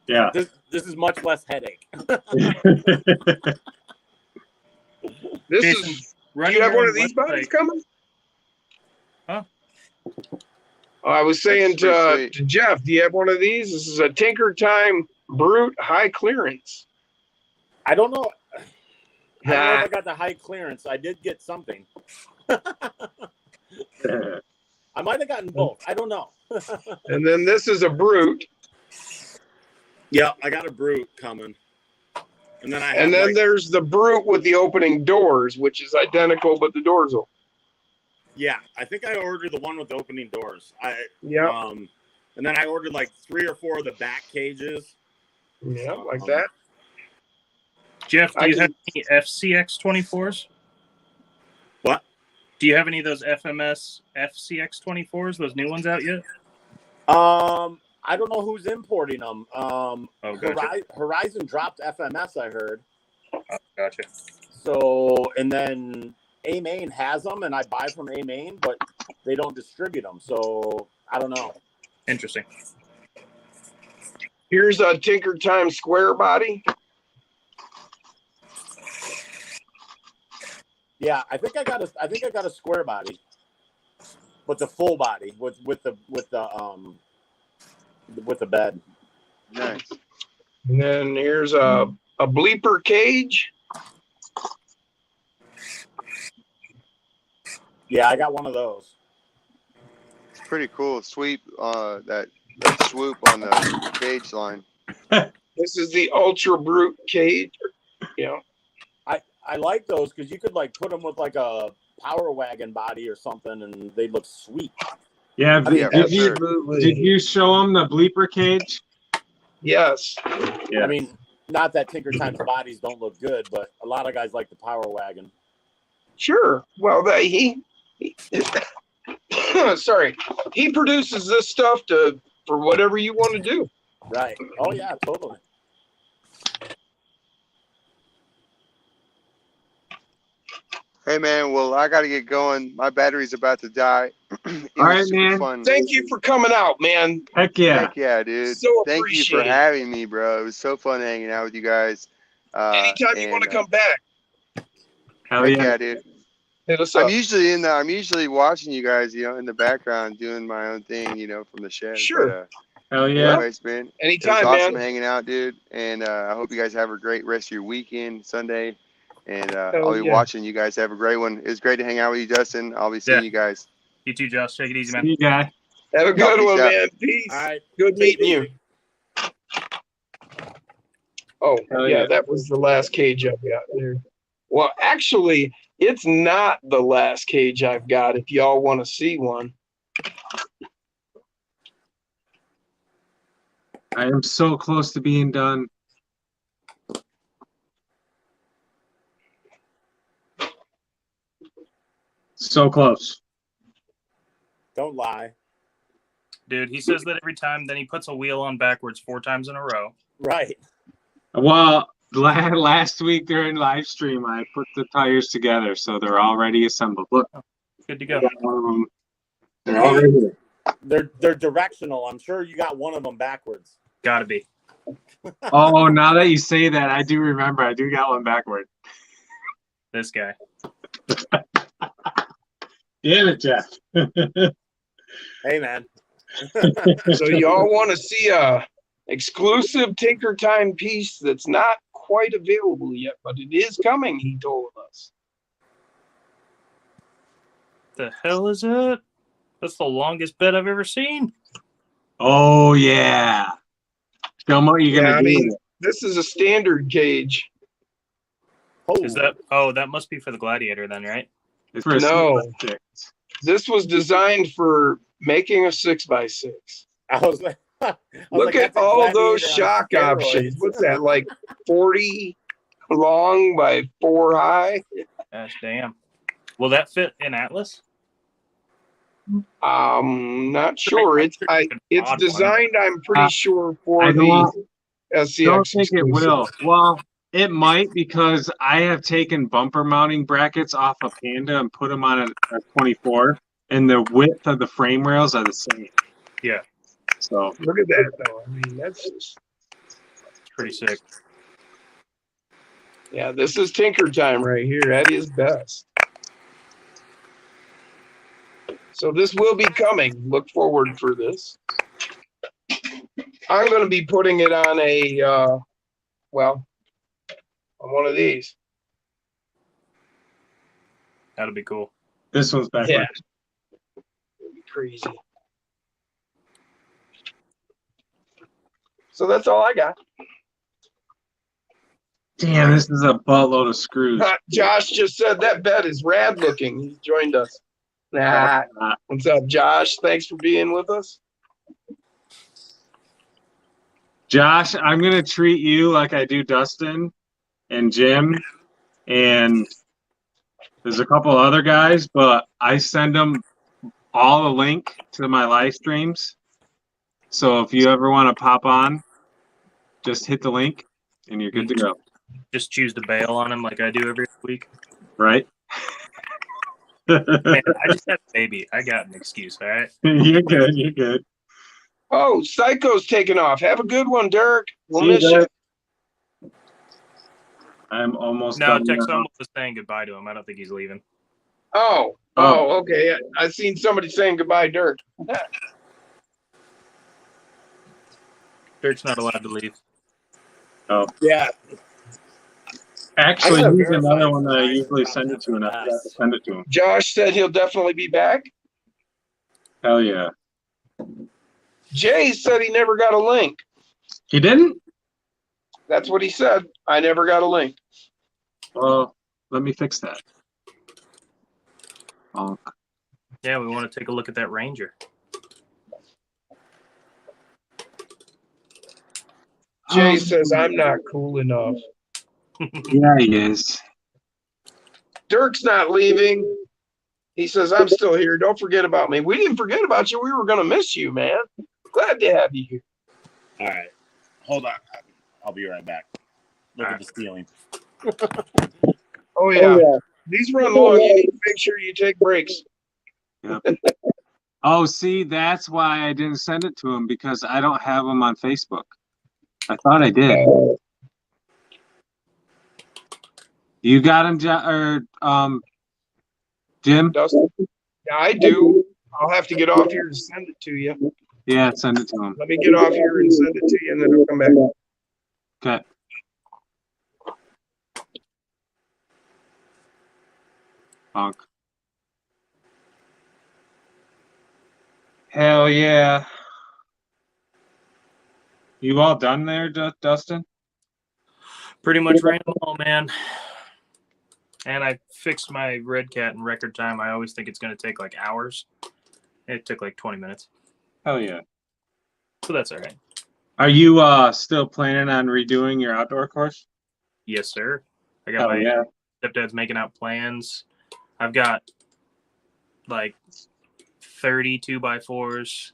Yeah. This is much less headache. This Jason, is. Do running you have your one own of these website- bodies coming? Huh? I was saying That's pretty to Jeff, do you have one of these? This is a Tinker Time Brute high clearance. I don't know. I don't know if I got the high clearance. I did get something. I might have gotten both. I don't know. And then this is a Brute. Yeah, I got a Brute coming. And then There's the Brute with the opening doors, which is identical, but the doors open. yeah, I think I ordered the one with the opening doors. Yeah. And then I ordered like 3 or 4 of the back cages. Yeah, like that. Jeff, do you have any FCX 24s? What? Do you have any of those FMS FCX 24s? Those new ones out yet? I don't know who's importing them. Gotcha. Horizon dropped FMS, I heard. Oh, gotcha. So, and then A-Main has them, and I buy from A-Main, but they don't distribute them. So, I don't know. Interesting. Here's a Tinker Time square body. Yeah, I think I got a square body, but the full body with the bed. nice. And then here's a bleeper cage. Yeah, I got one of those. It's pretty cool. Sweep that swoop on the cage line. This is the Ultra Brute cage. Yeah. I like those because you could like put them with like a power wagon body or something, and they look sweet. Yeah. Yeah, Did you Absolutely. did you show them the bleeper cage? Yes. Yeah. I mean, not that Tinker Time's bodies don't look good, but a lot of guys like the power wagon. Sure. Well, he sorry, he produces this stuff for whatever you want to do. Right. Oh yeah, totally. Hey man, well I gotta get going. My battery's about to die. It All was right, super man. fun. Thank you for coming out, man. Heck yeah. Heck yeah, dude. So Thank you appreciate for it. having me, bro. It was so fun hanging out with you guys. Anytime you want to come back, Hell Heck yeah. yeah, dude. hit us up. I'm usually watching you guys, in the background doing my own thing, from the shed. Sure. Hell yeah. Anyways, man. It was Anytime, awesome man. hanging out, dude. And I hope you guys have a great rest of your weekend, Sunday. And Hell I'll be yeah. watching you guys. Have a great one. It was great to hang out with you, Justin. I'll be seeing Yeah. you guys. You too, Josh. Take it easy, man. See you guys. Have a good Peace one, out. man. Peace. All right. Good Take it meeting you. easy. Oh, Hell yeah, yeah. that was the last cage I've got there. Well, actually, it's not the last cage I've got if y'all want to see one. I am so close to being done. So close. Don't lie. Dude, he says that every time, then he puts a wheel on backwards 4 times in a row. Right. Well, last week during live stream, I put the tires together, so they're already assembled. Look, Good to go. they're already here. They're directional. I'm sure you got one of them backwards. Gotta be. Oh, now that you say that, I do remember. I do got one backward. This guy. Damn it, Jeff. Hey, man. So y'all want to see a exclusive Tinker Time piece that's not quite available yet, but it is coming, he told us. The hell is it? That's the longest bed I've ever seen. Oh, yeah. Show 'em what you're Yeah, going I to do mean, with it. this is a standard cage. Oh, Is that? Oh, that must be for the Gladiator then, right? It's for a No. 6x6. This was designed for making a 6x6. I was like, Look at that's a all those Gladiator on shock steroids. options. What's that, like 40 long by 4 high? Gosh damn. Will that fit in Atlas? Not sure. It's Odd one. designed, I'm pretty sure, I for the don't SCX. think it will. Well, it might, because I have taken bumper mounting brackets off a Panda and put them on a 24, and the width of the frame rails are the same. Yeah. So Look at that, though. I mean, that's just, Pretty sick. yeah, this is Tinker Time right here at his best. So this will be coming. Look forward for this. I'm going to be putting it on a, on one of these. That'll be cool. this one's backwards. Yeah. It'd be crazy. So that's all I got. Damn, this is a buttload of screws. Josh just said that bed is rad looking. He joined us. Nah. What's up, Josh? Thanks for being with us. Josh, I'm going to treat you like I do Dustin and Jim, and there's a couple other guys, but I send them all the link to my live streams. So if you ever want to pop on, just hit the link and you're good to go. Just choose to bail on him like I do every week. Right? Man, I just had a baby. I got an excuse, all right? You're good. You're good. Oh, Psycho's taking off. Have a good one, Dirk. We'll See you, miss you. Dirk. I'm almost No, done Texoma now. was saying goodbye to him. I don't think he's leaving. Oh, okay. I seen somebody saying goodbye, Dirk. Dirk's not allowed to leave. Oh, yeah. actually, I'm gonna here's verify another one that I tonight usually about send it to, and I forgot to send it to him. Josh said he'll definitely be back. Hell yeah. Jay said he never got a link. He didn't? That's what he said. I never got a link. Well, let me fix that. Oh, Yeah, we want to take a look at that Ranger. Jay says I'm not cool enough. yeah, he is. Dirk's not leaving. He says, I'm still here. Don't forget about me. We didn't forget about you. We were going to miss you, man. Glad to have you here. All right. Hold on. I'll be right back. Look at the ceiling. Oh, yeah. These run long. You need to make sure you take breaks. Yep. Oh, see, that's why I didn't send it to him, because I don't have him on Facebook. I thought I did. You got him, Jim? Dustin? Yeah, I do. I'll have to get off here and send it to you. Yeah, send it to him. Let me get off here and send it to you, and then I'll come back. Okay. Honk. Hell yeah. You all done there, Dustin? Pretty much ran them all, man. And I fixed my red cat in record time. I always think it's going to take like hours. It took like 20 minutes. Hell yeah. So that's all right. Are you still planning on redoing your outdoor course? Yes, sir. I got Hell my yeah. stepdad's making out plans. I've got like 30 2x4s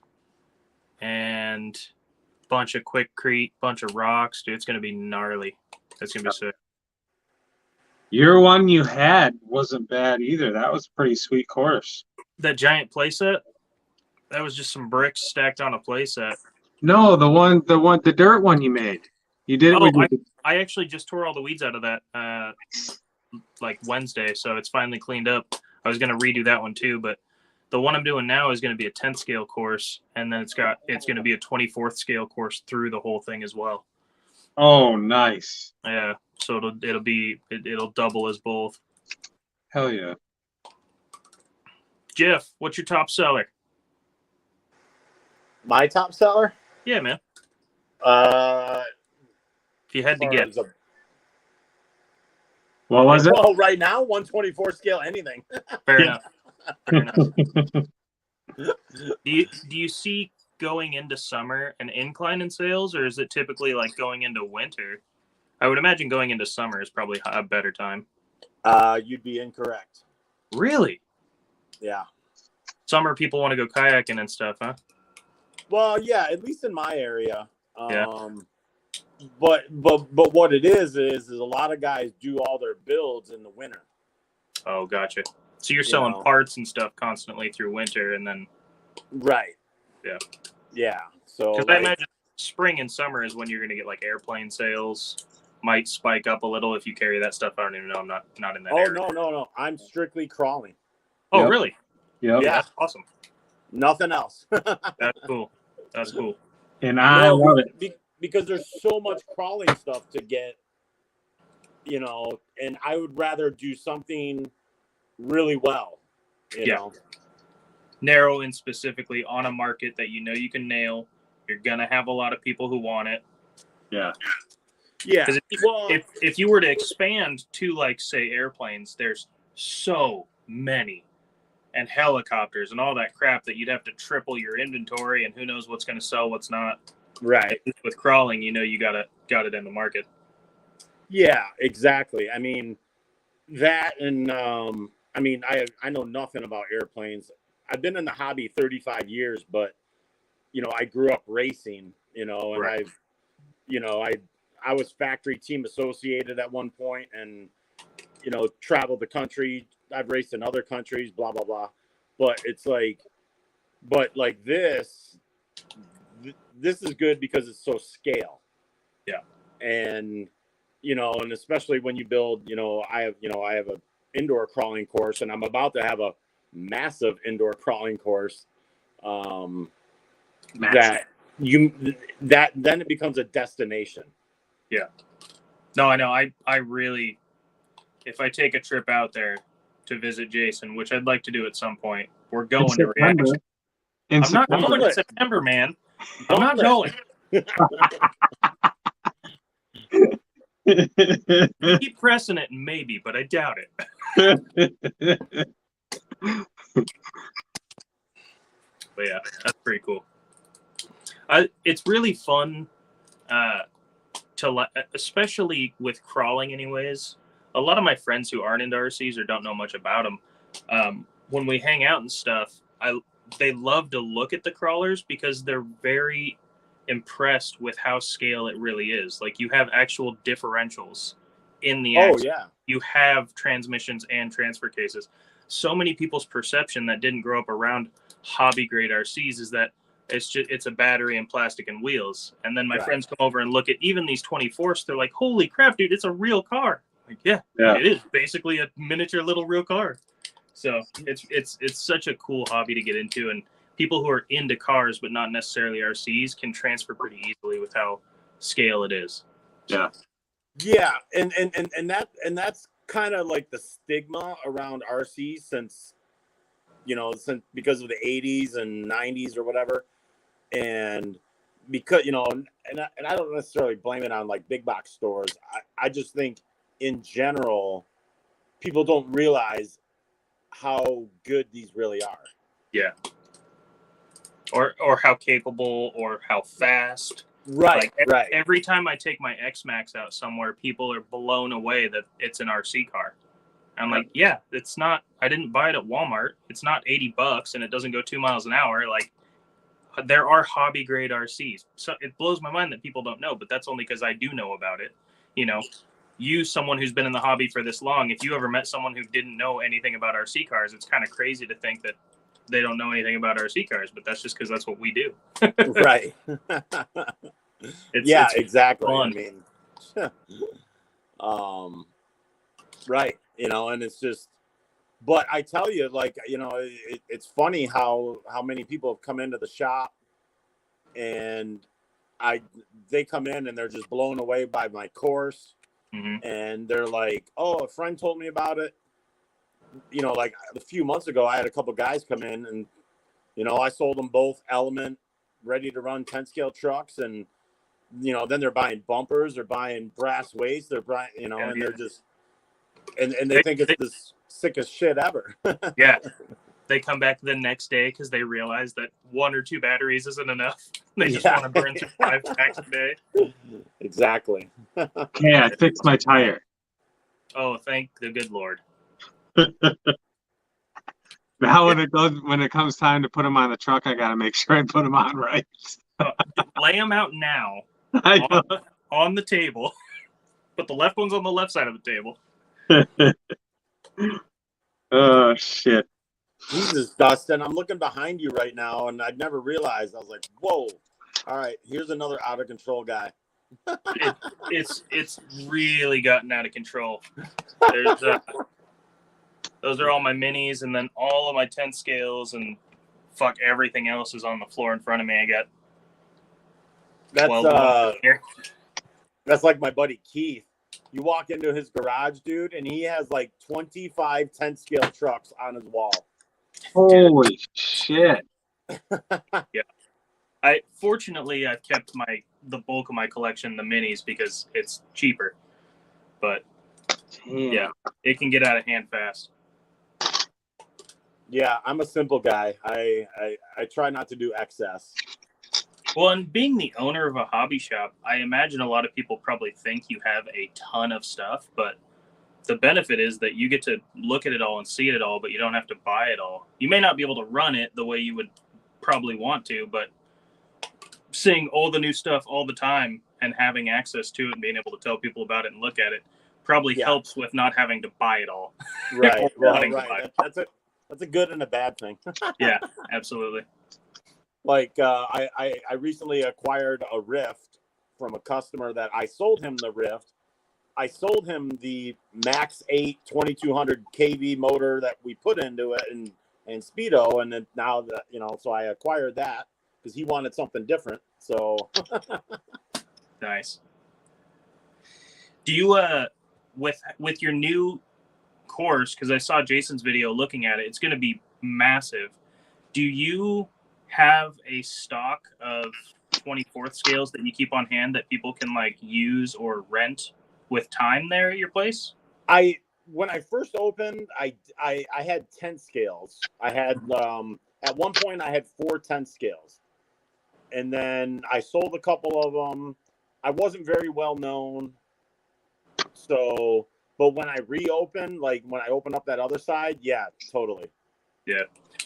and a bunch of quickcrete, bunch of rocks. Dude, it's going to be gnarly. It's going to be sick. Your one you had wasn't bad either. That was a pretty sweet course. That giant playset, that was just some bricks stacked on a playset. No, the dirt one you made. You did it with I actually just tore all the weeds out of that like Wednesday, so it's finally cleaned up. I was going to redo that one too, but the one I'm doing now is going to be a 10th scale course, and then it's going to be a 24th scale course through the whole thing as well. Oh, nice. Yeah, so it'll double as both. Hell yeah. Jeff, what's your top seller? My top seller? Yeah, man. If you had to get. What was it? Well, right now, 124 scale, anything. Fair enough. Fair enough. Do you see going into summer an incline in sales, or is it typically like going into winter? I would imagine going into summer is probably a better time. You'd be incorrect. Really? Yeah. Summer people want to go kayaking and stuff, huh? Well, yeah, at least in my area. Yeah. But what it is a lot of guys do all their builds in the winter. Oh, gotcha. So you're selling parts and stuff constantly through winter, and then. Right. Yeah. Yeah. So. Because I imagine spring and summer is when you're going to get like airplane sales. Might spike up a little if you carry that stuff. I don't even know. I'm not in that area. No. I'm strictly crawling. Oh, Yep. really? Yep. Yeah. That's awesome. Nothing else. That's cool. That's cool. And I love it. Because there's so much crawling stuff to get, and I would rather do something really well, you know. Narrow and specifically on a market that you can nail. You're going to have a lot of people who want it. Yeah. Yeah. If you were to expand to, like, say, airplanes, there's so many, and helicopters and all that crap that you'd have to triple your inventory, and who knows what's going to sell, what's not. Right. With crawling, you got it in the market. Yeah, exactly. I mean, that and I know nothing about airplanes. I've been in the hobby 35 years, but I grew up racing, and Right. I was factory team associated at one point, and traveled the country. I've raced in other countries, blah blah blah. But it's like, this is good because it's so scale. Yeah. And and especially when you build, I have an indoor crawling course, and I'm about to have a massive indoor crawling course. That then it becomes a destination. Yeah. No, I know. I really, if I take a trip out there to visit Jason, which I'd like to do at some point, we're going to Reaction. I'm not going in September, man. I'm not going. You keep pressing it, maybe, but I doubt it. But yeah, that's pretty cool. It's really fun to, especially with crawling anyways. A lot of my friends who aren't into RCs or don't know much about them, when we hang out and stuff, they love to look at the crawlers because they're very impressed with how scale it really is. Like, you have actual differentials in the axle. Yeah. You have transmissions and transfer cases. So many people's perception that didn't grow up around hobby grade RCs is that it's a battery and plastic and wheels. And then my friends come over and look at even these 24s. They're like, holy crap, dude, it's a real car. Like, yeah, it is basically a miniature little real car. So it's such a cool hobby to get into, and people who are into cars but not necessarily RCs can transfer pretty easily with how scale it is. Yeah. Yeah, and that's kind of like the stigma around RCs since because of the 80s and 90s or whatever. And because, you know, and I don't necessarily blame it on like big box stores. I just think in general, people don't realize how good these really are. Yeah. Or how capable or how fast. Right, like, right. Every time I take my X-Max out somewhere, people are blown away that it's an RC car. I'm like, yeah, it's not. I didn't buy it at Walmart. It's not $80 and it doesn't go 2 miles an hour. Like, there are hobby grade RCs. So it blows my mind that people don't know, but that's only because I do know about it. You know, you, someone who's been in the hobby for this long, if you ever met someone who didn't know anything about RC cars, it's kind of crazy to think that they don't know anything about RC cars, but that's just because that's what we do. Right. It's exactly. Fun. I mean, right. You know, and it's just, but I tell you, like, you know, it's funny how many people have come into the shop and they come in and they're just blown away by my course. Mm-hmm. And they're like, oh, a friend told me about it. You know, like a few months ago, I had a couple guys come in and, you know, I sold them both Element ready to run 10 scale trucks. And, you know, then they're buying bumpers, they're buying brass weights, they're buying, you know, and they're just, and they think it's the sickest shit ever. Yeah. They come back the next day because they realize that 1 or 2 batteries isn't enough. They just want to burn through 5 packs a day. Exactly. Okay, I fixed my tire. Oh, thank the good Lord. Now when it comes time to put them on the truck, I gotta make sure I put them on right. Lay them out now I on the table. Put the left ones on the left side of the table. Oh shit. Jesus, Dustin, I'm looking behind you right now, and I'd never realized. I was like, whoa. All right, here's another out of control guy. It's really gotten out of control. There's those are all my minis, and then all of my 10 scales, and fuck, everything else is on the floor in front of me. I got 12 here. That's like my buddy Keith. You walk into his garage, dude, and he has like 25 10 scale trucks on his wall. Holy shit. Yeah. Fortunately I've kept the bulk of my collection, the minis, because it's cheaper. But yeah, it can get out of hand fast. Yeah, I'm a simple guy. I try not to do excess. Well, and being the owner of a hobby shop, I imagine a lot of people probably think you have a ton of stuff, but the benefit is that you get to look at it all and see it all, but you don't have to buy it all. You may not be able to run it the way you would probably want to, but seeing all the new stuff all the time and having access to it and being able to tell people about it and look at it probably helps with not having to buy it all. Right. Well, right. That's a good and a bad thing. Yeah, absolutely. Like I recently acquired a Rift from a customer that I sold him the Rift. I sold him the Max 8 2200 kV motor that we put into it and Speedo, and then now that, you know, so I acquired that because he wanted something different. So nice. Do you with your new course, because I saw Jason's video looking at it, it's going to be massive. Do you have a stock of 24th scales that you keep on hand that people can like use or rent with time there at your place? When I first opened, I had 10 scales. I had at one point I had 4 10 scales, and then I sold a couple of them. I wasn't very well known, so but when I reopened, like when I opened up that other side, yeah, totally. Yeah,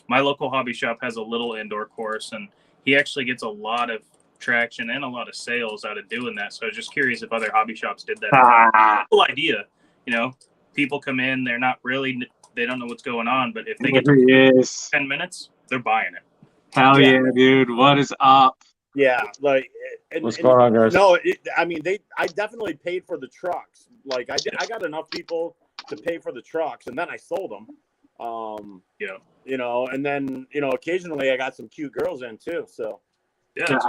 my local hobby shop has a little indoor course, and he actually gets a lot of traction and a lot of sales out of doing that. So I was just curious if other hobby shops did that. Cool idea. You know, people come in, they don't know what's going on, but if they get 10 minutes, they're buying it. Hell yeah, dude. What is up? Yeah, like what's going on, guys? No, I mean I definitely paid for the trucks. Like I got enough people to pay for the trucks, and then I sold them. Yeah, you know, and then, you know, occasionally I got some cute girls in too. So yeah, that's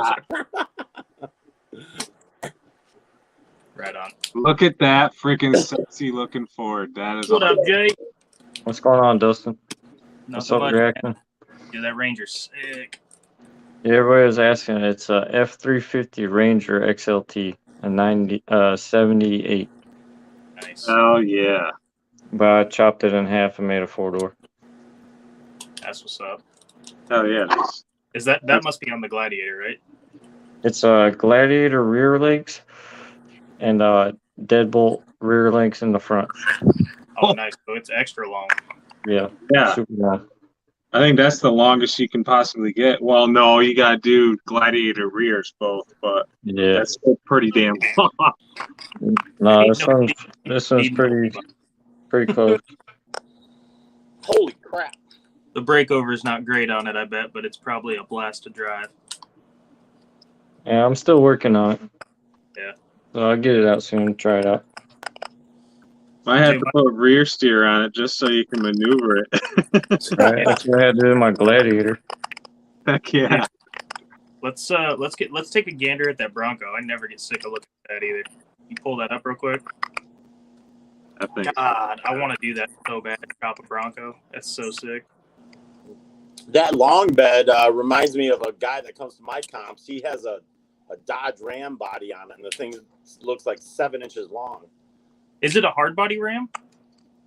right on. Look at that freaking sexy looking Ford. That is what up, Jay? What's going on, Dustin? Not What's so up, much, reaction? Yeah, that Ranger's sick. Yeah, everybody was asking. It's a F350 Ranger XLT, a 78. Nice. Oh yeah. But I chopped it in half and made a 4-door. That's what's up. Oh yeah. Nice. Is that must be on the Gladiator, right? It's a Gladiator rear links and deadbolt rear links in the front. Oh, nice. So it's extra long. Yeah. Yeah. Super long. I think that's the longest you can possibly get. Well, no, you gotta do Gladiator rears both, but Yeah. that's still pretty damn long. No, Need this one's pretty close. Holy crap! The breakover is not great on it, I bet, but it's probably a blast to drive. Yeah, I'm still working on it. Yeah. So I'll get it out soon and try it out. I have to put rear steer on it just so you can maneuver it. Right? That's what I had to do in my Gladiator. Heck yeah. Let's take a gander at that Bronco. I never get sick of looking at that either. You pull that up real quick. I think. God, I want to do that so bad. Chop a Bronco. That's so sick. That long bed reminds me of a guy that comes to my comps. He has a Dodge Ram body on it, and the thing looks like 7 inches long. Is it a hard body Ram?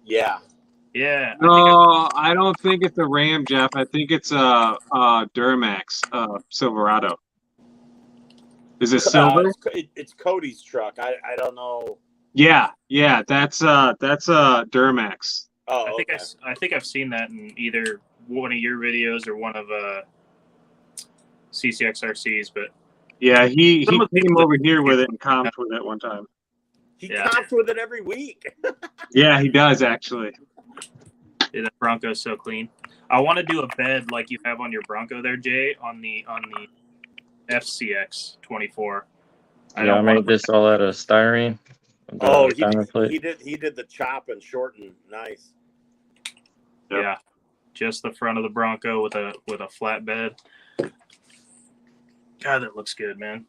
Yeah. Yeah. No, I don't think it's a Ram, Jeff. I think it's a Duramax Silverado. Is it silver? It's Cody's truck. I don't know. Yeah, that's a Duramax. Oh, I think I've seen that in either one of your videos or one of CCXRC's, but yeah, he came over here with it and comped with it one time. He comps with it every week. Yeah, he does actually. Yeah, that Bronco's so clean. I want to do a bed like you have on your Bronco there, Jay, on the FCX 24. I made this all out of styrene. He did the chop and shorten. Nice. Yep. Yeah, just the front of the Bronco with a flat bed. God, that looks good, man.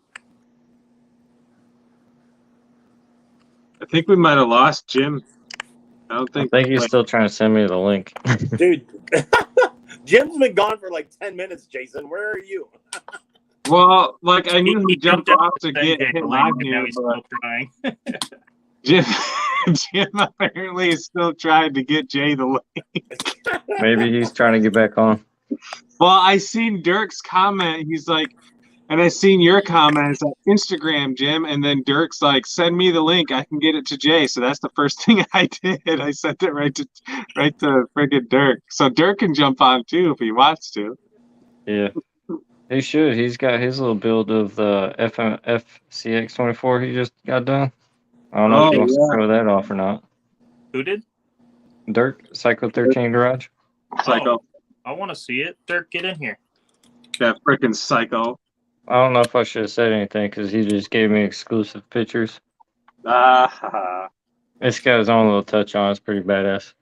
I think we might have lost Jim. I think he's still trying to send me the link. Dude, Jim's been gone for like 10 minutes, Jason. Where are you? Well, like I knew he jumped off to get him on here, now he's still trying. Jim apparently is still trying to get Jay the link. Maybe he's trying to get back on. Well, I seen Dirk's comment. He's like, and I seen your comments on Instagram, Jim, and then Dirk's like, send me the link. I can get it to Jay. So that's the first thing I did. I sent it right to friggin' Dirk. So Dirk can jump on too if he wants to. Yeah. He should. He's got his little build of the FCX24 he just got done. I don't know if he wants to show that off or not. Who did? Dirk, Psycho 13 Garage. Psycho. I want to see it. Dirk, get in here. That freaking psycho. I don't know if I should have said anything because he just gave me exclusive pictures. It's got his own little touch on. It's pretty badass.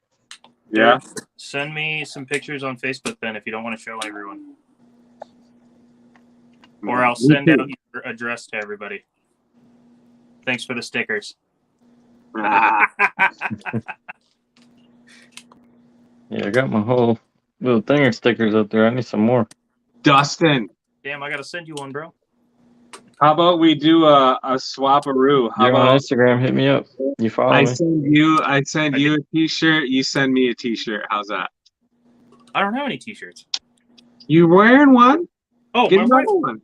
Yeah. Dirk, send me some pictures on Facebook then if you don't want to show everyone. Or I'll send out your address to everybody. Thanks for the stickers. Yeah, I got my whole little thing of stickers up there. I need some more. Dustin. Damn, I got to send you one, bro. How about we do a swap-a-roo? You're on Instagram. Hit me up. You follow me. I send you a t-shirt. You send me a t-shirt. How's that? I don't have any t-shirts. You wearing one? Oh,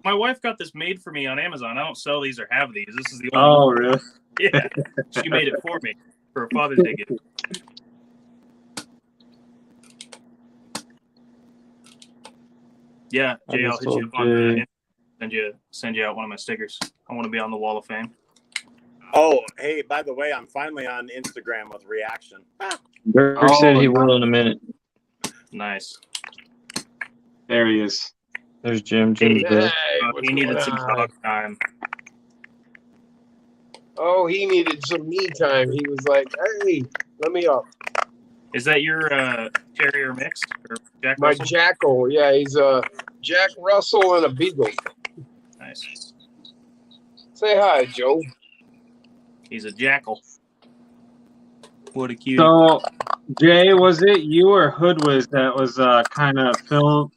my wife got this made for me on Amazon. I don't sell these or have these. This is the only Oh, one. really? Yeah. She made it for me for a Father's Day gift. Yeah, Jay, I'll hit you up on send you out one of my stickers. I want to be on the Wall of Fame. Oh, hey, by the way, I'm finally on Instagram with reaction. Dirk said he will in a minute. Nice. There he is. There's Jim. Jim's dead. He needed some dog time. Oh, he needed some me time. He was like, hey, let me up. Is that your terrier mixed? Or Jack My Russell? Jackal. Yeah, he's a Jack Russell and a Beagle. Nice. Say hi, Joe. He's a jackal. What a cute. So, Jay, was it you or Hoodwiz that was kind of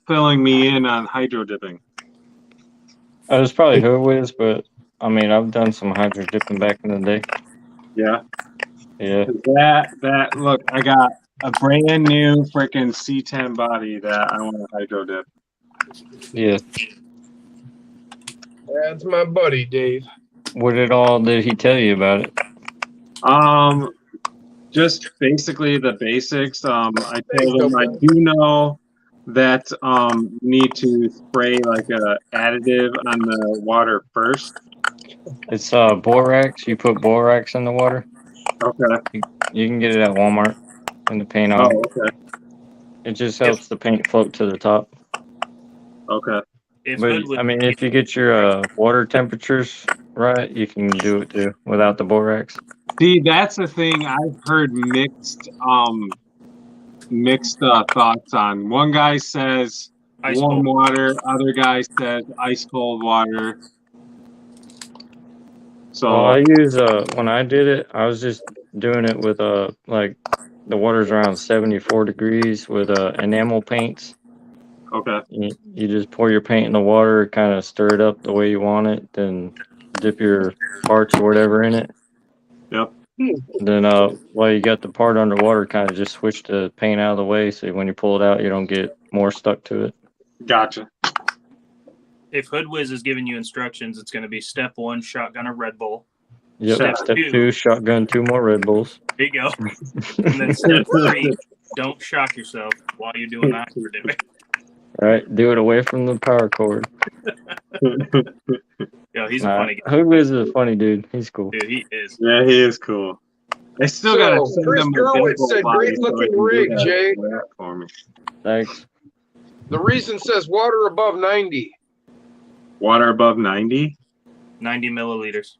filling me in on hydro dipping? It was probably Hood Whiz, but I mean, I've done some hydro dipping back in the day. Yeah. Yeah. That look, I got a brand new freaking C10 body that I want to hydro dip. Yeah. That's my buddy, Dave. What did he tell you about it? Just basically the basics. I Thanks, told him I Double. do know that you need to spray like a additive on the water first. It's borax. You put borax in the water. Okay. You can get it at Walmart in the paint Oh, aisle. okay. It just helps the paint float to the top. Okay. But I mean, if you get your water temperatures right, you can do it too without the borax. See, that's the thing I've heard mixed thoughts on. One guy says warm water, other guy says ice cold water. So Well, I use when I did it, I was just doing it with like the water's around 74 degrees with enamel paints. okay. You just pour your paint in the water, kind of stir it up the way you want it, then dip your parts or whatever in it. Yep. Then while you got the part underwater, kind of just switch the paint out of the way so when you pull it out, you don't get more stuck to it. Gotcha. If Hood Whiz is giving you instructions, it's going to be step 1, shotgun a Red Bull. Yep. Step 2, shotgun 2 more Red Bulls. There you go. And then step 3, don't shock yourself while you're doing the hydro dipping. All right, do it away from the power cord. Yo, he's a funny guy. Hood Whiz is a funny dude. He's cool. Dude, he is. Yeah, he is cool. I still gotta send Chris him Gerwitz said, "Great looking rig, Jay." For me. Thanks. The reason says water above 90. Water above 90? 90 milliliters.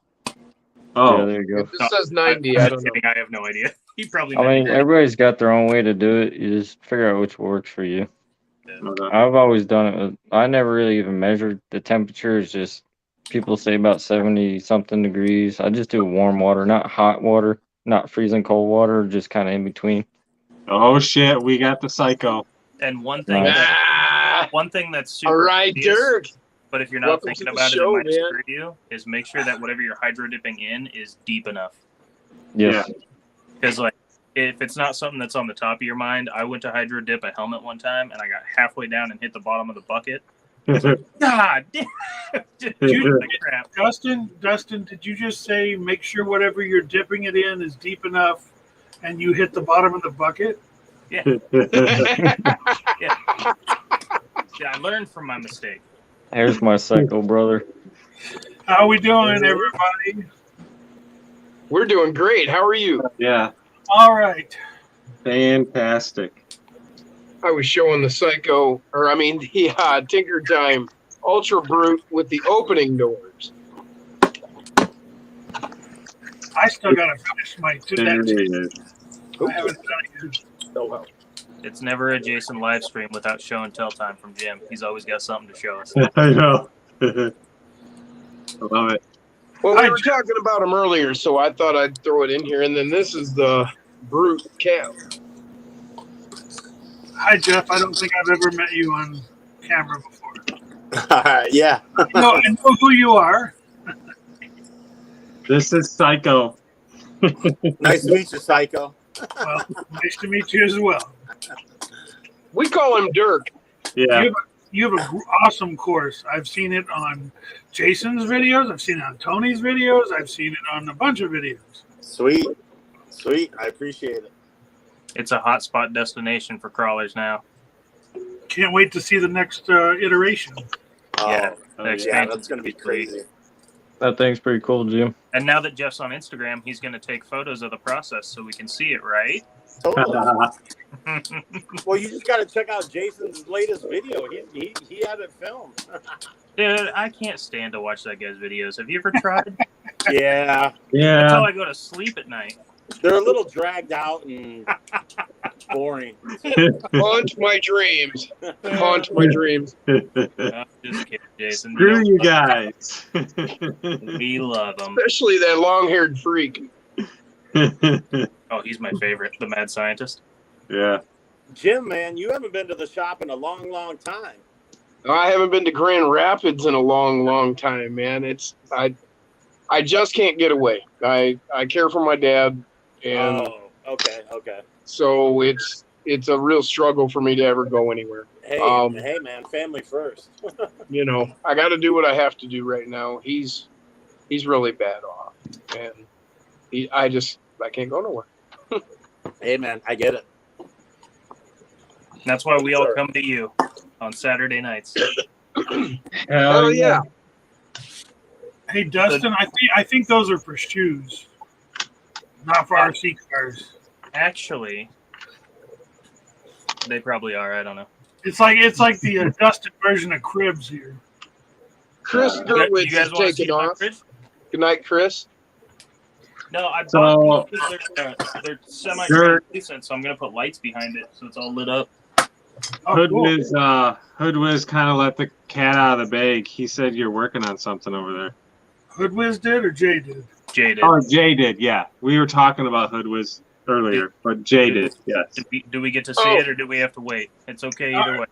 Oh, yeah, there you go. It just says 90. I don't know. I have no idea. He probably. I mean, everybody's got their own way to do it. You just figure out which works for you. okay. I've always done it. I never really even measured the temperature. It's just people say about 70 something degrees. I just do warm water, not hot water, not freezing cold water, just kind of in between. Oh shit, we got the psycho. And one thing, one thing that's super all right, obvious, Dirk. But if you're not thinking about it, it might screw you. Is make sure that whatever you're hydro dipping in is deep enough. Yes. Because like, if it's not something that's on the top of your mind, I went to hydro dip a helmet one time, and I got halfway down and hit the bottom of the bucket. God damn! Crap. Dustin, did you just say make sure whatever you're dipping it in is deep enough, and you hit the bottom of the bucket? Yeah. Yeah. I learned from my mistake. Here's my psycho brother. How we doing, everybody? We're doing great. How are you? Yeah. All right. Fantastic. I was showing the Psycho, the Tinker Time Ultra Brute with the opening doors. I still got to finish my There I haven't done it yet. It's never a Jason live stream without show and tell time from Jim. He's always got something to show us. I know. I love it. Well, we were talking about him earlier, so I thought I'd throw it in here. And then this is the Brute Cab. Hi, Jeff. I don't think I've ever met you on camera before. Yeah. No, I know who you are. This is Psycho. Nice to meet you, Psycho. Well, nice to meet you as well. We call him Dirk. Yeah. You have an awesome course. I've seen it on Jason's videos. I've seen it on Tony's videos. I've seen it on a bunch of videos. Sweet. I appreciate it. It's a hotspot destination for crawlers now. Can't wait to see the next iteration. Yeah, yeah, that's going to be crazy. That thing's pretty cool, Jim. And now that Jeff's on Instagram, he's going to take photos of the process so we can see it, right? Totally. Well, you just got to check out Jason's latest video. He had it filmed. Dude, I can't stand to watch that guy's videos. Have you ever tried? Yeah. That's how I go to sleep at night. They're a little dragged out and boring. Haunt my dreams. Haunt my dreams. I'm just kidding, Jason. Screw you guys. We love him. Especially that long-haired freak. Oh, he's my favorite, the mad scientist. Yeah. Jim, man, you haven't been to the shop in a long, long time. I haven't been to Grand Rapids in a long, long time, man. I just can't get away. I care for my dad, and okay. so it's a real struggle for me to ever go anywhere. Hey, man, family first. You know, I got to do what I have to do right now. He's really bad off, and I can't go nowhere. Hey, man, I get it. That's why we all come to you on Saturday nights. Hell yeah. Hey, Dustin, I think those are for shoes, not for RC cars. Actually, they probably are. I don't know. It's like the Dustin version of Cribs here. Chris Gerwitz you guys is want to see taking my off. fridge? Good night, Chris. No, I bought these because they're semi-translucent, so I'm gonna put lights behind it, so it's all lit up. Oh, Hoodwiz kind of let the cat out of the bag. He said you're working on something over there. Hoodwiz did or Jay did? Jay did. Oh, Jay did. Yeah, we were talking about Hoodwiz earlier, but Jay did. Yes. Do we get to see it, or do we have to wait? It's okay either way.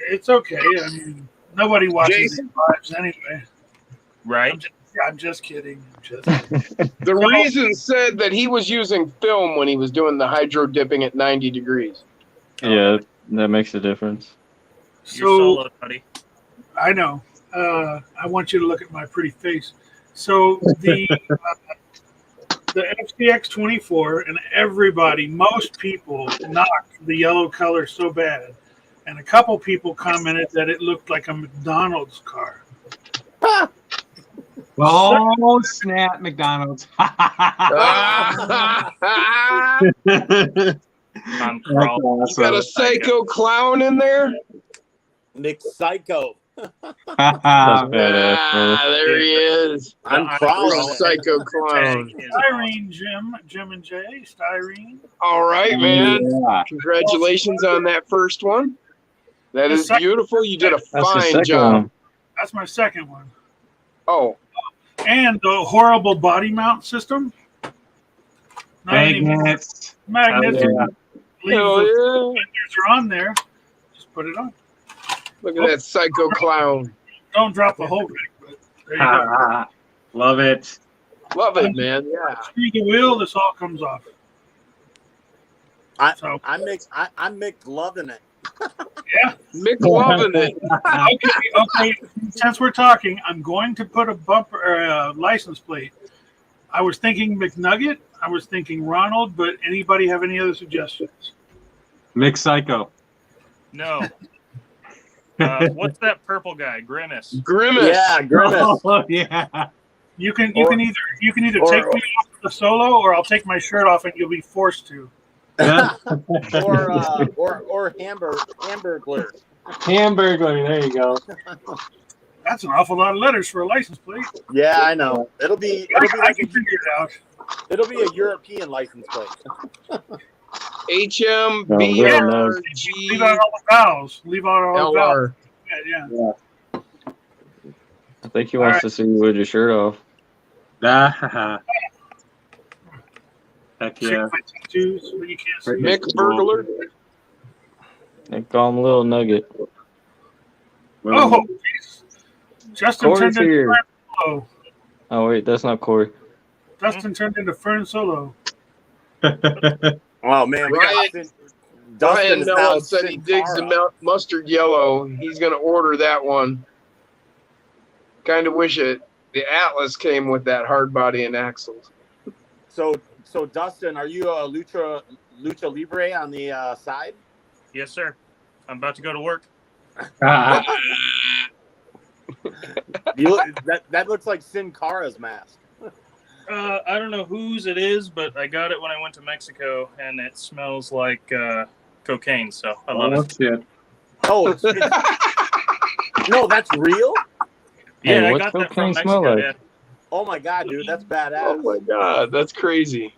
It's okay. I mean, nobody watches these lives anyway. Right? I'm just kidding. The reason said that he was using film when he was doing the hydro dipping at 90 degrees. Yeah, that makes a difference. You're solo, buddy. I know. I want you to look at my pretty face. So the FCX 24 and everybody, most people knocked the yellow color so bad, and a couple people commented that it looked like a McDonald's car. Oh, snap, McDonald's. I'm You got a psycho clown in there? Nick Psycho. That's badass, There he is. I'm crawling. Psycho clown. Styrene, Jim and Jay. Styrene. All right, man. Yeah. Congratulations on that first one. That is beautiful. You did a That's the fine second job. one. That's my second one. Oh, And the horrible body mount system. Not any Magnets. magnets. Oh, yeah. Leave hell the yeah. fenders are on there. Just put it on. Look at that psycho clown. Don't drop the whole rig, but there you go. Love it. Love it, man. Yeah. Screw the wheel, this all comes off. I'm Mick loving it. Yeah. Mick loving it. Okay. Since we're talking, I'm going to put a bumper or a license plate. I was thinking McNugget. I was thinking Ronald, but anybody have any other suggestions? Mick Psycho. No. What's that purple guy? Grimace. Grimace. Yeah, Grimace. Oh, yeah. You can either take me off the solo, or I'll take my shirt off, and you'll be forced to. or Hamburglar. Hamburglar. There you go. That's an awful lot of letters for a license plate. Yeah, I know. It'll be I like can figure it out. it'll be a European license plate. HMBRG. Leave out all the vowels. Leave out all the vowels. LR. Yeah. I think he wants to see you with your shirt off. Heck yeah. Tattoos, but you can't see. Mick Burglar. They call him Little Nugget. Oh, geez. Justin Corey's turned into here. Fern Solo. Oh wait, that's not Corey. Dustin turned into Fern Solo. Oh man, we got Dustin Brian is now Noah said he Sin digs the Cara. mustard yellow. He's going to order that one. Kind of wish the Atlas came with that hard body and axles. So Dustin, are you a lucha libre on the side? Yes, sir. I'm about to go to work. That looks like Sin Cara's mask. I don't know whose it is, but I got it when I went to Mexico, and it smells like cocaine, so I love it. Shit. Oh, no, that's real? Yeah, Hey, I what's got that from cocaine smell Mexico. like? Yeah. Oh my god, dude, that's Oh badass. my God, that's crazy.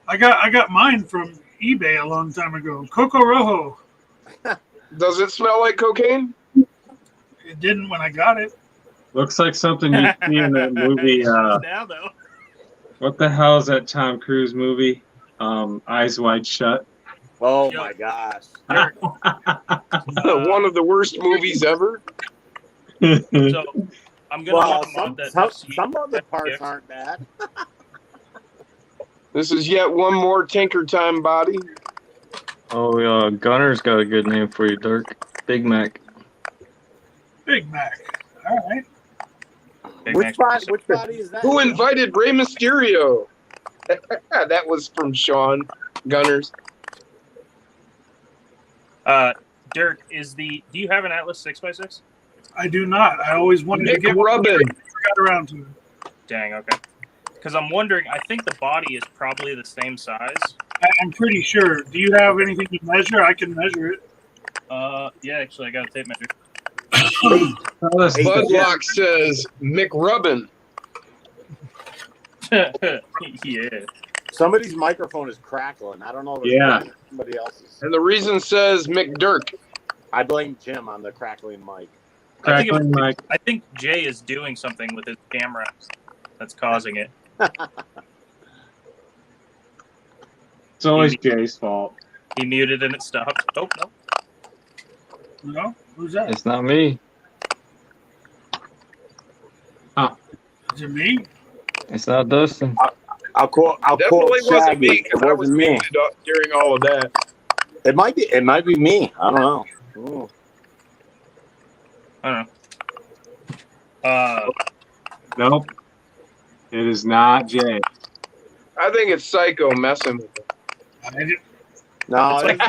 I got mine from eBay a long time ago. Coco Rojo. Does it smell like cocaine? It didn't when I got it. Looks like something you see in that movie. Now, though. What the hell is that Tom Cruise movie? Eyes Wide Shut. Oh Yo. my gosh. One of the worst movies ever. So I'm gonna Well, look them up. some of the parts aren't bad. This is yet one more Tinker Time body. Oh, Gunner's got a good name for you, Dirk. Big Mac. Big Mac. All right. Which body is that? Who invited Rey Mysterio? That was from Sean Gunners. Dirk, do you have an Atlas 6x6? I do not. I always wanted to get one. Rubbin. Got around to it. Dang, okay. Because I'm wondering, I think the body is probably the same size. I'm pretty sure. Do you have anything to measure? I can measure it. Yeah, actually, I got a tape measure. Budlock says McRubbin. Yeah. Somebody's microphone is crackling. I don't know if it's somebody else's. And the reason says McDirk. I blame Jim on the crackling mic. I think Jay is doing something with his camera that's causing it. It's always Jay's fault. He muted and it stopped. Oh, no. No? Who's that? It's not me. Is it me? It's not Dustin. I'll quote Definitely wasn't me Shaggy. because I was muted during all of that. It might be me. I don't know. Ooh. I don't know. Nope. It is not Jay. I think it's Psycho messing with him. No, It's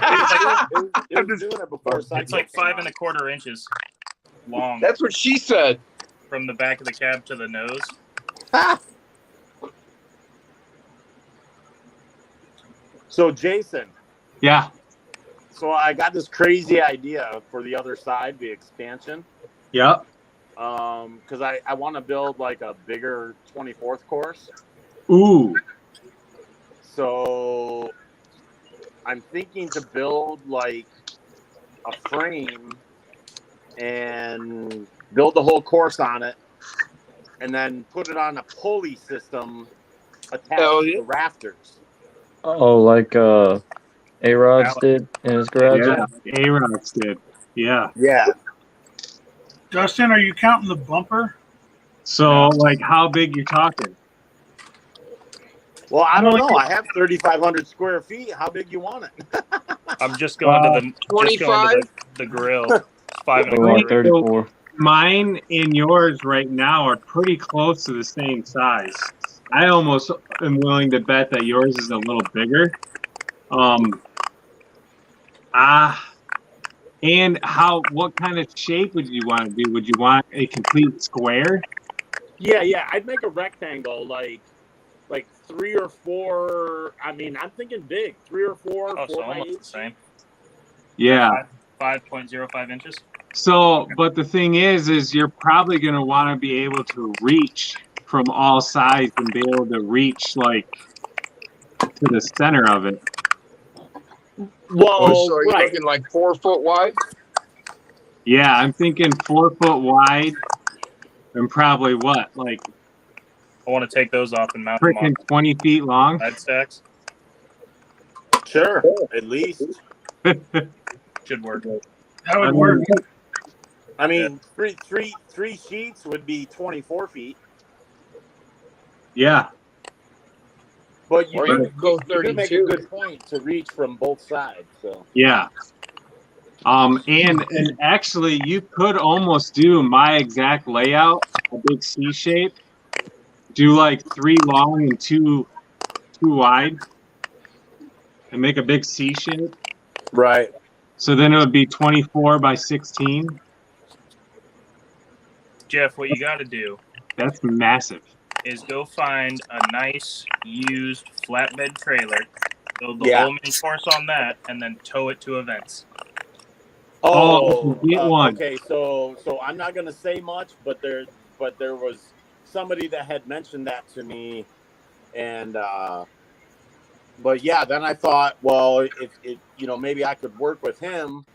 it was doing it before. It's like 5 1/4 inches long That's what she said. from the back of the cab to the nose. So Jason, Yeah. so I got this crazy idea for the other side, the expansion. Yep. Because I want to build like a bigger 24th course. Ooh. So I'm thinking to build like a frame and build the whole course on it, and then put it on a pulley system attached to the rafters. Oh, like A-Rods did in his garage? Yeah. A-Rods did. Yeah. Yeah. Dustin, are you counting the bumper? So, like, how big you talking? Well, I don't know. I have 3,500 square feet. How big you want it? I'm just going to 25? the grill. 5 Oh, like 1/4. 34. Mine and yours right now are pretty close to the same size. I almost am willing to bet that yours is a little bigger. And what kind of shape would you want to do? Would you want a complete square? Yeah. I'd make a rectangle, like 3 or 4. I mean, I'm thinking big. 3 or 4. Oh, 4 so by almost 8. the same. Yeah. 5.05 inches. So, but the thing is you're probably going to want to be able to reach from all sides and be able to reach like to the center of it. Well, So are you looking like 4 foot wide? Yeah, I'm thinking 4 foot wide and probably what, like I want to take those off and mount them freaking on 20 feet long. side stacks. Sure, at least. Should work. That would work. I mean, three sheets would be 24 feet. Yeah. But you Or you do could go make a 32. good point to reach from both sides. So Yeah. And actually you could almost do my exact layout, a big C shape. Do like 3 long and 2 wide. And make a big C shape. right. So then it would be 24 by 16. Jeff, what you got to do That's massive. is go find a nice used flatbed trailer, build the Yeah. whole main course on that, and then tow it to events. Get one. Okay, so I'm not gonna say much, but there was somebody that had mentioned that to me, and but yeah, then I thought, well, if maybe I could work with him,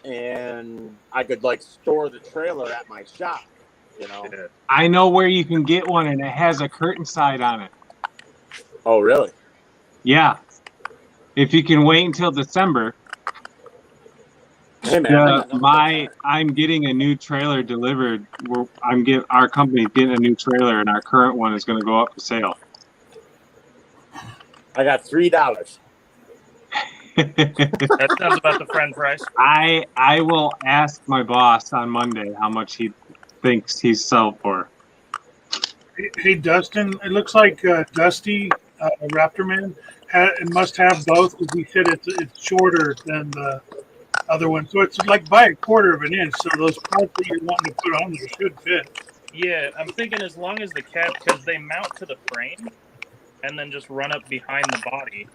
and I could like store the trailer at my shop, I know where you can get one and it has a curtain side on it. Oh, really? Yeah. if you can wait until December, Hey man, I got nothing but time. I'm getting a new trailer delivered. Our company's getting a new trailer, and our current one is going to go up for sale. I got $3. That sounds about the friend price. I will ask my boss on Monday how much he thinks he's sold for. Hey, Dustin, it looks like Dusty, Raptor Man, must have both because he said it's shorter than the other one. So it's like by a quarter of an inch. So those parts that you're wanting to put on there should fit. Yeah, I'm thinking as long as the cap, because they mount to the frame and then just run up behind the body.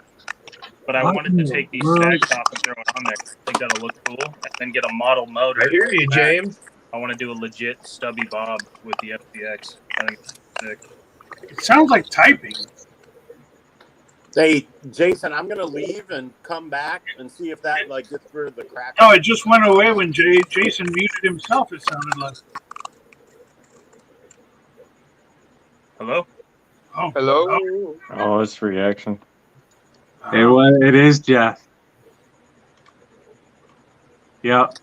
But I wanted to take these stacks off and throw it on there. I think that'll look cool. And then get a model motor. I hear you, James. I want to do a legit stubby bob with the FTX. I think it's sick. It sounds like typing. Hey, Jason, I'm gonna leave and come back and see if that like gets rid of the crack. No, it just went away when Jason muted himself, it sounded like. Hello? Oh, Hello. Oh, it's reaction. It is Jeff. Yep.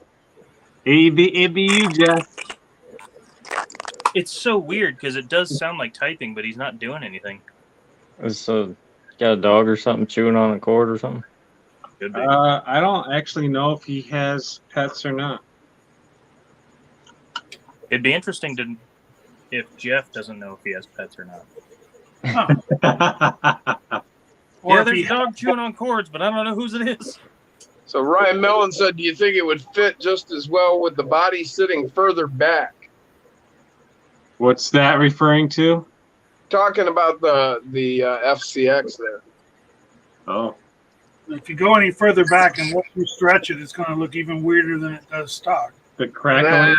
It'd be you, Jeff. It's so weird because it does sound like typing, but he's not doing anything. It's got a dog or something chewing on a cord or something. Could be. I don't actually know if he has pets or not. It'd be interesting to if Jeff doesn't know if he has pets or not. Or Yeah, if there's he a dog chewing on cords, but I don't know whose it is. So Ryan Mellon said, do you think it would fit just as well with the body sitting further back? What's that referring to? Talking about the FCX there. Oh. if you go any further back and once you stretch it, it's going to look even weirder than it does stock. The crackling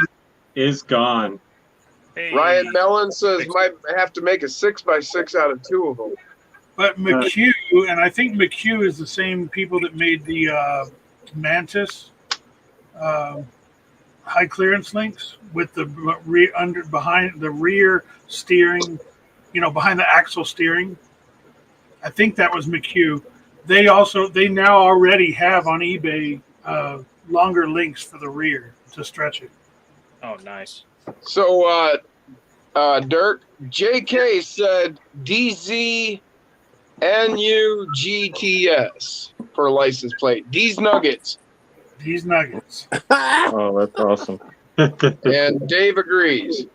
is gone. Hey, Ryan Mellon says might have to make a 6x6 out of two of them. But McHugh, and I think McHugh is the same people that made the Mantis high clearance links with the behind the rear steering, behind the axle steering. I think that was McHugh. They now already have on eBay longer links for the rear to stretch it. Oh, nice. So, Dirk, JK said DZNUGTS for license plate. D's Nuggets. These nuggets. Oh, that's awesome. And Dave agrees.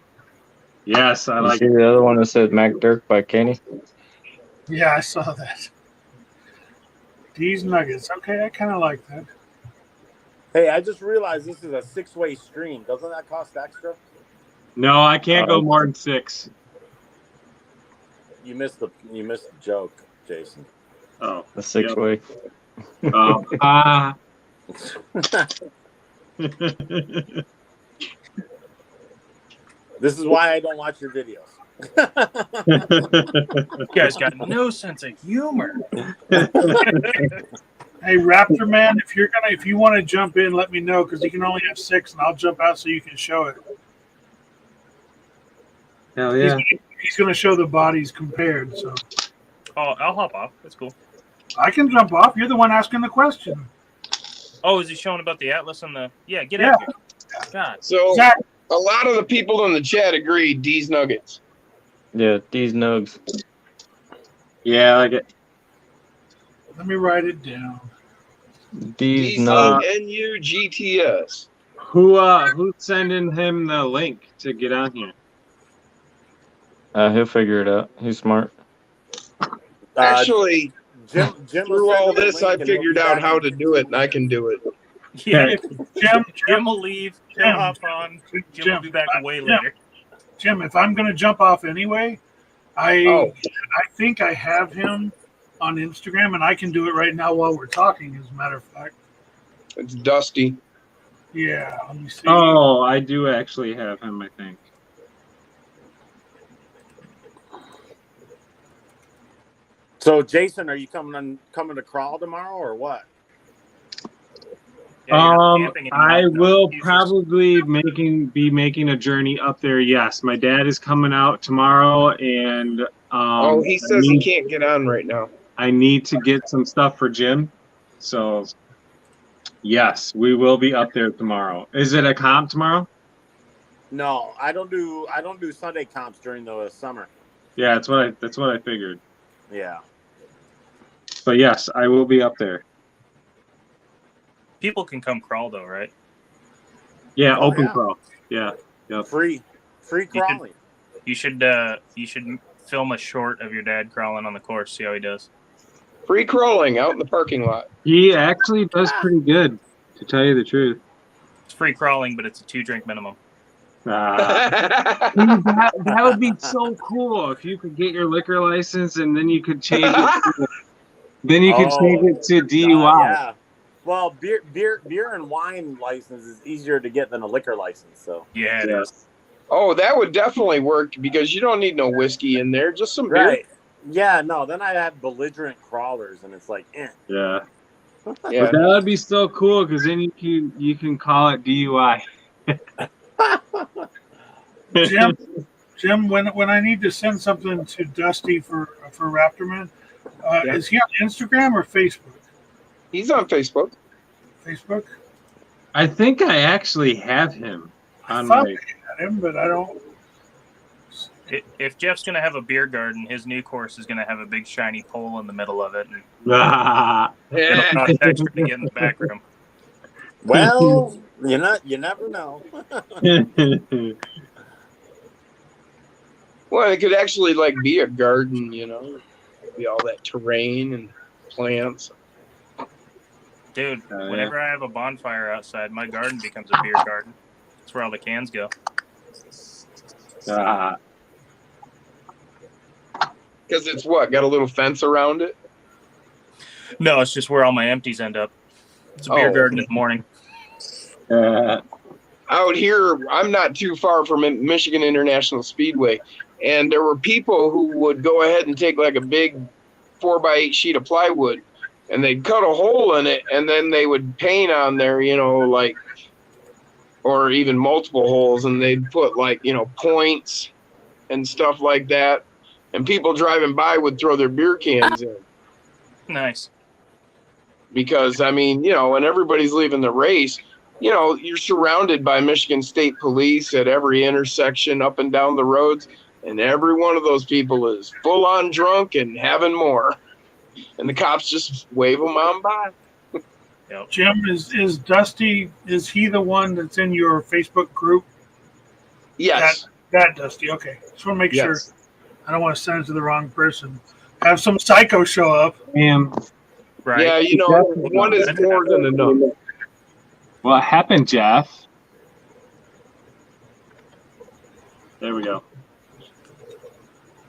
Yes, I You like see it. the other one that said Mac Dirk by Kenny? Yeah, I saw that. These nuggets. Okay, I kind of like that. Hey, I just realized this is a 6-way stream. Doesn't that cost extra? No, I can't go more than 6. You missed the joke, Jason. Oh, A 6-way. oh. This is why I don't watch your videos. You guys got no sense of humor. Hey, Raptor Man, if you want to jump in, let me know because you can only have 6, and I'll jump out so you can show it. Hell yeah. He's going to show the bodies compared. So Oh, I'll hop off. That's cool. I can jump off. You're the one asking the question. Oh, is he showing about the Atlas and the? Yeah, get out of here. God. So, Zach, a lot of the people in the chat agree D's Nuggets. Yeah, these nugs. Yeah, I like it. let me write it down. These nugs. DZNUGTS. Who's sending him the link to get on here? He'll figure it out. He's smart. Actually, Jim through all this, I figured out how to do it, and I can do it. Yeah. Jim will leave. He'll hop on. Jim will be back way later. Jim, if I'm going to jump off anyway, I think I have him on Instagram, and I can do it right now while we're talking, as a matter of fact. It's Dusty. Yeah, let me see. Oh, I do actually have him, I think. So, Jason, are you coming to crawl tomorrow or what? Yeah, you're not camping anymore. I No will excuses. probably be making a journey up there. Yes, my dad is coming out tomorrow, and He says he can't get on right now. I need to get some stuff for Jim. So yes, we will be up there tomorrow. Is it a comp tomorrow? No, I don't do Sunday comps during the summer. Yeah, that's what I figured. Yeah. But yes, I will be up there. People can come crawl though, right? Yeah, Oh, open yeah. crawl. Yeah. Yep. Free crawling. You should film a short of your dad crawling on the course. See how he does. Free crawling out in the parking lot. He actually does pretty good, to tell you the truth. It's free crawling, but it's a 2-drink minimum. That would be so cool if you could get your liquor license and then you could change it. Change it to DUI. Yeah. Well, beer and wine license is easier to get than a liquor license. So yeah, it is. Oh, that would definitely work because you don't need no whiskey in there, just some beer. Right. Yeah. No. Then I have belligerent crawlers, and it's like, Yeah. Yeah. But that would be so cool because then you can call it DUI. Jim, when I need to send something to Dusty for Raptorman, is he on Instagram or Facebook? He's on Facebook. Facebook? I think I actually have him on I thought my. I had him, but I don't. If Jeff's gonna have a beer garden, his new course is gonna have a big shiny pole in the middle of it, and it'll cost extra to get in the back room. well, you never know. Well, it could actually like be a garden, you know, be all that terrain and plants. Dude, whenever I have a bonfire outside, my garden becomes a beer garden. That's where all the cans go. Because it's what? Got a little fence around it? No, it's just where all my empties end up. It's a beer garden in the morning. Out here, I'm not too far from Michigan International Speedway, and there were people who would go ahead and take like a big 4x8 sheet of plywood, and they'd cut a hole in it, and then they would paint on there, you know, like, or even multiple holes, and they'd put like, you know, points and stuff like that, and people driving by would throw their beer cans in. Nice. Because, I mean, you know, when everybody's leaving the race, you know, you're surrounded by Michigan State Police at every intersection up and down the roads, and every one of those people is full on drunk and having more. And the cops just wave them on by. Yep. Jim, is Dusty, is he the one that's in your Facebook group? Yes. That Dusty, okay. Just want to make sure. Yes. I don't want to send it to the wrong person. Have some psycho show up. Right. Yeah, you know, one is more than enough. What happened, Jeff? There we go.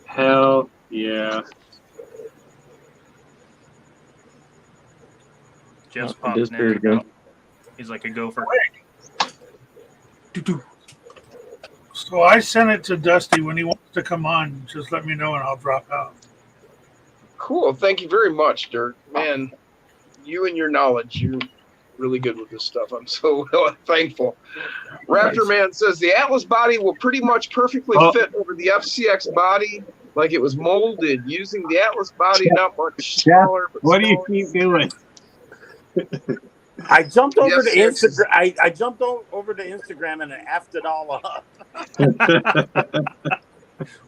Hell yeah. Jeff's popping in. Again. He's like a gopher. So I sent it to Dusty. When he wants to come on, just let me know and I'll drop out. Cool. Thank you very much, Dirk. Man, you and your knowledge, you're really good with this stuff. I'm so thankful. Raptor Man says the Atlas body will pretty much perfectly fit over the FCX body like it was molded using the Atlas body, not much smaller. But what do you keep doing? I jumped over to Instagram. I jumped over to Instagram and effed it all up.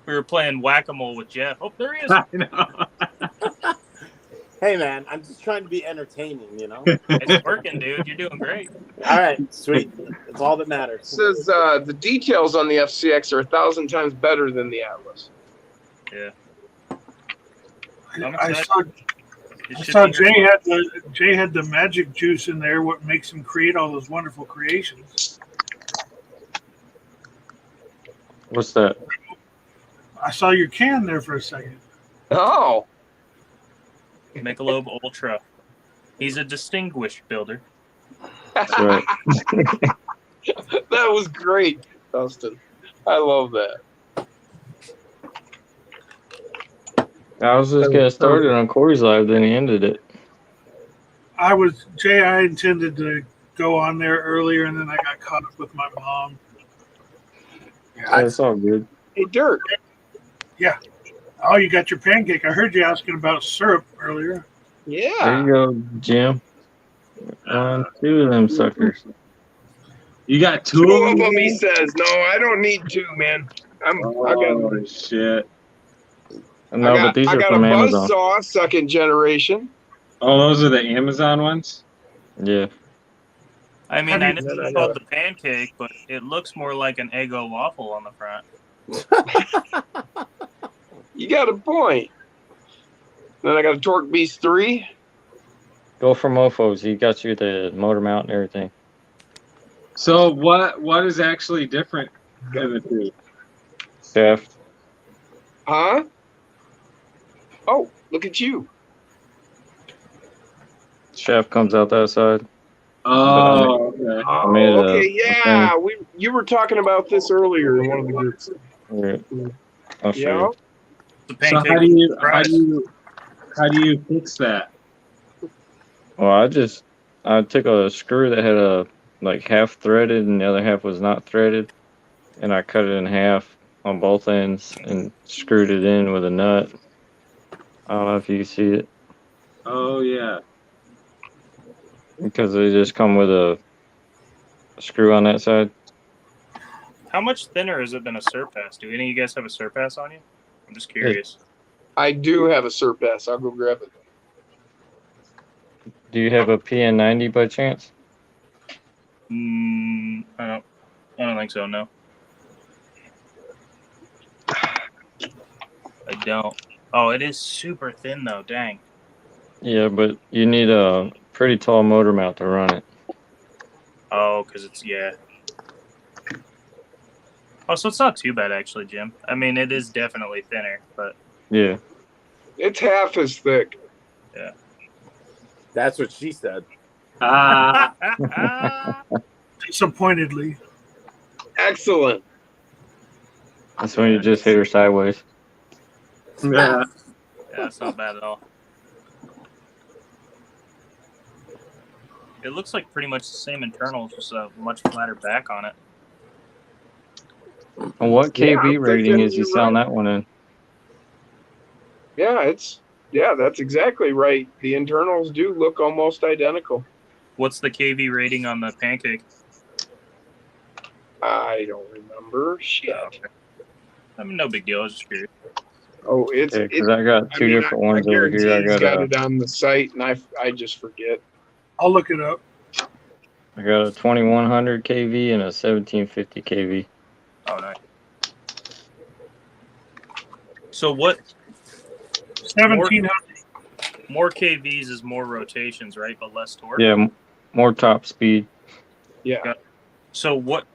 We were playing whack-a-mole with Jeff. Oh, there he is. I know. Hey, man, I'm just trying to be entertaining, you know? It's working, dude. You're doing great. All right, sweet. That's all that matters. It says the details on the FCX are 1,000 times better than the Atlas. Yeah. I saw Jay had the magic juice in there, what makes him create all those wonderful creations. What's that? I saw your can there for a second. Oh. Michelob Ultra. He's a distinguished builder. That's right. That was great, Dustin. I love that. I was just getting started on Corey's live, then he ended it. I intended to go on there earlier, and then I got caught up with my mom. Yeah, it's all good. Hey, Dirk. Yeah. Oh, you got your pancake. I heard you asking about syrup earlier. There Yeah. you go, Jim. 2 of them suckers. You got 2 Two of of them? them, he says. No, I don't need 2, man. I Oh, got shit. No, but these I are got a from Amazon. buzzsaw, second generation. Oh, those are the Amazon ones? Yeah. I mean, How I do know And then I it's got called the pancake, but it looks more like an Eggo waffle on the front. You got a point. Then I got a Torque Beast 3. Go for mofos. He got you the motor mount and everything. So what is actually different in the 2? Shaft. Huh? Oh, look at you. Shaft comes out that side. Oh, okay. I made Oh, a okay, yeah. thing. You were talking about this earlier in one of the groups. Here, I'll show Yeah. you. The So pancake. how do you fix that? Well, I took a screw that had a like half threaded and the other half was not threaded, and I cut it in half on both ends and screwed it in with a nut. I don't know if you can see it Oh yeah. because they just come with a screw on that side. How much thinner is it than a Surpass? Do any of you guys have a Surpass on you? I'm just curious. I do have a Surpass. I'll go grab it. Do you have a PN90 by chance? I don't think so. No, I don't. Oh, it is super thin though. Dang. Yeah, but you need a pretty tall motor mount to run it. Oh, because it's Oh, so it's not too bad actually, Jim. I mean, it is definitely thinner, but Yeah. It's half as thick. yeah. That's what she said. Disappointedly. Excellent. That's when you just hit her sideways. Yeah. Yeah, it's not bad at all. It looks like pretty much the same internals, just a much flatter back on it. And what Yeah, KV I'm rating thinking is he you're selling right. that one in? Yeah, that's exactly right. The internals do look almost identical. What's the KV rating on the pancake? I don't remember. Shit. Oh, okay. I mean, no big deal. I was just curious. Oh, it's Yeah, because I got two different I ones over guarantee here. he's got it on the site, and I just forget. I'll look it up. I got a 2100 kV and a 1750 kV. Oh, nice. So what? 1700. More KVs is more rotations, right? But less torque. Yeah, more top speed. Yeah. So what?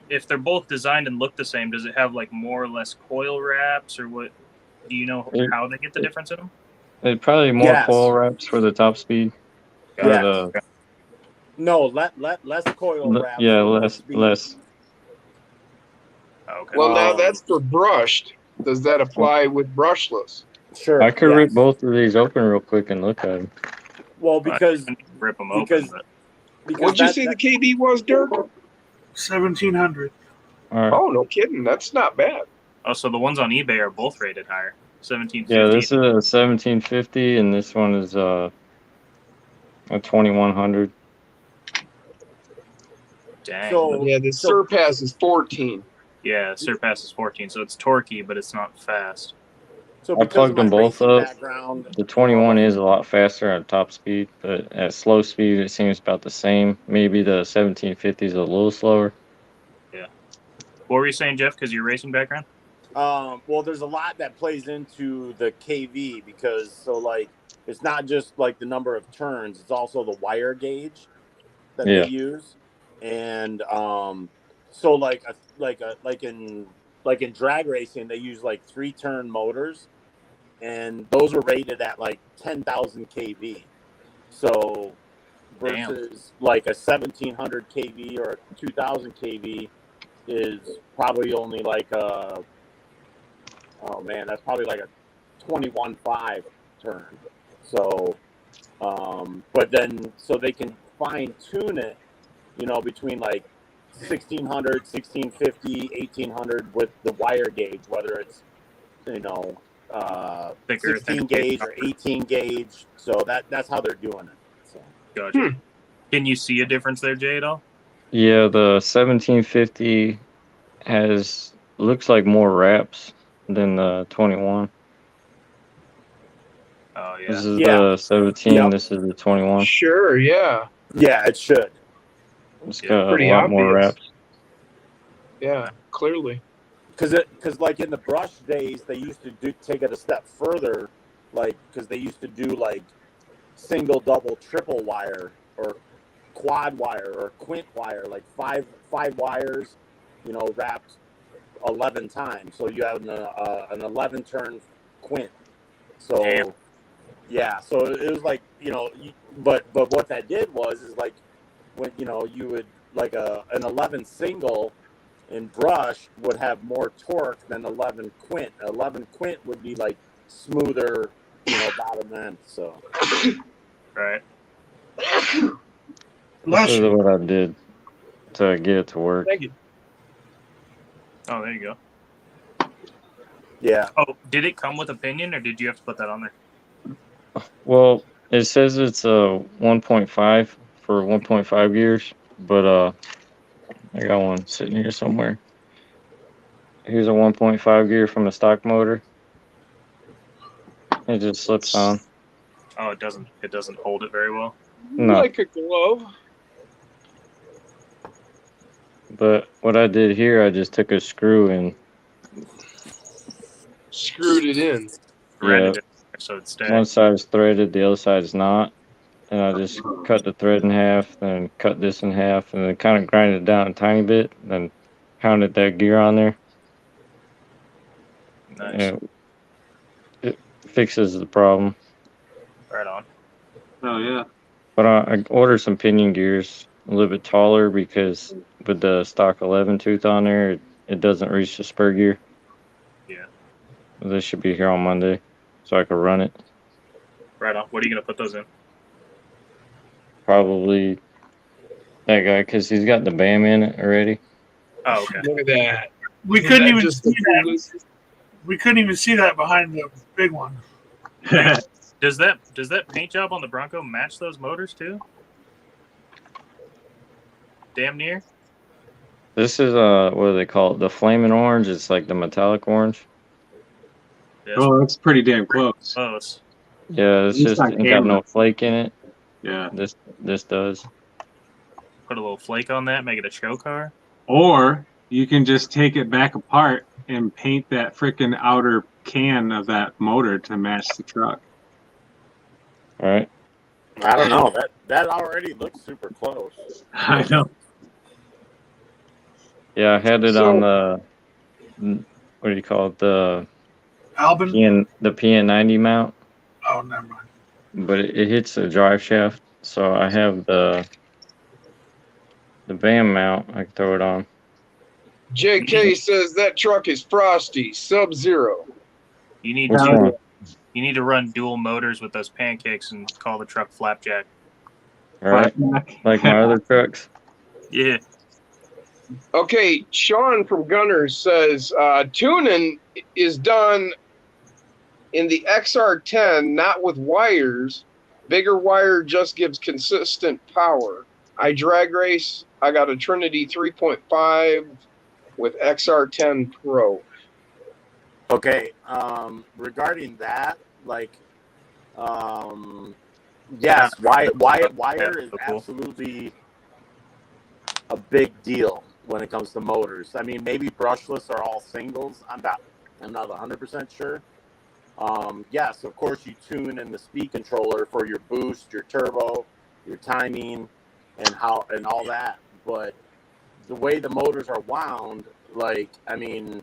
If they're both designed and look the same, does it have like more or less coil wraps, or what? Do you know how they get the difference in them? It's probably more Yes. coil wraps for the top speed. Yes. No, less coil wraps. Yeah, for more less. speed. Okay. Well, now that's for brushed. Does that apply with brushless? Sure. I could yes. rip both of these open real quick and look at them. Well, because rip them because- open. because What'd you that- say the KB was, Dirk? 1700. All right. Oh, no kidding. That's not bad. Oh, so the ones on eBay are both rated higher. 1750. Yeah, this is a 1750, and this one is a 2100. Dang. So Yeah, the Surpass is 14. Yeah, Surpass is 14, so it's torquey, but it's not fast. So I plugged them both up. Background, The 21 is a lot faster at top speed, but at slow speed it seems about the same. Maybe the 1750 is a little slower. Yeah. What were you saying, Jeff? Because your racing background? Well, there's a lot that plays into the KV because it's not just like the number of turns; it's also the wire gauge that they use, and so like in drag racing they use like 3-turn motors, and those are rated at like 10,000 kV. So versus like a 1700 kV or a 2000 kV is probably only like a that's probably like a 21.5 turn. So, but then so they can fine tune it, between like 1600, 1650, 1800 with the wire gauge, whether it's Thicker, 16 gauge or 18 gauge. So that's how they're doing it. So. Gotcha. Can you see a difference there, Jay, at all? Yeah, the 1750 looks like more wraps than the 21. Oh yeah. This is the 17. Yep. This is the 21. Sure, yeah. Yeah, it should. It's got Pretty a lot more obvious. wraps. Yeah, clearly. Because like in the brush days, they used to take it a step further, like because they used to do like single, double, triple wire or quad wire or quint wire, like five wires, wrapped 11 times. So you have an 11 turn quint. So Damn. yeah, so it was like but what that did is like when you would like an 11 single in brush would have more torque than 11 quint. 11 quint would be like smoother, bottom end. So Right. This is what I did to get it to work. Thank you. Oh, there you go. yeah. Oh, did it come with a pinion, or did you have to put that on there? Well, it says it's a 1.5 for 1.5 gears, but I got one sitting here somewhere. Here's a 1.5 gear from the stock motor. It just slips on. Oh, it doesn't hold it very well. No. Like a glove. But what I did here, I just took a screw and Screwed it in. Threaded it so it stays. one side's threaded, the other side's not. And I just cut the thread in half, then cut this in half, and then kind of grinded it down a tiny bit, then pounded that gear on there. Nice. And it fixes the problem. Right on. Oh yeah. But I ordered some pinion gears a little bit taller because with the stock 11 tooth on there, it doesn't reach the spur gear. Yeah. This should be here on Monday, so I can run it. Right on. What are you gonna put those in? Probably that guy, because he's got the BAM in it already. Oh, okay. Look at that. We Is couldn't that even just see the that. coolest? We couldn't even see that behind the big one. Does that paint job on the Bronco match those motors too? Damn near. This is what do they call it? The flaming orange. It's like the metallic orange. Yeah, Oh, that's pretty damn close. close. Yeah, it's It's just on ain't got camera. no flake in it. Yeah. This does. Put a little flake on that, make it a show car. Or you can just take it back apart and paint that freaking outer can of that motor to match the truck. All right. I don't know. That already looks super close. I know. Yeah, I had it So- on the what do you call it? The Albin? PN90 mount, Oh, never mind. but it hits the drive shaft. So I have the BAM mount. I can throw it on. JK says that truck is frosty, Sub-Zero. You need Which to one? you need to run dual motors with those pancakes and call the truck Flapjack. All right, like my other trucks. Yeah. Okay, Sean from Gunners says tuning is done in the XR10, not with wires. Bigger wire just gives consistent power. I drag race. I got a Trinity 3.5 with XR10 Pro. Okay. Regarding that, like, yes, wire is absolutely a big deal when it comes to motors. I mean, maybe brushless are all singles. I'm not 100% sure. Yes, of course you tune in the speed controller for your boost, your turbo, your timing, and all that. But the way the motors are wound, like, I mean,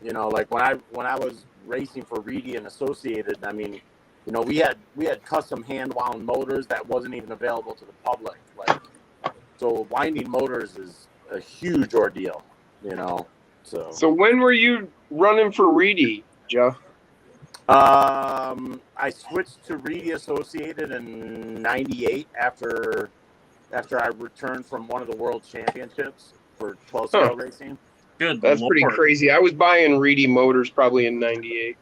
like when I was racing for Reedy and Associated, I mean, we had custom hand wound motors that wasn't even available to the public. Like, so winding motors is a huge ordeal, So when were you running for Reedy, Jeff? I switched to Reedy Associated in '98 after I returned from one of the world championships for 12 scale racing. Good That's Lord. pretty crazy. I was buying Reedy motors probably in '98.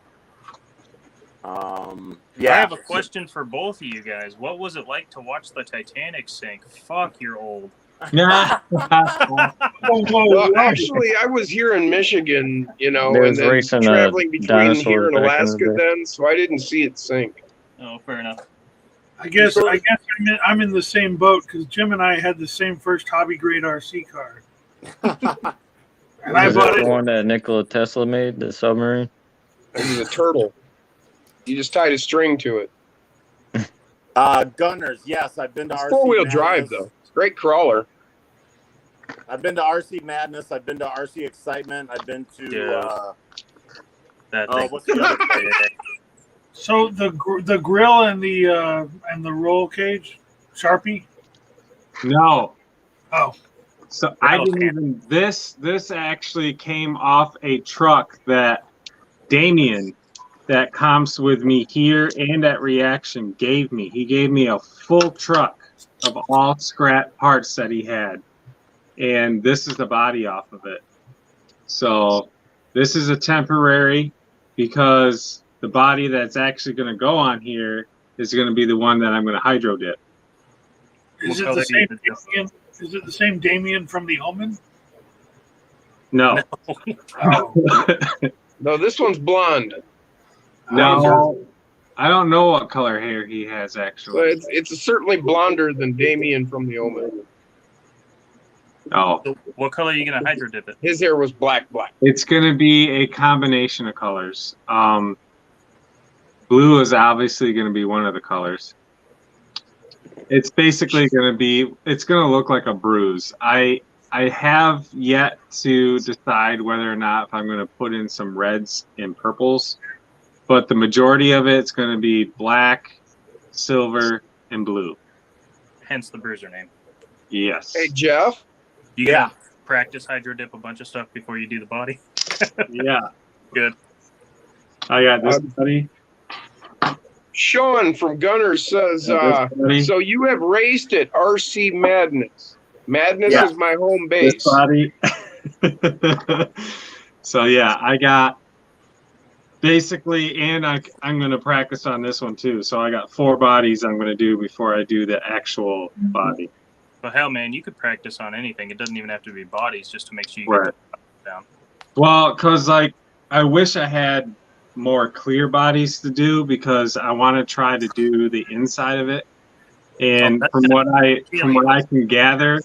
I Yeah. have a question for both of you guys. What was it like to watch the Titanic sink? Fuck, you're old. Yeah. Well, actually, I was here in Michigan, They and was then racing traveling between here dinosaurs and back in the Alaska day. then, so I didn't see it sink. Oh, fair enough. I guess I'm in the same boat because Jim and I had the same first hobby grade RC car. And I Was bought it the it. one that Nikola Tesla made, the submarine? It was a turtle. You just tied a string to it. Gunners, yes, I've been to It's RC four-wheel Madness. drive, though. Great crawler. I've been to RC Madness. I've been to RC Excitement. I've been to That thing. what's the other place? So the grill and the roll cage, Sharpie. No. Oh, So I didn't even. This actually came off a truck that Damien, that comps with me here and at Reaction, gave me. He gave me a full truck of all scrap parts that he had, and this is the body off of it. So this is a temporary, because the body that's actually going to go on here is going to be the one that I'm going to hydro dip. is it the same Damien? Is it the same Damien from The Omen? No. Oh, No, this one's blonde. No. I don't know what color hair he has, But actually. it's certainly blonder than Damien from The Omen. Oh. So what color are you going to hydro dip it? His hair was black. It's going to be a combination of colors. Blue is obviously going to be one of the colors. It's basically going to be, it's going to look like a bruise. I have yet to decide whether or not if I'm going to put in some reds and purples, but the majority of it's going to be black, silver, and blue. Hence the bruiser name. Yes. Hey, Jeff. You got to practice hydro dip a bunch of stuff before you do the body. Yeah. Good. I got this buddy. Sean from Gunners says, so you have raced at RC Madness. Madness is my home base. This body. So yeah, I got basically, and I'm going to practice on this one too. So I got 4 bodies I'm going to do before I do the actual body. But hell, man, you could practice on anything. It doesn't even have to be bodies, just to make sure you Right. get the down. Well, because like I wish I had more clear bodies to do, because I want to try to do the inside of it. And from what I can gather,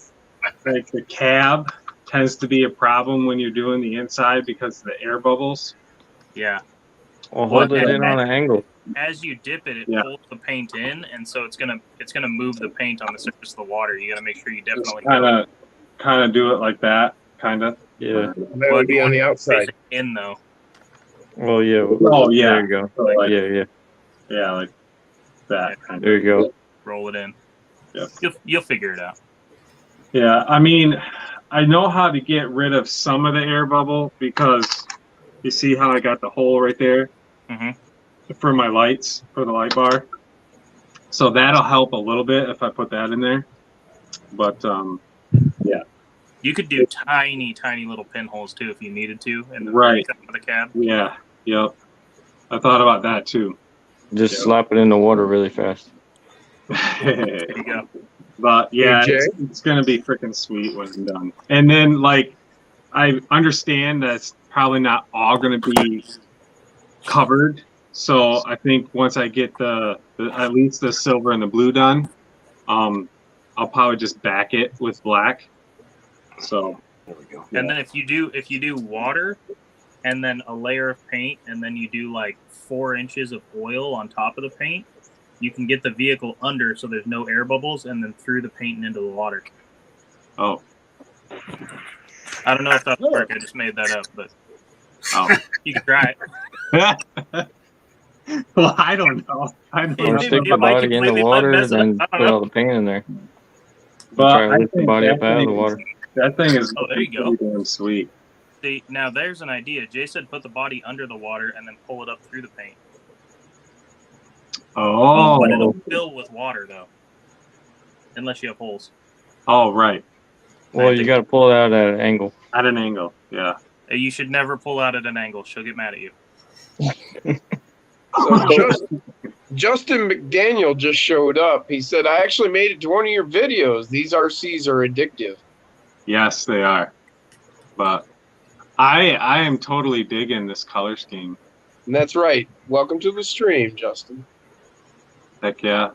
like the cab tends to be a problem when you're doing the inside because of the air bubbles. Yeah. Well, hold it in on an angle. As you dip it, it pulls the paint in, and so it's gonna move the paint on the surface of the water. You gotta make sure you definitely Kind of do it like that, kind of. Yeah. That would be on the outside. In though. Well, yeah. Oh yeah. There you go. So, like, yeah. like that. Kind there you go. Roll it in. Yep. You'll figure it out. Yeah, I mean, I know how to get rid of some of the air bubble, because you see how I got the hole right there for my lights, for the light bar. So that'll help a little bit if I put that in there. But yeah. You could do tiny little pinholes too if you needed to in the of the cab. Yeah. Yep. I thought about that too. Just slap it in the water really fast. There you go. But yeah, it's gonna be freaking sweet when I'm done. And then like, I understand that's probably not all gonna be covered. So I think once I get the at least the silver and the blue done, I'll probably just back it with black. So there we go. And then if you do water and then a layer of paint, and then you do like 4 inches of oil on top of the paint, you can get the vehicle under so there's no air bubbles, and then through the paint and into the water. Oh. I don't know if that'll work. I just made that up, but you can try it. Well, I don't know. Stick the body in the water and then put all the paint in there. But try to lift the body up out of the water. That thing is there you go. Damn sweet. See, now there's an idea. Jay said put the body under the water and then pull it up through the paint. Oh. But it'll fill with water, though. Unless you have holes. Oh, right. Well, you got to pull it out at an angle. At an angle, yeah. You should never pull out at an angle. She'll get mad at you. So Justin McDaniel just showed up. He said, I actually made it to one of your videos. These RCs are addictive. Yes, they are. But I am totally digging this color scheme. And that's right. Welcome to the stream, Justin. Heck yeah.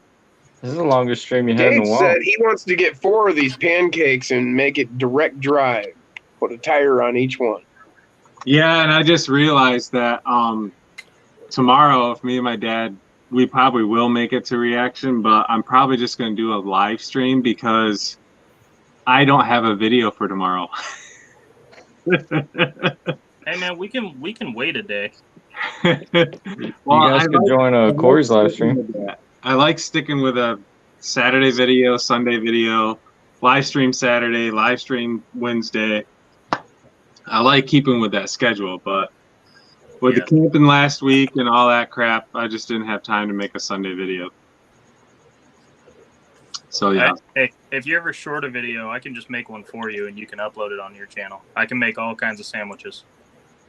This is the longest stream you had in Dave a while. said he wants to get 4 of these pancakes and make it direct drive. Put a tire on each one. Yeah, and I just realized that tomorrow, if me and my dad, we probably will make it to reaction, but I'm probably just going to do a live stream because I don't have a video for tomorrow. Hey man, we can wait a day. Well, You guys could join Corey's live stream. I like sticking with a Saturday video, Sunday video, live stream Saturday, live stream Wednesday. I like keeping with that schedule, but with the camping last week and all that crap, I just didn't have time to make a Sunday video. So yeah. Hey, if you're ever short a video, I can just make one for you and you can upload it on your channel. I can make all kinds of sandwiches.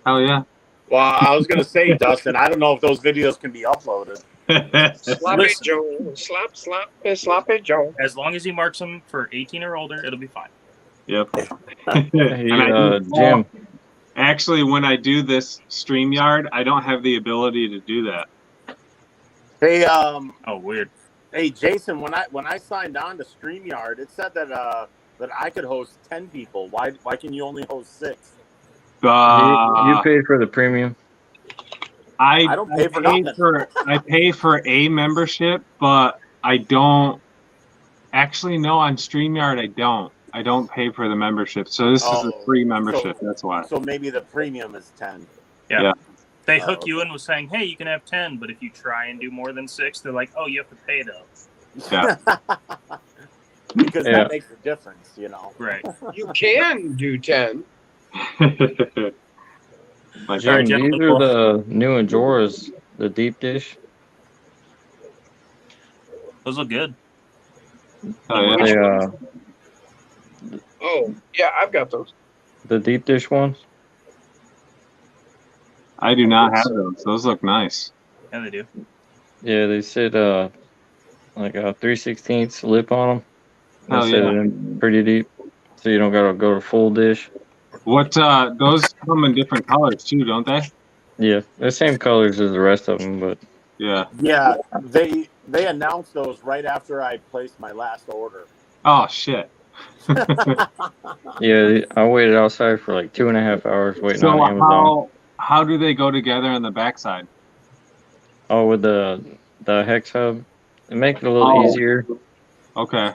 Oh yeah. Well, I was gonna say, Dustin, I don't know if those videos can be uploaded. Sloppy Joe, sloppy Joe. As long as he marks them for 18 or older, it'll be fine. Yep. Hey, Jim. Actually, when I do this StreamYard, I don't have the ability to do that. Hey, Oh, weird. hey, Jason, when I signed on to StreamYard, it said that that I could host 10 people. Why can you only host 6? You paid for the premium. I don't pay for nothing. I pay for a membership, but I don't actually know on StreamYard. I don't pay for the membership. So this is a free membership. That's why. So maybe the premium is 10. Yeah. They hook you in with saying, hey, you can have 10, but if you try and do more than 6, they're like, oh, you have to pay though. Yeah. Because that makes a difference, you know. Right. You can do 10. Jim, these are the new Enjoras, the deep dish. Those look good. Oh yeah. Oh, yeah, I've got those. The deep dish ones. I do not have those. Those look nice. Yeah, they do. Yeah, they said like a 3/16 lip on them. They Oh said yeah. it pretty deep, so you don't gotta go to full dish. What those come in different colors too, don't they? Yeah, the same colors as the rest of them, but Yeah. Yeah, they announced those right after I placed my last order. Oh shit. yeah, I waited outside for like 2.5 hours waiting on Amazon. How do they go together on the backside? Oh, with the hex hub, it make it a little easier. Okay.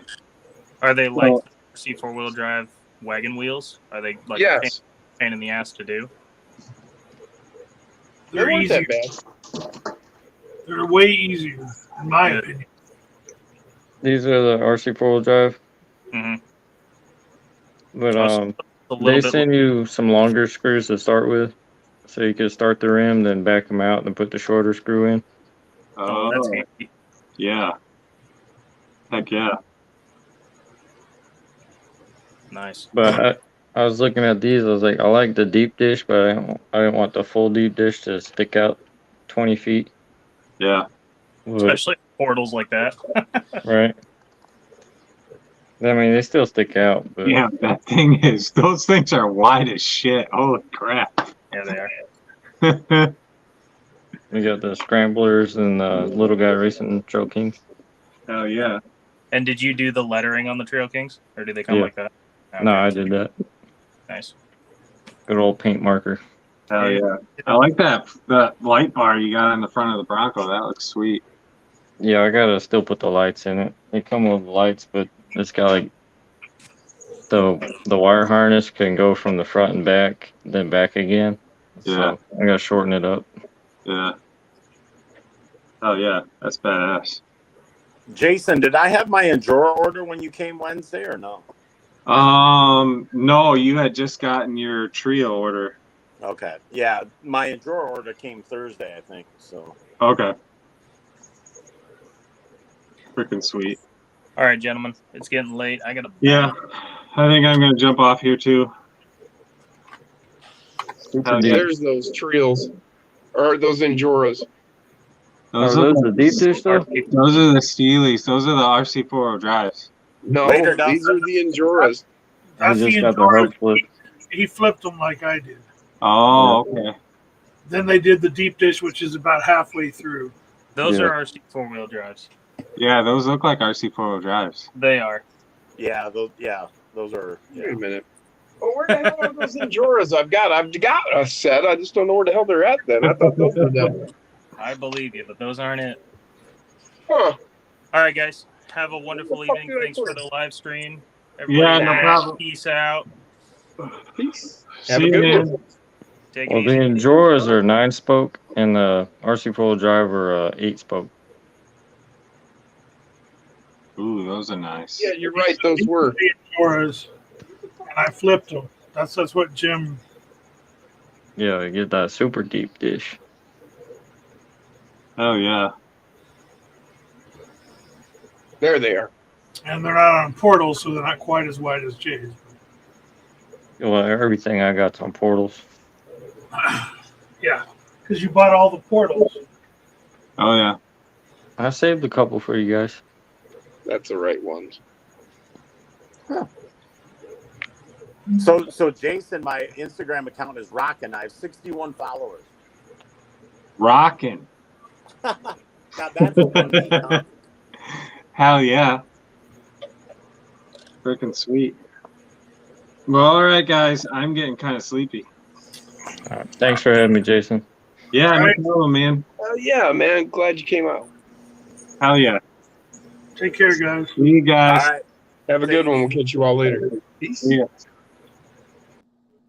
Are they like C4-wheel drive wagon wheels? Are they like pain in the ass to do? They're easier. They're way easier, in my opinion. These are the RC 4-wheel drive. Mm-hmm. But they send you some longer screws to start with, so you can start the rim, then back them out, and put the shorter screw in. Oh, that's handy. Yeah. Heck yeah. Nice. But I was looking at these. I was like, I like the deep dish, but I didn't want the full deep dish to stick out 20 feet. Yeah. Especially portals like that. Right. I mean, they still stick out. But yeah, those things are wide as shit. Holy crap. Yeah, they are. We got the scramblers and the little guy racing Trail Kings. Oh yeah. And did you do the lettering on the Trail Kings, or did they come like that? Okay. No, I did that. Nice. Good old paint marker. Hell yeah. I like that light bar you got on the front of the Bronco. That looks sweet. Yeah, I gotta still put the lights in it. They come with lights, but it's got like the wire harness can go from the front and back, then back again. Yeah. So I gotta shorten it up. Yeah. Oh yeah, that's badass. Jason, did I have my Enduro order when you came Wednesday or no? No, you had just gotten your trio order. Okay. Yeah, my Enduro order came Thursday, I think. So. Okay. Freaking sweet. All right, gentlemen, it's getting late. I gotta. Yeah, I think I'm gonna jump off here too. Super Hell deep. yeah. There's those Trials or those Enjoras. Those Are are those the deep dish though? those are the Steelies. Those are the RC4 drives. No, Later, these Dustin. are the Enjoras. That's They the just got the Enduro. hub flip. He flipped them like I did. Oh, okay. Then they did the deep dish, which is about halfway through. Those Yeah. are RC 4-wheel drives. Yeah, those look like RC4 drives. They are. Yeah, those are. Wait Yeah. a minute. Oh, where the hell are those Enjoras I've got? I've got a set. I just don't know where the hell they're at then. I thought those were them. I believe you, but those aren't it. Huh. All right, guys. Have a wonderful Where the fuck evening. did I Thanks put for it? the live stream. Yeah, no problem. Peace out. Peace. See Have a you, good man. one. Take it Well, the easy. Enjoras are 9-spoke, and the RC4 drive are 8-spoke. Ooh, those are nice. Yeah, you're right. Those were. The Enjoras, and I flipped them. That's what Jim. Yeah, you get that super deep dish. Oh yeah. There they are. And they're not on portals, so they're not quite as wide as Jay's. Well, everything I got's on portals. Yeah, because you bought all the portals. Oh yeah. I saved a couple for you guys. That's the right ones. So Jason, my Instagram account is rocking. I have 61 followers. Rocking. Now that's a one beat, huh? Hell yeah. Freaking sweet. Well, all right, guys. I'm getting kind of sleepy. Thanks for having me, Jason. Yeah, All right. no problem, man. Yeah, man. Glad you came out. Hell yeah. Take care, guys. See you guys. All right. Have a good one. We'll catch you all later. Peace. See ya.